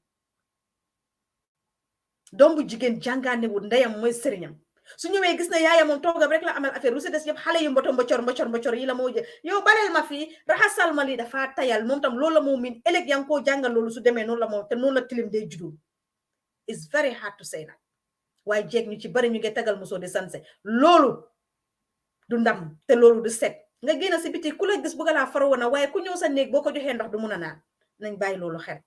doom bu jigéen jàngaanewul ndeyam mooy sëriñam su ñëwee gis na yaayam moom toogam rek la amal affaire lu si des yëpp xale yu mbocor yi la moo jël yow baleel ma fii raxasal ma li dafa tayal moom tam loolu la moo miin ëllëg yaa ngi koo jàngal loolu su demee noonu la moom te noonu la tilim day juddu it's very hard to say that waaye jeeg ñu ci bari ñu ngi tagal musoo di sanse loolu du ndam te loolu du set nga génn si biti ku la gis bëgg laa farawoon na waaye ku ñëw sa néeg boo ko joxee ndox du mun a naan nañ bàyyi loolu xel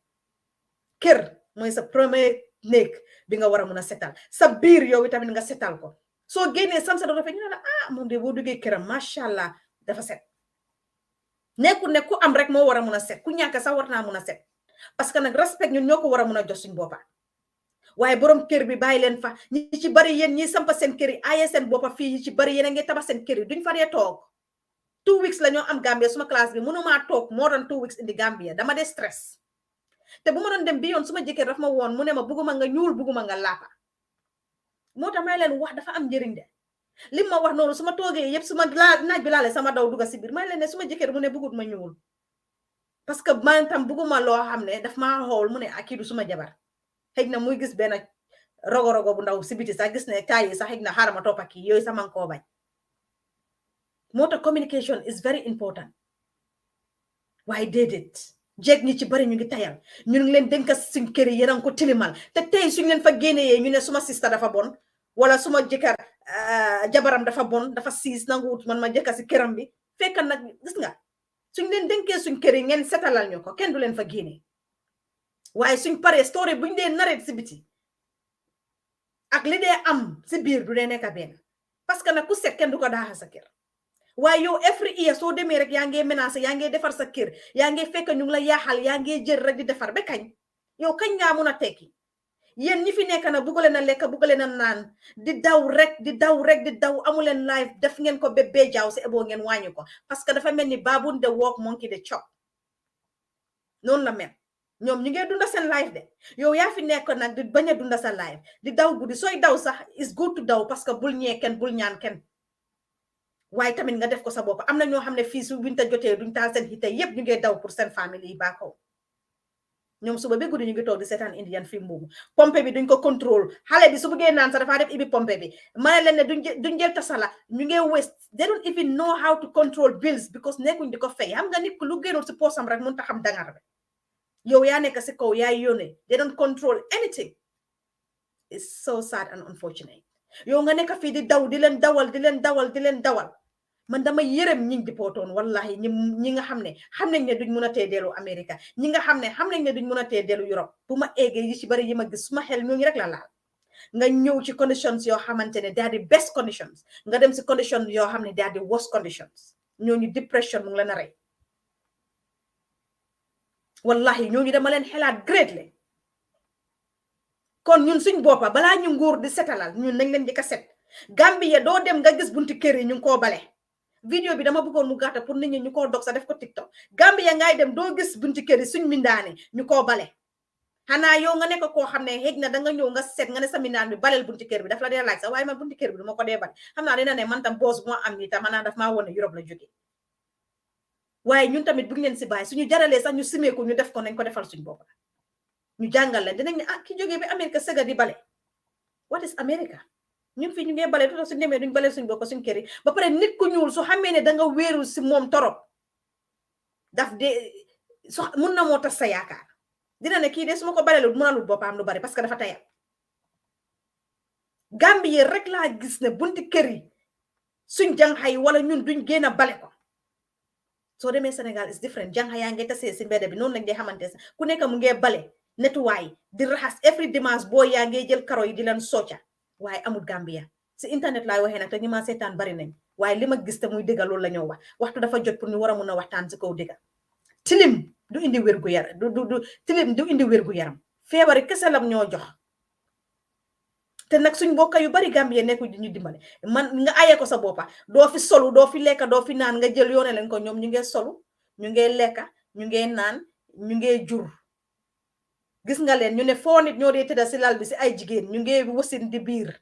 kër mooy sa premier néeg bi nga war a mun a setal sa biir yow tamit nga setal ko soo génnee sanse do rafet ñu ne la moom de boo duggee këram macha allah dafa set nekkul ne ku am rek moo war a mun a set ku ñàkk sax war naa mun a set parce que nag respect ñun ñoo ko war a mun a jox suñ boppa waaye borom kër bi bàyyi leen fa ñi ci bari yéen ñi sampa seen kër yi aaye seen boppa fii ñi ci bari yéen a ngi tabax seen kër yi duñ faree toog 2 weeks la ñoo am Gambia suma classe bi mënumaa toog more than 2 weeks indi Gambia dama dee stress te bu ma doon dem bi yoon suma jëkkër daf ma woon mu ne ma bugguma nga ñuul bugguma nga laapa moo tax may leen wax dafa am njëriñ de lim ma wax noonu suma toogee yëpp suma naaj bi laale sama daw dugga si biir may leen ne suma jëkkër mu ne buggut ma ñuul parce que man tam bugguma loo xam ne daf maa xool mu ne kii du suma jabar xëy na muy gis benn rogo bu ndaw si biti sax gis ne kaay yi sax xëy na xaaral ma toppa kii yooyu sax man koo bañ moo tax communication is very important waaye déedéet jeeg ñi ci bari ñu ngi tayal ñu ngi leen dénka suñ kër yi yéen ko tilimal te tey suñ leen fa génnee ñu ne suma sista dafa bon wala suma jëkkër jabaram dafa bon dafa siis nanguwut man ma jëkka si këram bi fekk nag gis nga suñ leen dénkee suñ kër yi ngeen setalal ñu ko kenn du leen fa génnee waaye suñ paree story buñ dee nareet si biti ak li dee am si biir du dee nekk benn parce que nag ku set kenn du ko daaxa sa kër waaye yow every year soo demee rek yaa ngi menacé yaa ngi defar sa kër yaa ngi fekk ñu ngi la yaaxal yaa ngi jël rek di defar ba kañ yow kañ ngaa mun a tekki yéen ñi fi nekk na buggale na lekk buggale na naan di daw rek amuleen life def ngeen ko bébé jaaw si eboo ngeen wàññi ko parce que dafa mel ni baabun de walk monkey de chop noonu la mel ñoom ñu ngi dunda seen life de yow yaa fi nekk nag di bañ a dunda sa life di daw guddi sooy daw sax is good to daw parce que bul ñee kenn bul ñaan kenn waaye tamit nga def ko sa bopp am na ñoo xam ne fii su winter jotee duñ taal seen xite yépp ñu ngi daw pour seen famille yi baakaw ñoom suba bi guddi ñu ngi toog di seetaan indian film boobu pompe bi duñ ko contrôle xale bi su bëggee naan sax dafaa def ibi pompe bi ma ne leen ne duñ jël tasala ñu ngi waste they don't even know how to control bills because nekkuñ di ko fay xam nga nit ku lu génnoon si poosam rek mun ta xam dangar bi yow yaa nekk si kaw yaa yónnee they don't control anything it's so sad and unfortunate yow nga nekk fii di daw di leen dawal man dama yërëm ñi dipootoon wallahi ñi nga xam nañ ne duñ mun a tee dellu America ñi nga xam nañ ne duñ mun a tee dellu Europe bu ma eggee yi ci bari yi ma gis suma xel ñooñu rek la laal nga ñëw ci conditions yoo xamante ne they are the best conditions nga dem si conditions yoo xam ne they are the worst conditions ñooñu depression mu ngi leen a rey wallahi ñooñu dama leen xelaat greatly kon ñun suñ boppa balaa ñu nguur di setalal ñun nañ leen jëkk a set Gambia doo dem nga gis bunti kër yi ñu ngi koo bale vidéo bi dama bëggoon mu gàtta pour nit ñi ñu koo dog sa def ko TikTok Gambia ngay dem doo gis bunti kër yi suñ mindaane ñu koo bale xanaa yow nga nekk koo xam ne xëy na danga ñëw nga set nga ne sa mindaan bi baleel bunti kër bi daf la dee laaj sax waaye man bunti kër bi du ma ko dee bale xam naa dina ne man tam boos bu ma am nii tam xanaa daf maa woon ne Europe la jóge waaye ñun tamit bu ñu leen si bàyyi suñu jaralee sax ñu simeeku ñu def ko nañ ko defal suñ bopp ñu jàngal leen dinañ ne ah ki jógee bi America sëga di bale what is America ñun fii ñu ngee bale tuuti suñu demee duñ bale suñ bopp suñ kër yi ba pare nit ku ñuul su xamee ne danga wéeru si moom torop daf de su mun na moo tas sa yaakaar dina ne kii de su ma ko balelu mënalul boppam lu bari parce que dafa tayal Gambie rek laa gis ne bunti kër yi suñ jànxay wala ñun duñ génn a bale ko soo demee Sénégal is different jànxa yaa ngi tasee si mbedd bi noonu lañ dee xamante sa ku nekk mu ngee bale nettoyé di raxas every dimanche boo yaa ngee jël karo yi di leen socca waaye amul Gambia si internet laay waxee nag te ñi ma seetaan bari nañ waaye li ma gis te muy dëgga loolu la ñoo wax waxtu dafa jot pour ñu war a mun a waxtaan si kaw dëgga tilim du indi wérgu yaram tilim du indi wérgu yaram feebari kese lam ñoo jox te nag suñ mbokk yu bari Gambie nekku di ñu dimbale man nga ayee ko sa boppa doo fi solu doo fi lekka doo fi naan nga jël yoone leen ko ñoom ñu ngee solu ñu ngee lekka ñu ngee naan ñu ngee jur gis nga leen ñu ne foo nit ñoo dee tëdda si lal bi si ay jigéen ñu ngee wasin di biir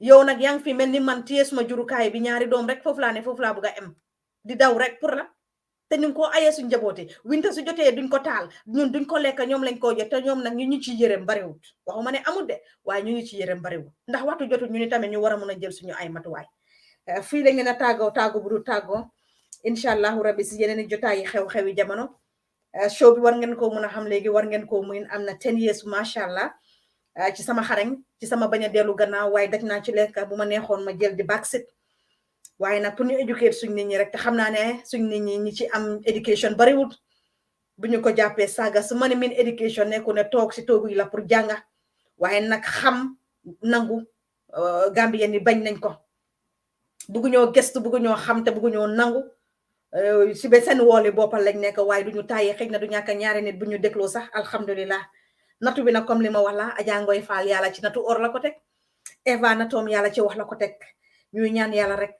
yow nag yaa ngi fi mel ni man téye suma jurukaay bi ñaari doom rek foofu laa ne foofu laa bëgg a em di daw rek pour la te ñu ngi ko ayee suñ njaboote winter su jotee duñ ko taal ñun duñ ko lekk ñoom lañ ko jot te ñoom nag ñu ci yërëm bariwut waxuma ne amul de waaye ñu ci yërëm bariwut ndax waxtu jotul ñu ni tamit ñu war a mun a jël suñu ay matuwaay fii lañ leen a tàggoo bu du tàggoo incha allahu rabbi si yeneen i jotaay yi xew-xewi jamono show bi war ngeen ko mun a xam léegi war ngeen ko mun am na 10 years macha allah ci sama xarañ ci sama bañ a dellu gannaaw waaye daj naa ci lekk bu ma neexoon ma jël di backseat waaye nag pour ñu éduquer suñ nit ñi rek te xam naa ne suñ nit ñi ñi ci am éducation bariwul bu ñu ko jàppee saaga su ma ne min éducation nekku ne toog si toogu yi la pour jànga waaye nag xam nangu Gambien yi bañ nañ ko buggu ñoo gestu buggu ñoo xam te buggu ñoo nangu si be seen wooli boppal lañ nekk waaye du ñu tàyyi xëy na du ñàkk ñaari nit bu ñu dégloo sax alhamdulillah natu bi nag comme li ma wax la Adja Ngoy Faal yàlla ci natu or la ko teg Eva natoom yàlla ci wax la ko teg ñuy ñaan yàlla rek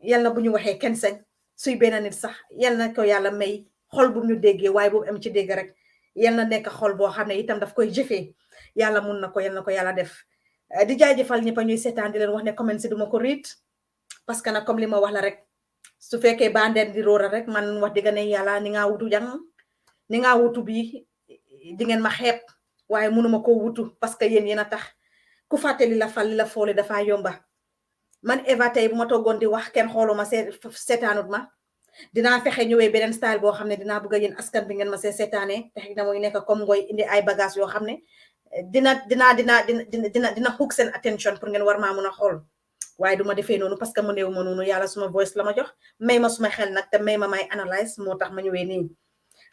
yal na bu ñu waxee kenn sañ suy benn nit sax yal na ko yàlla may xol bu ñu déggee waaye boobu am ci dégg rek yal na nekk xol boo xam ne itam daf koy jëfee yàlla mun na ko yal na ko yàlla def di jaajëfal ñëpp ñuy seetaan di leen wax ne comment si duma ko riit parce que nag comme li ma wax la rek su fekkee bandeen di róora rek man wax dëgg ne yàlla ni nga wutu jàng ni nga wutu bi di ngeen ma xeeb waaye mënuma ko wutu parce que yéen a tax ku fàtte li la fal li la foole dafa yomba man Eva tey bu ma toogoon di wax kenn xooluma seetaanut ma dinaa fexe ñëwee beneen style boo xam ne dinaa bëgg a yéen askan bi ngeen ma seetaanee te xëy na mooy nekk comme ngoy indi ay bagage yoo xam ne dina hook seen attention pour ngeen war maa mun a xool waaye duma defee noonu parce que mu néew ma noonu yàlla suma voice la ma jox may ma suma xel nag te may ma may analyse moo tax ma ñëwee nii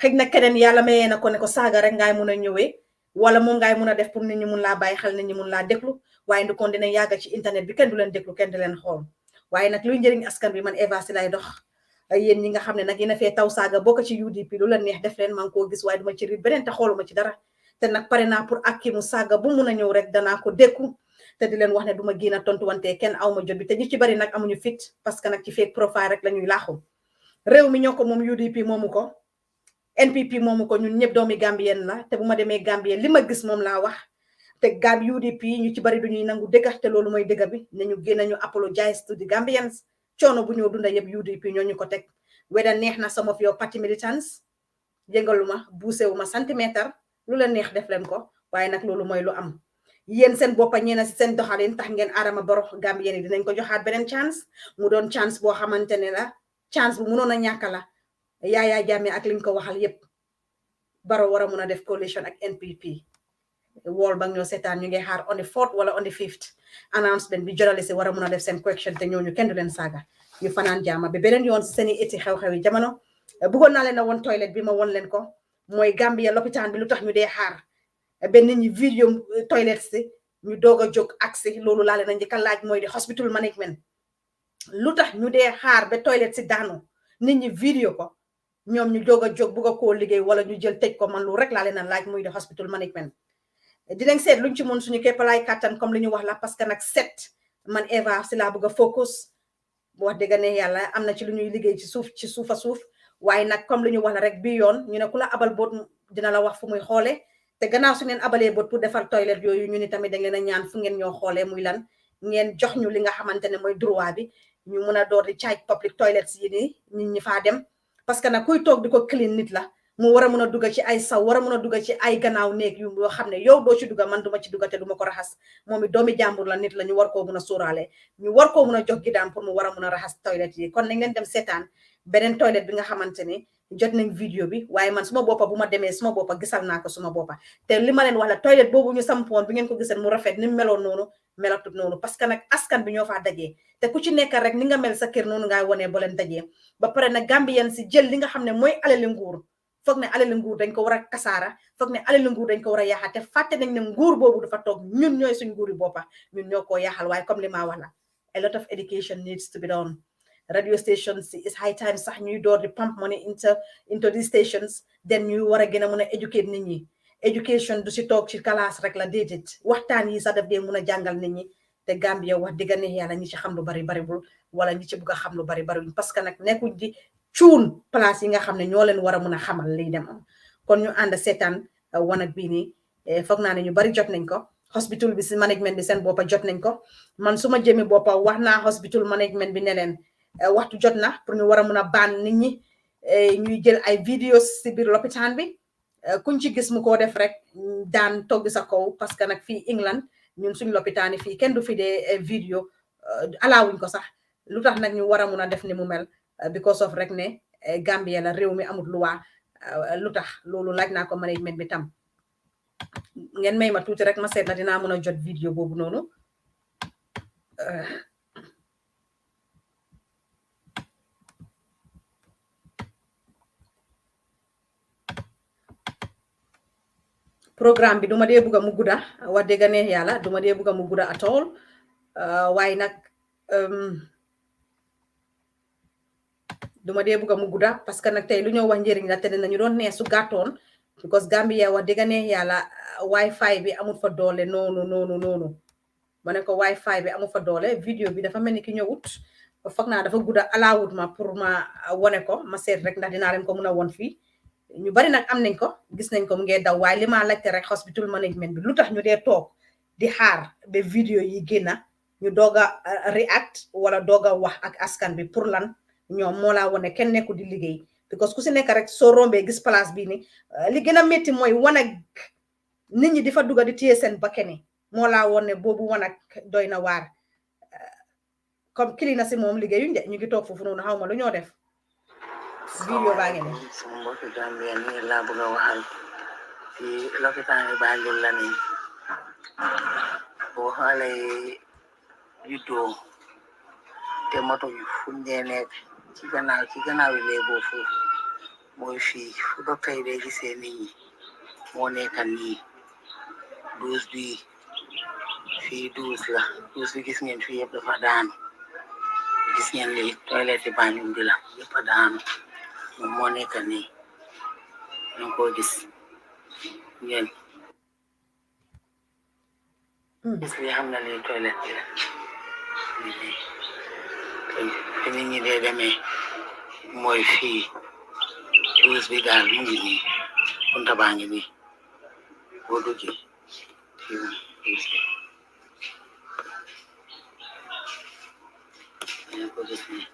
xëy na keneen yàlla mayee na ko ne ko saaga rek ngaay mun a ñëwee wala moom ngaay mun a def pour nit ñi mun laa bàyyi xel nit ñi mun laa déglu waaye ndi kon dina yàgga ci internet bi kenn du leen déglu kenn du leen xool waaye nag luy njëriñ askan bi man Eva si lay dox yéen ñi nga xam ne nag yéen a fee taw saaga bokk ci UDP lu la neex def leen maa ngi koo gis waaye duma ci riit beneen te xooluma ci dara te nag pare naa pour akki mu saaga bu mun a ñëw rek danaa ko dékku te di leen wax ne duma génn a tontu wante kenn aw ma jot bi te ñu ci bari nag amuñu fit parce que nag ci fake profile rek la ñuy laaxu réew mi ñoo ko moom UDP moomu ko NPP moomu ko ñun ñëpp doomi Gambien la te bu ma demee Gambien li ma gis moom laa wax te UDP ñu ci bari duñuy nangu dëgga te loolu mooy dëgga bi nañu génn ñu apologize to the Gambians coono bu ñoo dunda yëpp UDP ñoo ñu ko teg weda neex na some of your party militants yëngaluma buusewuma centimètre lu leen neex def leen ko waaye nag loolu mooy lu am yéen seen boppa ñeena si seen doxalin tax ngeen Adama Barrow Gambien yi dinañ ko joxaat beneen chance mu doon chance boo xamante ne la chance bu mënoon a ñàkk la Yaya Jammeh ak liñ ko waxal yépp Barrow war a mun a def coalition ak NPP wool ba ñoo seetaan ñu ngi xaar on the 4th wala on the 5th announcement bi journaliste war a mun a def seen question te ñooñu kenn du leen saaga ñu fanaan jaama bi beneen yoon si seeni iti xew-xewi jamono bëggoon naa leen a woon toilette bi ma woon leen ko mooy Gambia lopitaan bi lu tax ñu dee xaar benn nit ñi vidéo toilette si ñu doog a jóg aksi loolu laa leen a njëkk a laaj mooy di hospital management lu tax ñu dee xaar ba toilette si daanu nit ñi vidéo ko ñoom ñu doog a jóg bugg a koo liggéey wala ñu jël tëj ko man lu rek laa leen a laaj muy di hospital management dinañ seet luñ ci mun suñu képpalaay kàttan comme li ñu wax la parce que nag set man Eva si laa bëgg a focus wax dëgg ne yàlla am na ci lu ñuy liggéey ci suufa suuf waaye nag comme li ñu wax la rek bi yoon ñu ne ku la abal boot dina la wax fu muy xoole te gannaaw su ngeen abalee boot pour defar toilette yooyu ñu ni tamit dañ leen a ñaan fu ngeen ñoo xoolee muy lan ngeen jox ñu li nga xamante ne mooy droit bi ñu mun a door di charge public toilets yi nii nit ñi faa dem parce que nag kuy toog di ko clean nit la mu war a mun a dugga ci ay saw war a mun a dugga ci ay gannaaw néeg yu yoo xam ne yow doo ci dugga man duma ci dugga te duma ko raxas moom it doomi jàmbur la nit la ñu war koo mun a sóoraale ñu war koo mun a jox gidaam pour mu war a mun a raxas toilette yi kon nañ leen dem seetaan beneen toilette bi nga xamante ni jot nañ vidéo bi waaye man suma boppa bu ma demee suma boppa gisal naa ko suma boppa te li ma leen wax la toilette boobu ñu sampoon bi ngeen ko gisal mu rafet ni meloon noonu melatut noonu parce que nag askan bi ñoo faa dajee te ku ci nekk rek ni nga mel sa kër noonu ngay wonee bo leen dajee ba pare nag Gambien si jël li nga xam ne mooy alali nguur foog ne alali nguur dañ ko war a kasaara foog ne alali nguur dañ ko war a yaaxa te fàtte nañ ne nguur boobu dafa toog ñun ñooy suñ nguuri boppa ñun ñoo koo yaaxal waaye comme li ma wax la a lot of education needs to be done radio stations is high time sax ñuy door di pump money into these stations then ñuy war a gën a mun a educate nit ñi education du si toog ci classe rek la déedéet waxtaan yi sax daf dee mun a jàngal nit ñi te Gambia wax dëgg ne yàlla ñi ci xam lu bari bariwul wala ñi ci bugg a xam lu bari bariwul parce que nag nekkuñ di cuun place yi nga xam ne ñoo leen war a mun a xamal liy dem kon ñu ànd seetaan wanag bii nii foog naa ne ñu bari jot nañ ko hospital bi si management bi seen boppa jot nañ ko man su ma jëmi boppa wax naa hospital management bi ne leen waxtu jot na pour ñu war a mun a baan nit ñi ñuy jël ay videos si biir lopitaan bi kuñ ci gis mu ko def rek daan togg sa kaw parce que nag fii England ñun suñ lopitaan yi fii kenn du fi dee vidéo alaawuñ ko sax lu tax nag ñu war a mun a def ni mu mel because of rek ne Gambia la réew mi amul loi lu tax loolu laaj naa ko management bi tam ngeen may ma tuuti rek ma seet na dinaa mun a jot vidéo boobu noonu programme bi duma dee bugga mu gudda wax dëgg neex yàlla duma dee bugga mu gudda at all waaye nag duma dee bugga mu gudda parce que nag tey lu ñoo wax njëriñ la te nañu doon neex su gàttoon because Gambia wax dëgg neex yàlla wifi bi amul fa doole noonu ma ne ko wifi bi amul fa doole vidéo bi dafa mel ni ki ñëwut foog naa dafa gudda alaawut ma pour ma wone ko ma seet rek ndax dinaa leen ko mun a won fii ñu bari nag am nañ ko gis nañ ko mu ngee daw waaye li ma laajte rek hospital management bi lu tax ñu dee toog di xaar ba vidéo yi génna ñu doog a react wala doog a wax ak askan bi pour lan ñoom moo laa wone kenn nekku di liggéey because ku si nekk rek soo rombee gis place bii ni li gën a métti mooy wanag nit ñi di fa dugga di téye seen bakkeni moo laa wone boobu wanag doy na waar comme kili na si moom liggéeyuñ de ñu ngi toog foofu noonu xaw ma lu ñoo def vidéo baa ngi ne
sama mbokki Gambien ni laa bëgg a waxal ci lopitaan yi Banjul la ni boo xoolee juddoo te moto bi fu ñu nekk ci gannaaw yi lee boo foofu mooy fii fu docteur yi dee gisee nit ñi moo nekka nii douze bi fii douze la douze bi gis ngeen fii yëpp dafa daanu gis ngeen li toilette yi Banjul bi la yëpp a daanu moom moo nekk nii ñu ngi ko gis ngeen gis li xam na li toilette bi la te nit ñi dee demee mooy fii douze bi daal mu ngi nii bunta baa ngi nii boo duggee fii douze bi ñu ko gis nii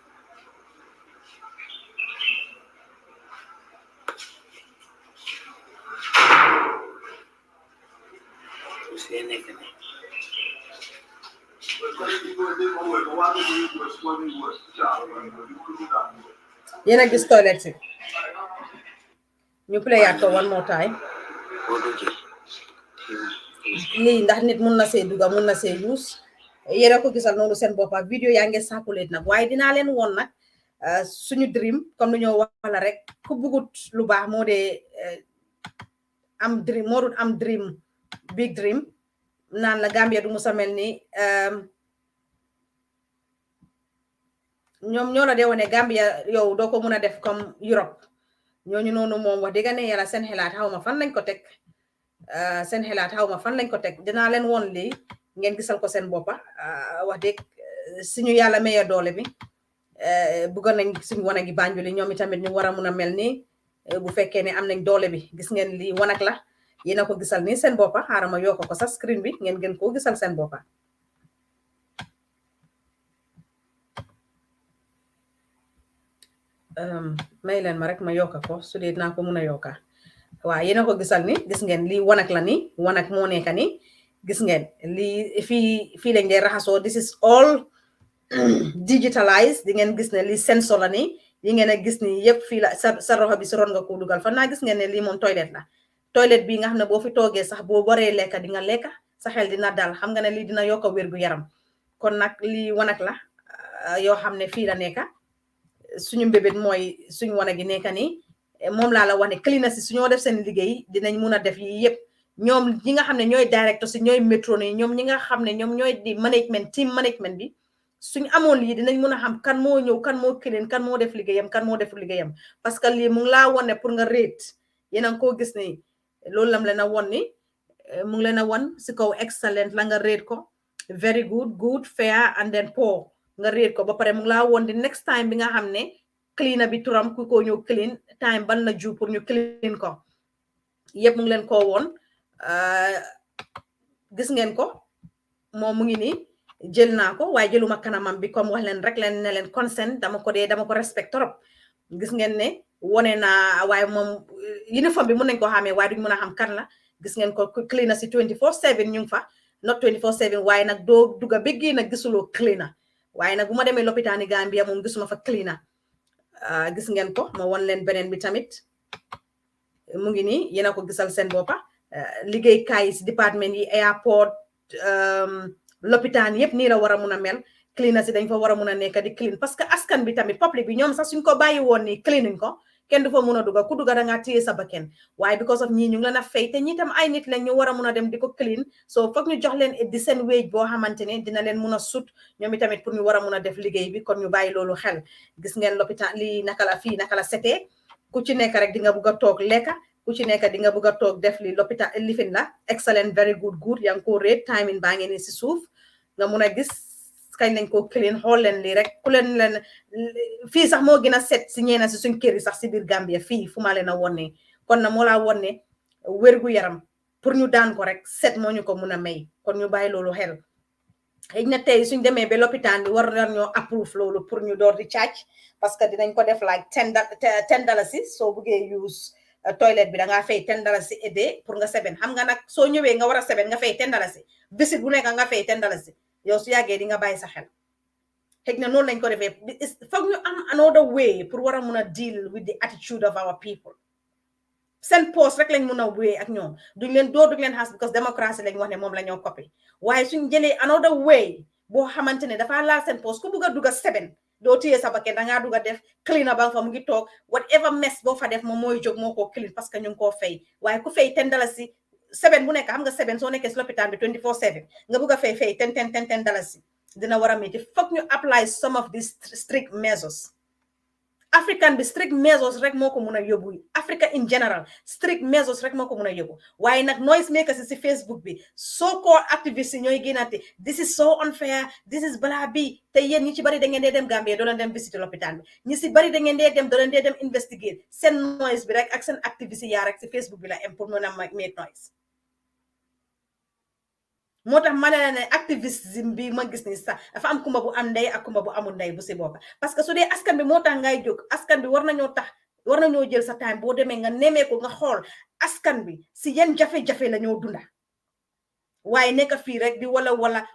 yéen a gis toilette si ñu playaat ko one more time lii ndax nit mun na see dugga mun na see use yéena ko gisal noonu seen boppa vidéo yaa ngi circulate nag waaye dinaa leen woon nag suñu dream comme lu ñoo wala rek ku bugut lu baax moo dee am dream moo dul am dream big dream naan la Gambia du musa mel ni ñoom ñoo la dee wone Gambia yow doo ko mun a def comme Europe ñooñu noonu moom wax dëgg ne yàlla seen xelaat xaw ma fan lañ ko teg seen xelaat xaw ma fan lañ ko teg dinaa leen woon lii ngeen gisal ko seen boppa wax dëgg suñu yàlla meya doole bi bëggoon nañ suñu wana gi Banjul ñoom itamit ñu war a mun a mel nii bu fekkee ne am nañ doole bi gis ngeen lii wanak la yéena ko gisal nii seen boppa xaaral ma yokk ko sa screen bi ngeen gën koo gisal seen boppa may leen ma rek ma yokka ko su dee dinaa ko mun a yokka waaw yéena ko gisal ni gis ngeen lii wanak la ni wanak moo nekka ni gis ngeen lii fii lañ dee raxasoo this is all digitalized di ngeen gis ne lii sensor la ni yi ngeen a gis ni yëpp fii la sa roxo bi si ron nga ko dugal fan naa gis ngeen ne lii moom toilette la toilette bi nga xam ne boo fi toogee sax boo waree lekka di nga lekka sa xel dina dal xam nga ne lii dina yokk wér gu yaram kon nag lii wanak la yoo xam ne fii la nekka suñu mbébét mooy suñu wana gi nekka ni moom laa la wax ne cleaner si suñoo def seen liggéey dinañ mun a def yi yëpp ñoom ñi nga xam ne ñooy directeur si ñooy métro yi ñoom ñi nga xam ne ñoom ñooy di management team management bi suñ amoon lii dinañ mun a xam kan moo ñëw kan moo clean kan moo def liggéeyam kan moo def liggéeyam parce que lii mu ngi laa won ne pour nga rate yéen a ngi koo gis ni loolu lam leen a won ni mu ngi leen a won si kaw excellent la nga rate ko very good good fair and then poor nga rate ko ba pare mu ngi laa won di next time bi nga xam ne cleaner bi turam ku ko ñëw clean time ban la ju pour ñu clean ko yëpp mu ngi leen koo woon gis ngeen ko moom mu ngi nii jël naa ko waaye jëluma kanamam bi comme wax leen rek leen ne leen consent dama ko respect trop gis ngeen ne wone naa waaye moom uniforme bi mun nañ ko xamee waaye duñ mën a xam kan la gis ngeen ko cleaner si 24/7 ñu ngi fa not 24/7 waaye nag doo dugga ba génn nag gisuloo cleaner waaye nag bu ma demee lopitaani Gambia moom gisuma fa cleaner gis ngeen ko ma won leen beneen bi tamit mu ngi nii yéena ko gisal seen boppa liggéeykaay yi si département yi airport lopitaan yëpp nii la war a mun a mel cleaner si dañ fa war a mun a nekk di clean parce que askan bi tamit public bi ñoom sax suñ ko bàyyi woon nii cleanuñ ko kenn du fa mun a dugga ku dugga dangaa téye sa bakken waaye because of ñii ñu ngi leen a fay te ñi tam ay nit lañ ñu war a mun a dem di ko clean so foog ñu jox leen di seen wage boo xamante ne dina leen mun a sut ñoom i tamit pour ñu war a mun a def liggéey bi kon ñu bàyyi loolu xel gis ngeen lopitaan lii naka la fii naka la setee ku ci nekk rek di nga bugg a toog lekka ku ci nekk di nga bugg a toog def li lopitaan lifin la excellent very good yaa ngi ko rate timing baa ngi ni si suuf nga mun a gis kañ lañ ko clean xool leen lii rek ku leen fii sax moo gën a set si ñeena si suñ kër yi sax si biir Gambia fii fu ma leen a wonne kon na moo laa wonne wérgu yaram pour ñu daan ko rek set moo ñu ko mun a may kon ñu bàyyi loolu xel xëy na tey suñ demee ba lopitaan bi war ñoo approve loolu pour ñu door di charge parce que dinañ ko def like $10 soo buggee use toilette bi da ngaa fay $10 a day pour nga seben xam nga nag soo ñëwee nga war a seben nga fay $10 visit bu nekk nga fay $10 yow su yàggee di nga bàyyi sa xel xëy na noonu lañ ko defee foog ñu am another way pour war a mun a deal with the attitude of our people seen post rek lañ mun a wéy ak ñoom duñ leen door duñ leen xaas because démocratie lañ wax ne moom la ñoo copy waaye suñ jëlee another way boo xamante ne dafa laal seen post ku bugg a dugg a seben doo téye sa bakken dangaa dugg a def clean ba fa mu ngi toog whatever mess boo fa def moom mooy jóg moo koo clean parce que ñu ngi koo fay waaye ku fay $10 seben bu nekk xam nga seben soo nekkee si lopitaan bi 24/7 nga bugg a fay $10 dina war a métti foog ñu apply some of these strict measures African bi strict measures rek moo ko mun a yóbbu Africa in general strict measures rek moo ko mun a yóbbu waaye nag noise makers si Facebook bi so called activists yi ñooy génnaate this is so unfair this is bala bi te yéen ñi ci bari da ngeen dee dem Gambia doo leen dem visiter lopitaan bi ñi si bari da ngeen dee dem doo leen dee dem investigate seen noise bi rek ak seen activists yi yaa rek si Facebook bi la am pour mën a make noise moo tax ma ne activisme bi ma gis ni sax dafa am kumba bu am ndey ak kumba bu amul ndey bu si bokk parce que su dee askan bi moo tax ngay jóg askan bi war nañoo jël sa time boo demee nga nemee ko nga xool askan bi si yan jafe-jafe la ñoo dunda waaye nekk fii rek di wala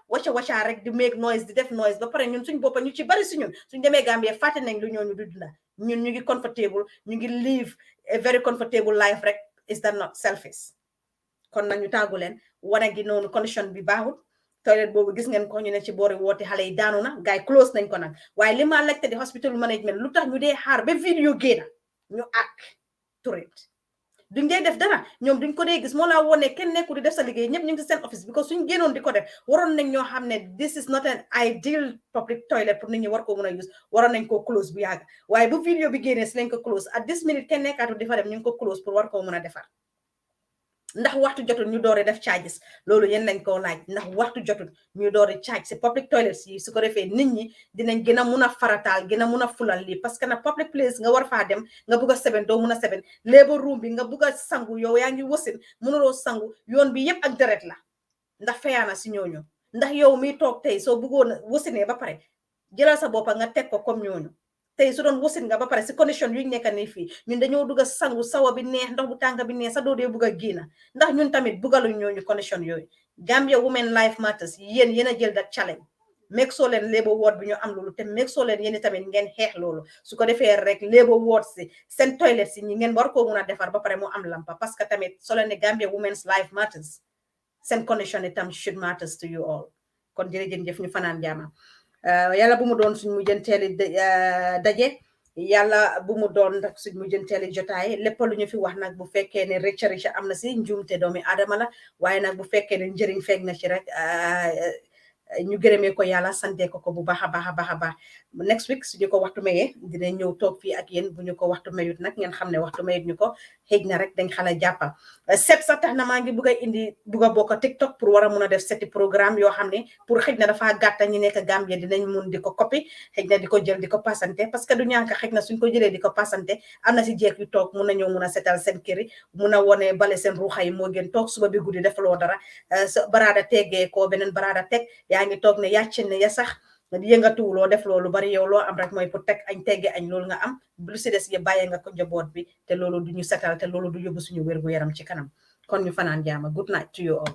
wacca rek di make noise di def noise ba pare ñun suñ boppa ñu ci bari si ñun suñ demee Gambia fàtte nañ lu ñooñu di dunda ñun ñu ngi comfortable ñu ngi live a very comfortable life rek is that not selfish kon nag ñu tàggu leen wane gi noonu condition bi baaxul toilet boobu gis ngeen ko ñu ne ci boori woote xale yi daanu na gars yi close nañ ko nag waaye li ma laajte di hospital management lu tax ñu dee xaar ba vidéo génn ñu ak turét duñ dee def dara ñoom duñ ko dee gis moo laa wone kenn nekku di def sa liggéey ñëpp ñu ngi ci seen office because suñ génnoon di ko def waroon nañ ñoo xam ne this is not an ideal public toilet pour nit ñi war ko mën a use waroon nañ koo close bu yàgg waaye bu vidéo bi génnee si lañ ko close at this minute kenn nekkaatu di fa dem ñu ngi ko close pour war koo mën a defar ndax waxtu jotul ñu doore def charges loolu yéen lañ koo laaj ndax waxtu jotul ñu doore charge si public toilets yi su ko defee nit ñi dinañ gën a mun a farataal gën a mun a fulal lii parce que nag public place nga war faa dem nga bugg a seben doo mun a seben labor room bi nga bugg a sangu yow yaa ngi wasin mënuloo sangu yoon bi yëpp ak deret la ndax feyaana si ñooñu ndax yow miy toog tey soo buggoon wasinee ba pare jëlal sa boppa nga teg ko comme ñooñu tey su doon wasin nga ba pare si condition yuñ nekk nii fii ñun dañoo dugg a sangu sawa bi neex ndox bu tàng bi neex sa doo dee bugg a génn ndax ñun tamit buggaluñ ñooñu condition yooyu Gambia Women Life Matters yéen a jël that challenge make soo leen Labour Ward bi ñu am loolu te make soo leen yéen tamit ngeen xeex loolu su ko defee rek Labour Ward si seen toilet si ñi ngeen war koo mun a defar ba pare mu am lampa parce que tamit soo leen ne Gambia Women's Life Matters seen condition itam should matters to you all kon jërëjëf ñu fanaan jaama yàlla bu mu doon suñ mujjanteeli daje yàlla bu mu doon rek suñ mujjanteeli jotaay lépp lu ñu fi wax nag bu fekkee ne rëcc am na si njuumte doomi aadama la waaye nag bu fekkee ne njëriñ feeg na ci rek ñu gërëmee ko yàlla sante ko bu baax a baax a baax a baax next week suñu ko waxtu mayee dinañ ñëw toog fii ak yéen bu ñu ko waxtu mayut nag ngeen xam ne waxtu mayut ñu ko xëj na rek dañ xala jàppal set sax tax na maa ngi bugg a indi bugg a bokk TikTok pour war a mun a def seti programme yoo xam ne pour xëj na dafa gàtta ñi nekk Gambia dinañ mun di ko copy xëj na di ko jël di ko passante parce que du ñànk xëj na suñ ko jëlee di ko passante am na si jeeg yu toog mun a ñëw mun a setal seen këri mun a wone bale seen ruuxa yi moo gën toog suba bi guddi defaloo dara sa baraada teggee ko beneen baraada teg yaa ngi toog ne yàccin ne ya sax yëngatuwuloo def loolu bari yow loo am rek mooy pour teg añ tegge añ loolu nga am lu si des ya bàyyee nga ko njaboot bi te loolu du ñu setal te loolu du yóbbu suñu wér gu yaram ci kanam kon ñu fanaan jaama good night to you all